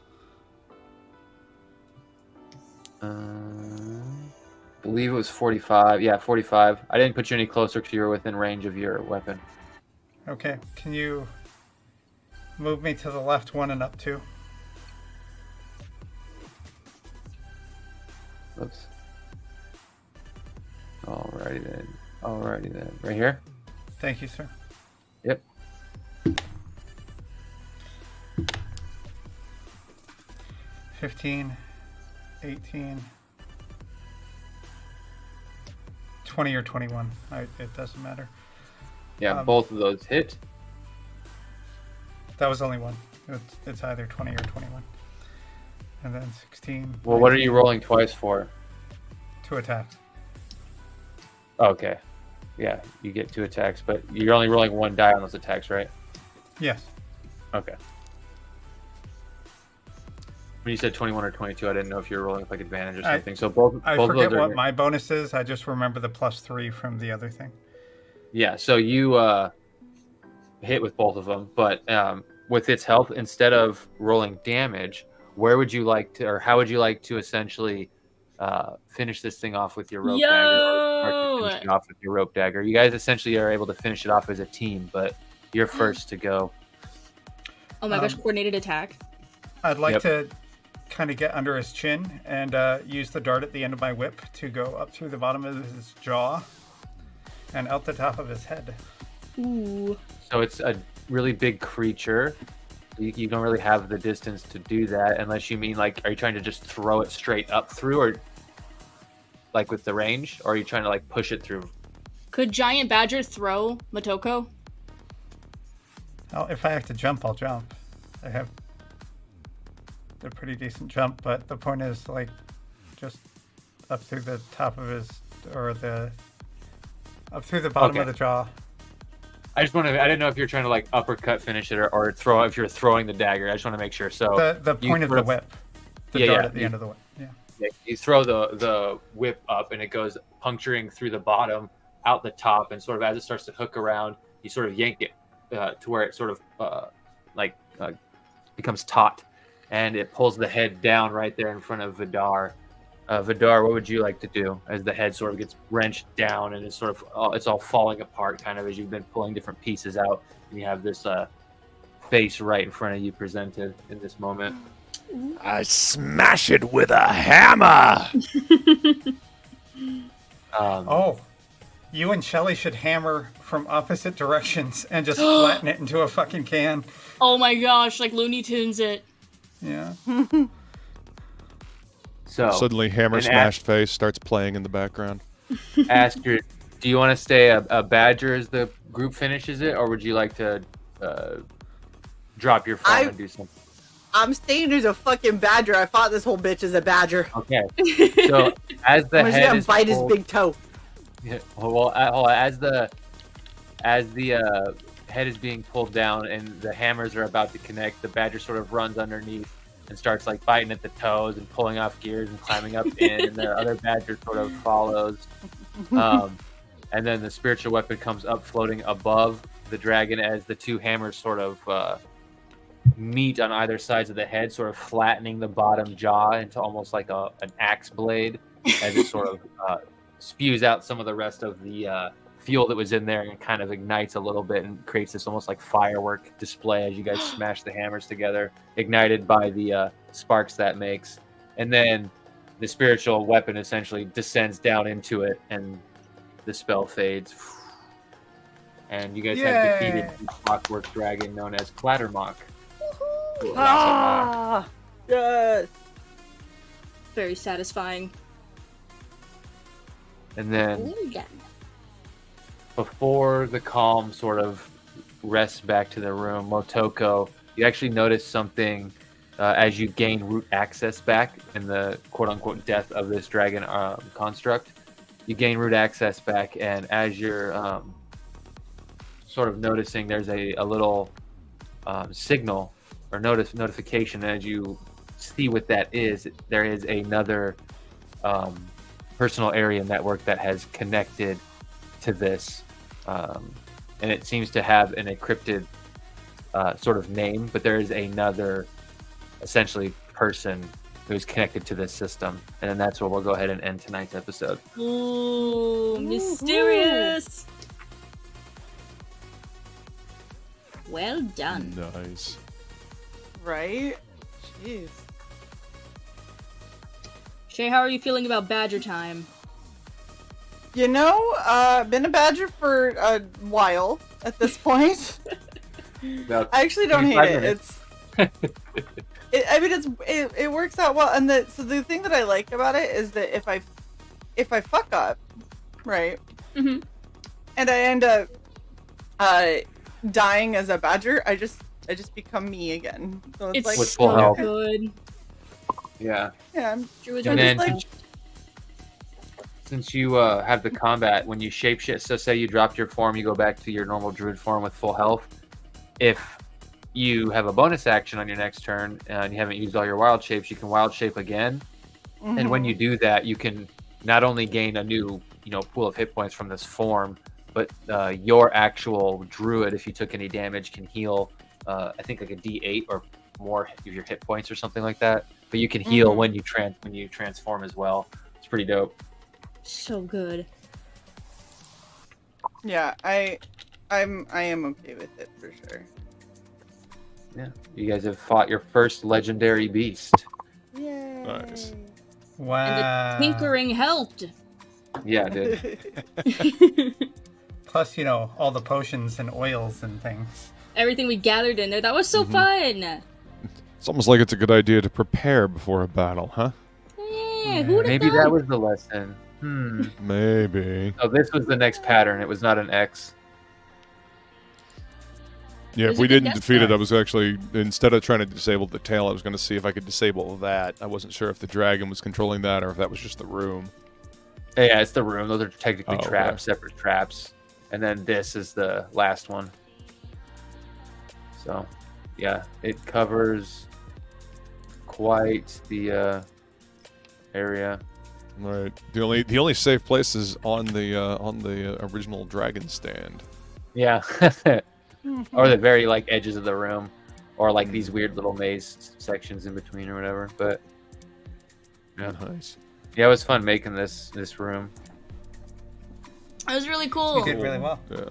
[SPEAKER 6] Believe it was 45. Yeah, 45. I didn't put you any closer because you were within range of your weapon.
[SPEAKER 2] Okay, can you move me to the left 1 and up 2?
[SPEAKER 6] Oops. Alrighty then. Alrighty then. Right here?
[SPEAKER 2] Thank you, sir.
[SPEAKER 6] Yep.
[SPEAKER 2] 15, 18, 20 or 21. It doesn't matter.
[SPEAKER 6] Yeah, both of those hit.
[SPEAKER 2] That was only one. It's either 20 or 21. And then 16.
[SPEAKER 6] Well, what are you rolling twice for?
[SPEAKER 2] 2 attacks.
[SPEAKER 6] Okay. Yeah, you get 2 attacks, but you're only rolling 1 die on those attacks, right?
[SPEAKER 2] Yes.
[SPEAKER 6] Okay. When you said 21 or 22, I didn't know if you were rolling with like advantage or something. So both
[SPEAKER 2] I
[SPEAKER 6] both
[SPEAKER 2] forget
[SPEAKER 6] of those
[SPEAKER 2] what
[SPEAKER 6] are,
[SPEAKER 2] my bonus is. I just remember the +3 from the other thing.
[SPEAKER 6] Yeah, so you hit with both of them, but with its health, instead of rolling damage, where would you like to, or how would you like to essentially finish this thing off with your rope dagger? Or finish it off with your rope dagger. You guys essentially are able to finish it off as a team, but you're first to go.
[SPEAKER 4] Oh my gosh, coordinated attack.
[SPEAKER 2] I'd like to kind of get under his chin and use the dart at the end of my whip to go up through the bottom of his jaw and out the top of his head.
[SPEAKER 4] Ooh.
[SPEAKER 6] So it's a really big creature. You don't really have the distance to do that unless you mean like, are you trying to just throw it straight up through, or like with the range, or are you trying to like push it through?
[SPEAKER 4] Could Giant Badger throw Motoko?
[SPEAKER 2] Well, if I have to jump, I'll jump. I have a pretty decent jump, but the point is like just up through the top of his, or up through the bottom of the jaw.
[SPEAKER 6] I didn't know if you're trying to like uppercut finish it or if you're throwing the dagger. I just want to make sure. So
[SPEAKER 2] The point of the whip. The dart at the end of the whip. Yeah.
[SPEAKER 6] You throw the whip up, and it goes puncturing through the bottom, out the top, and sort of as it starts to hook around, you sort of yank it to where it sort of becomes taut, and it pulls the head down right there in front of Vidar. Vidar, what would you like to do as the head sort of gets wrenched down and it's sort of it's all falling apart, kind of as you've been pulling different pieces out, and you have this face right in front of you presented in this moment?
[SPEAKER 8] I smash it with a hammer.
[SPEAKER 2] You and Shelly should hammer from opposite directions and just flatten it into a fucking can.
[SPEAKER 4] Oh my gosh, like Looney Tunes it.
[SPEAKER 2] Yeah.
[SPEAKER 6] So
[SPEAKER 5] suddenly, Hammer Smashed Face starts playing in the background.
[SPEAKER 6] Astrid, do you want to stay a badger as the group finishes it, or would you like to drop your form and do something?
[SPEAKER 1] I'm staying as a fucking badger. I fought this whole bitch as a badger.
[SPEAKER 6] Okay. So as the
[SPEAKER 1] I'm just
[SPEAKER 6] head
[SPEAKER 1] gonna
[SPEAKER 6] is
[SPEAKER 1] bite
[SPEAKER 6] pulled,
[SPEAKER 1] his big toe.
[SPEAKER 6] Yeah, well, as the head is being pulled down and the hammers are about to connect, the badger sort of runs underneath and starts like biting at the toes and pulling off gears and climbing up in, and the other badger sort of follows. And then the spiritual weapon comes up floating above the dragon as the two hammers sort of meet on either sides of the head, sort of flattening the bottom jaw into almost like an axe blade as it sort of spews out some of the rest of the fuel that was in there and kind of ignites a little bit and creates this almost like firework display as you guys smash the hammers together, ignited by the sparks that makes. And then the spiritual weapon essentially descends down into it and the spell fades. And you guys have defeated the clockwork dragon known as Clattermock.
[SPEAKER 1] Yes.
[SPEAKER 4] Very satisfying.
[SPEAKER 6] And then before the calm sort of rests back to the room, Motoko, you actually notice something as you gain root access back in the quote-unquote death of this dragon construct. You gain root access back, and as you're sort of noticing, there's a little signal or notification. As you see what that is, there is another personal area network that has connected to this, and it seems to have an encrypted sort of name, but there is another essentially person who's connected to this system, and then that's where we'll go ahead and end tonight's episode.
[SPEAKER 4] Ooh, mysterious.
[SPEAKER 7] Well done.
[SPEAKER 5] Nice.
[SPEAKER 1] Right? Jeez.
[SPEAKER 4] Shay, how are you feeling about Badger time?
[SPEAKER 1] You know, been a badger for a while at this point. I actually don't hate it. It works out well, and so the thing that I like about it is that if I fuck up, right, and I end up dying as a badger, I just become me again. So it's like
[SPEAKER 4] so good.
[SPEAKER 6] Yeah.
[SPEAKER 1] Yeah.
[SPEAKER 6] And then since you have the combat, when you shapeshift, so say you dropped your form, you go back to your normal druid form with full health. If you have a bonus action on your next turn and you haven't used all your wild shapes, you can wild shape again. And when you do that, you can not only gain a new, pool of hit points from this form, but your actual druid, if you took any damage, can heal. I think like a D8 or more of your hit points or something like that. But you can heal when you transform as well. It's pretty dope.
[SPEAKER 4] So good.
[SPEAKER 1] Yeah, I am okay with it for sure.
[SPEAKER 6] Yeah, you guys have fought your first legendary beast.
[SPEAKER 1] Yay!
[SPEAKER 5] Nice.
[SPEAKER 2] Wow.
[SPEAKER 4] And the tinkering helped.
[SPEAKER 6] Yeah, it did.
[SPEAKER 2] Plus, all the potions and oils and things.
[SPEAKER 4] Everything we gathered in there, that was so fun.
[SPEAKER 5] It's almost like it's a good idea to prepare before a battle, huh?
[SPEAKER 4] Yeah, who would've
[SPEAKER 6] Maybe
[SPEAKER 4] thought?
[SPEAKER 6] that was the lesson.
[SPEAKER 5] Maybe.
[SPEAKER 6] Oh, this was the next pattern. It was not an X.
[SPEAKER 5] Yeah, if
[SPEAKER 4] There's
[SPEAKER 5] we
[SPEAKER 4] a good
[SPEAKER 5] didn't
[SPEAKER 4] guess
[SPEAKER 5] defeat it,
[SPEAKER 4] there.
[SPEAKER 5] I was actually, instead of trying to disable the tail, I was going to see if I could disable that. I wasn't sure if the dragon was controlling that or if that was just the room.
[SPEAKER 6] Yeah, it's the room. Those are technically
[SPEAKER 5] okay.
[SPEAKER 6] traps, separate traps. And then this is the last one. So, yeah, it covers quite the area.
[SPEAKER 5] Right. The only safe place is on the original dragon stand.
[SPEAKER 6] Yeah. Or the very like edges of the room, or like these weird little maze sections in between or whatever. But yeah,
[SPEAKER 5] Nice.
[SPEAKER 6] yeah, it was fun making this room.
[SPEAKER 4] It was really cool.
[SPEAKER 10] You did really well.
[SPEAKER 5] Yeah.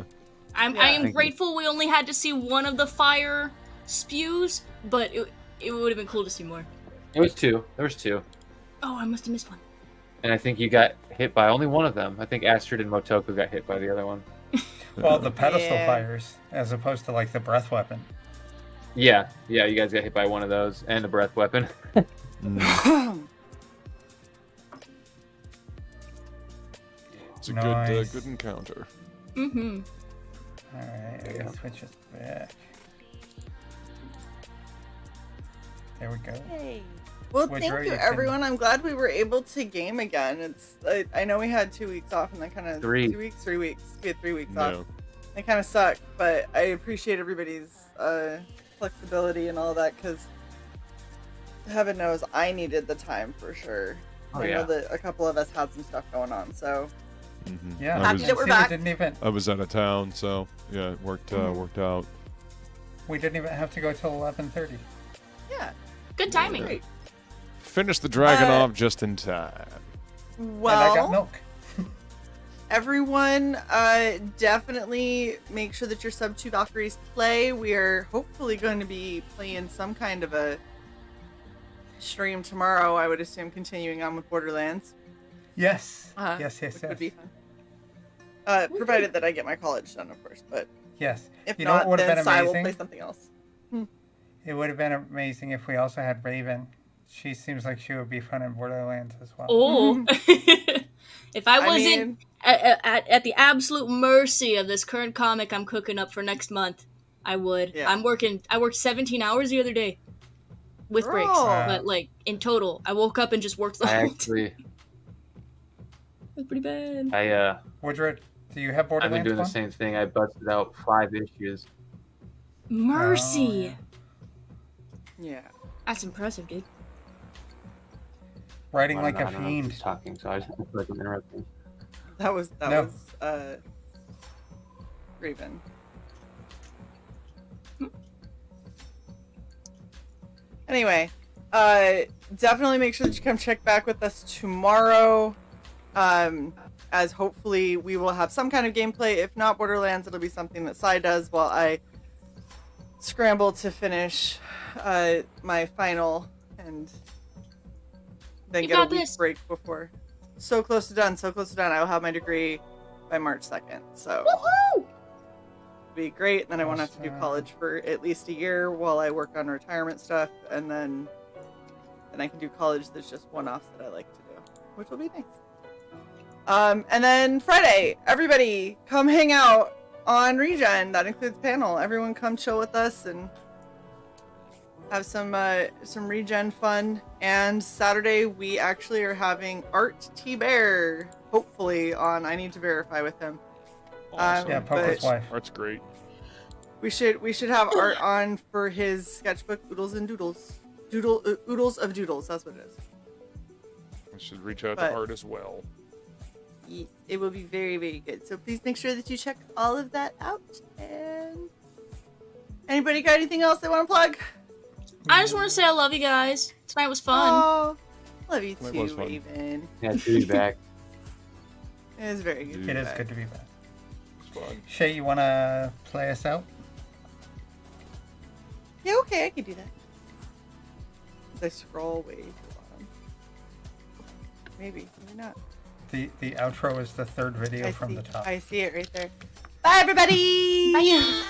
[SPEAKER 4] I am grateful we only had to see one of the fire spews, but it would have been cool to see more.
[SPEAKER 6] It was two. There was two.
[SPEAKER 4] Oh, I must have missed one.
[SPEAKER 6] And I think you got hit by only one of them. I think Astrid and Motoko got hit by the other one.
[SPEAKER 10] Well, the pedestal fires, as opposed to like the breath weapon.
[SPEAKER 6] Yeah, you guys got hit by one of those and a breath weapon.
[SPEAKER 5] It's a
[SPEAKER 10] Nice.
[SPEAKER 5] good encounter.
[SPEAKER 4] Mm-hmm.
[SPEAKER 10] All right, I gotta switch this back. There we go.
[SPEAKER 1] Hey. Well,
[SPEAKER 10] Which
[SPEAKER 1] thank
[SPEAKER 10] row
[SPEAKER 1] you,
[SPEAKER 10] you
[SPEAKER 1] everyone. I'm glad we were able to game again. I know we had 2 weeks off and then kind of
[SPEAKER 6] 3
[SPEAKER 1] weeks. We had 3 weeks
[SPEAKER 5] Yeah.
[SPEAKER 1] off. They kind of suck, but I appreciate everybody's flexibility and all that because heaven knows I needed the time for sure.
[SPEAKER 6] Oh,
[SPEAKER 1] I
[SPEAKER 6] yeah.
[SPEAKER 1] know that a couple of us had some stuff going on, so
[SPEAKER 10] Yeah,
[SPEAKER 1] Happy that we're back.
[SPEAKER 10] We didn't even
[SPEAKER 5] I was out of town, so yeah, it worked out.
[SPEAKER 10] we didn't even have to go till 11:30.
[SPEAKER 1] yeah.
[SPEAKER 4] Good timing.
[SPEAKER 1] Great.
[SPEAKER 5] Finished the dragon off just in time.
[SPEAKER 10] And I got
[SPEAKER 1] Well,
[SPEAKER 10] milk.
[SPEAKER 1] everyone, definitely make sure that you're sub to Valkyries play. We are hopefully going to be playing some kind of a stream tomorrow. I would assume continuing on with Borderlands.
[SPEAKER 10] Yes.
[SPEAKER 1] Uh-huh.
[SPEAKER 10] Yes.
[SPEAKER 1] Which would be fun. Provided that I get my college done, of course. But
[SPEAKER 10] Yes.
[SPEAKER 1] if
[SPEAKER 10] You know what
[SPEAKER 1] not,
[SPEAKER 10] would have
[SPEAKER 1] then
[SPEAKER 10] been
[SPEAKER 1] Sai will
[SPEAKER 10] amazing?
[SPEAKER 1] play something else.
[SPEAKER 10] It would have been amazing if we also had Raven. She seems like she would be fun in Borderlands as well.
[SPEAKER 4] Oh, if I
[SPEAKER 1] I
[SPEAKER 4] wasn't
[SPEAKER 1] mean-
[SPEAKER 4] at the absolute mercy of this current comic I'm cooking up for next month, I would.
[SPEAKER 1] Yeah.
[SPEAKER 4] I worked 17 hours the other day with breaks,
[SPEAKER 1] Girl.
[SPEAKER 4] but like in total, I woke up and just worked the
[SPEAKER 6] I
[SPEAKER 4] whole time.
[SPEAKER 6] actually,
[SPEAKER 4] That's pretty bad.
[SPEAKER 10] Woodred, do you have
[SPEAKER 6] I've
[SPEAKER 10] Borderlands
[SPEAKER 6] been doing the
[SPEAKER 10] one?
[SPEAKER 6] same thing. I busted out 5 issues.
[SPEAKER 4] Mercy.
[SPEAKER 1] Yeah.
[SPEAKER 4] That's impressive, dude.
[SPEAKER 10] Writing
[SPEAKER 6] I
[SPEAKER 10] like
[SPEAKER 6] don't
[SPEAKER 10] a
[SPEAKER 6] know, I don't know
[SPEAKER 10] fiend.
[SPEAKER 6] who's talking, so I just feel like I'm interrupting.
[SPEAKER 1] That was
[SPEAKER 10] No.
[SPEAKER 1] Raven. Anyway, definitely make sure that you come check back with us tomorrow. As hopefully we will have some kind of gameplay. If not Borderlands, it'll be something that Sai does while I scramble to finish my final and then
[SPEAKER 4] You
[SPEAKER 1] get a
[SPEAKER 4] got
[SPEAKER 1] week
[SPEAKER 4] this.
[SPEAKER 1] break before. So close to done. I will have my degree by March 2nd. So
[SPEAKER 4] Woohoo!
[SPEAKER 1] it'll be great. And then I won't have to do college for at least a year while I work on retirement stuff. And then I can do college that's just one-offs that I like to do, which will be nice. And then Friday, everybody come hang out on Regen. That includes panel. Everyone come chill with us and have some Regen fun. And Saturday we actually are having Art T Bear, hopefully on. I need to verify with him.
[SPEAKER 5] Awesome.
[SPEAKER 10] Yeah, Poco's wife.
[SPEAKER 5] Art's great.
[SPEAKER 1] We should have Art on for his sketchbook Oodles and Doodles. Oodles of Doodles. That's what it is.
[SPEAKER 5] I should reach out
[SPEAKER 1] But-
[SPEAKER 5] to Art as well.
[SPEAKER 1] Yes, it will be very, very good. So please make sure that you check all of that out. And anybody got anything else they want to plug?
[SPEAKER 4] I just want to say I love you guys. Tonight was fun.
[SPEAKER 1] Oh, love you
[SPEAKER 5] That
[SPEAKER 1] too,
[SPEAKER 5] was fun.
[SPEAKER 1] Raven.
[SPEAKER 6] Yeah, to be back.
[SPEAKER 1] It was very good. to
[SPEAKER 10] It
[SPEAKER 1] be
[SPEAKER 10] is
[SPEAKER 1] back.
[SPEAKER 10] good to be back.
[SPEAKER 5] It's fun.
[SPEAKER 10] Shay, you want to play us out?
[SPEAKER 1] Yeah, okay, I can do that. As I scroll way to the bottom. Maybe not.
[SPEAKER 10] The outro is the third video
[SPEAKER 1] I
[SPEAKER 10] from
[SPEAKER 1] see.
[SPEAKER 10] the top.
[SPEAKER 1] I see it right there. Bye, everybody.
[SPEAKER 4] Bye.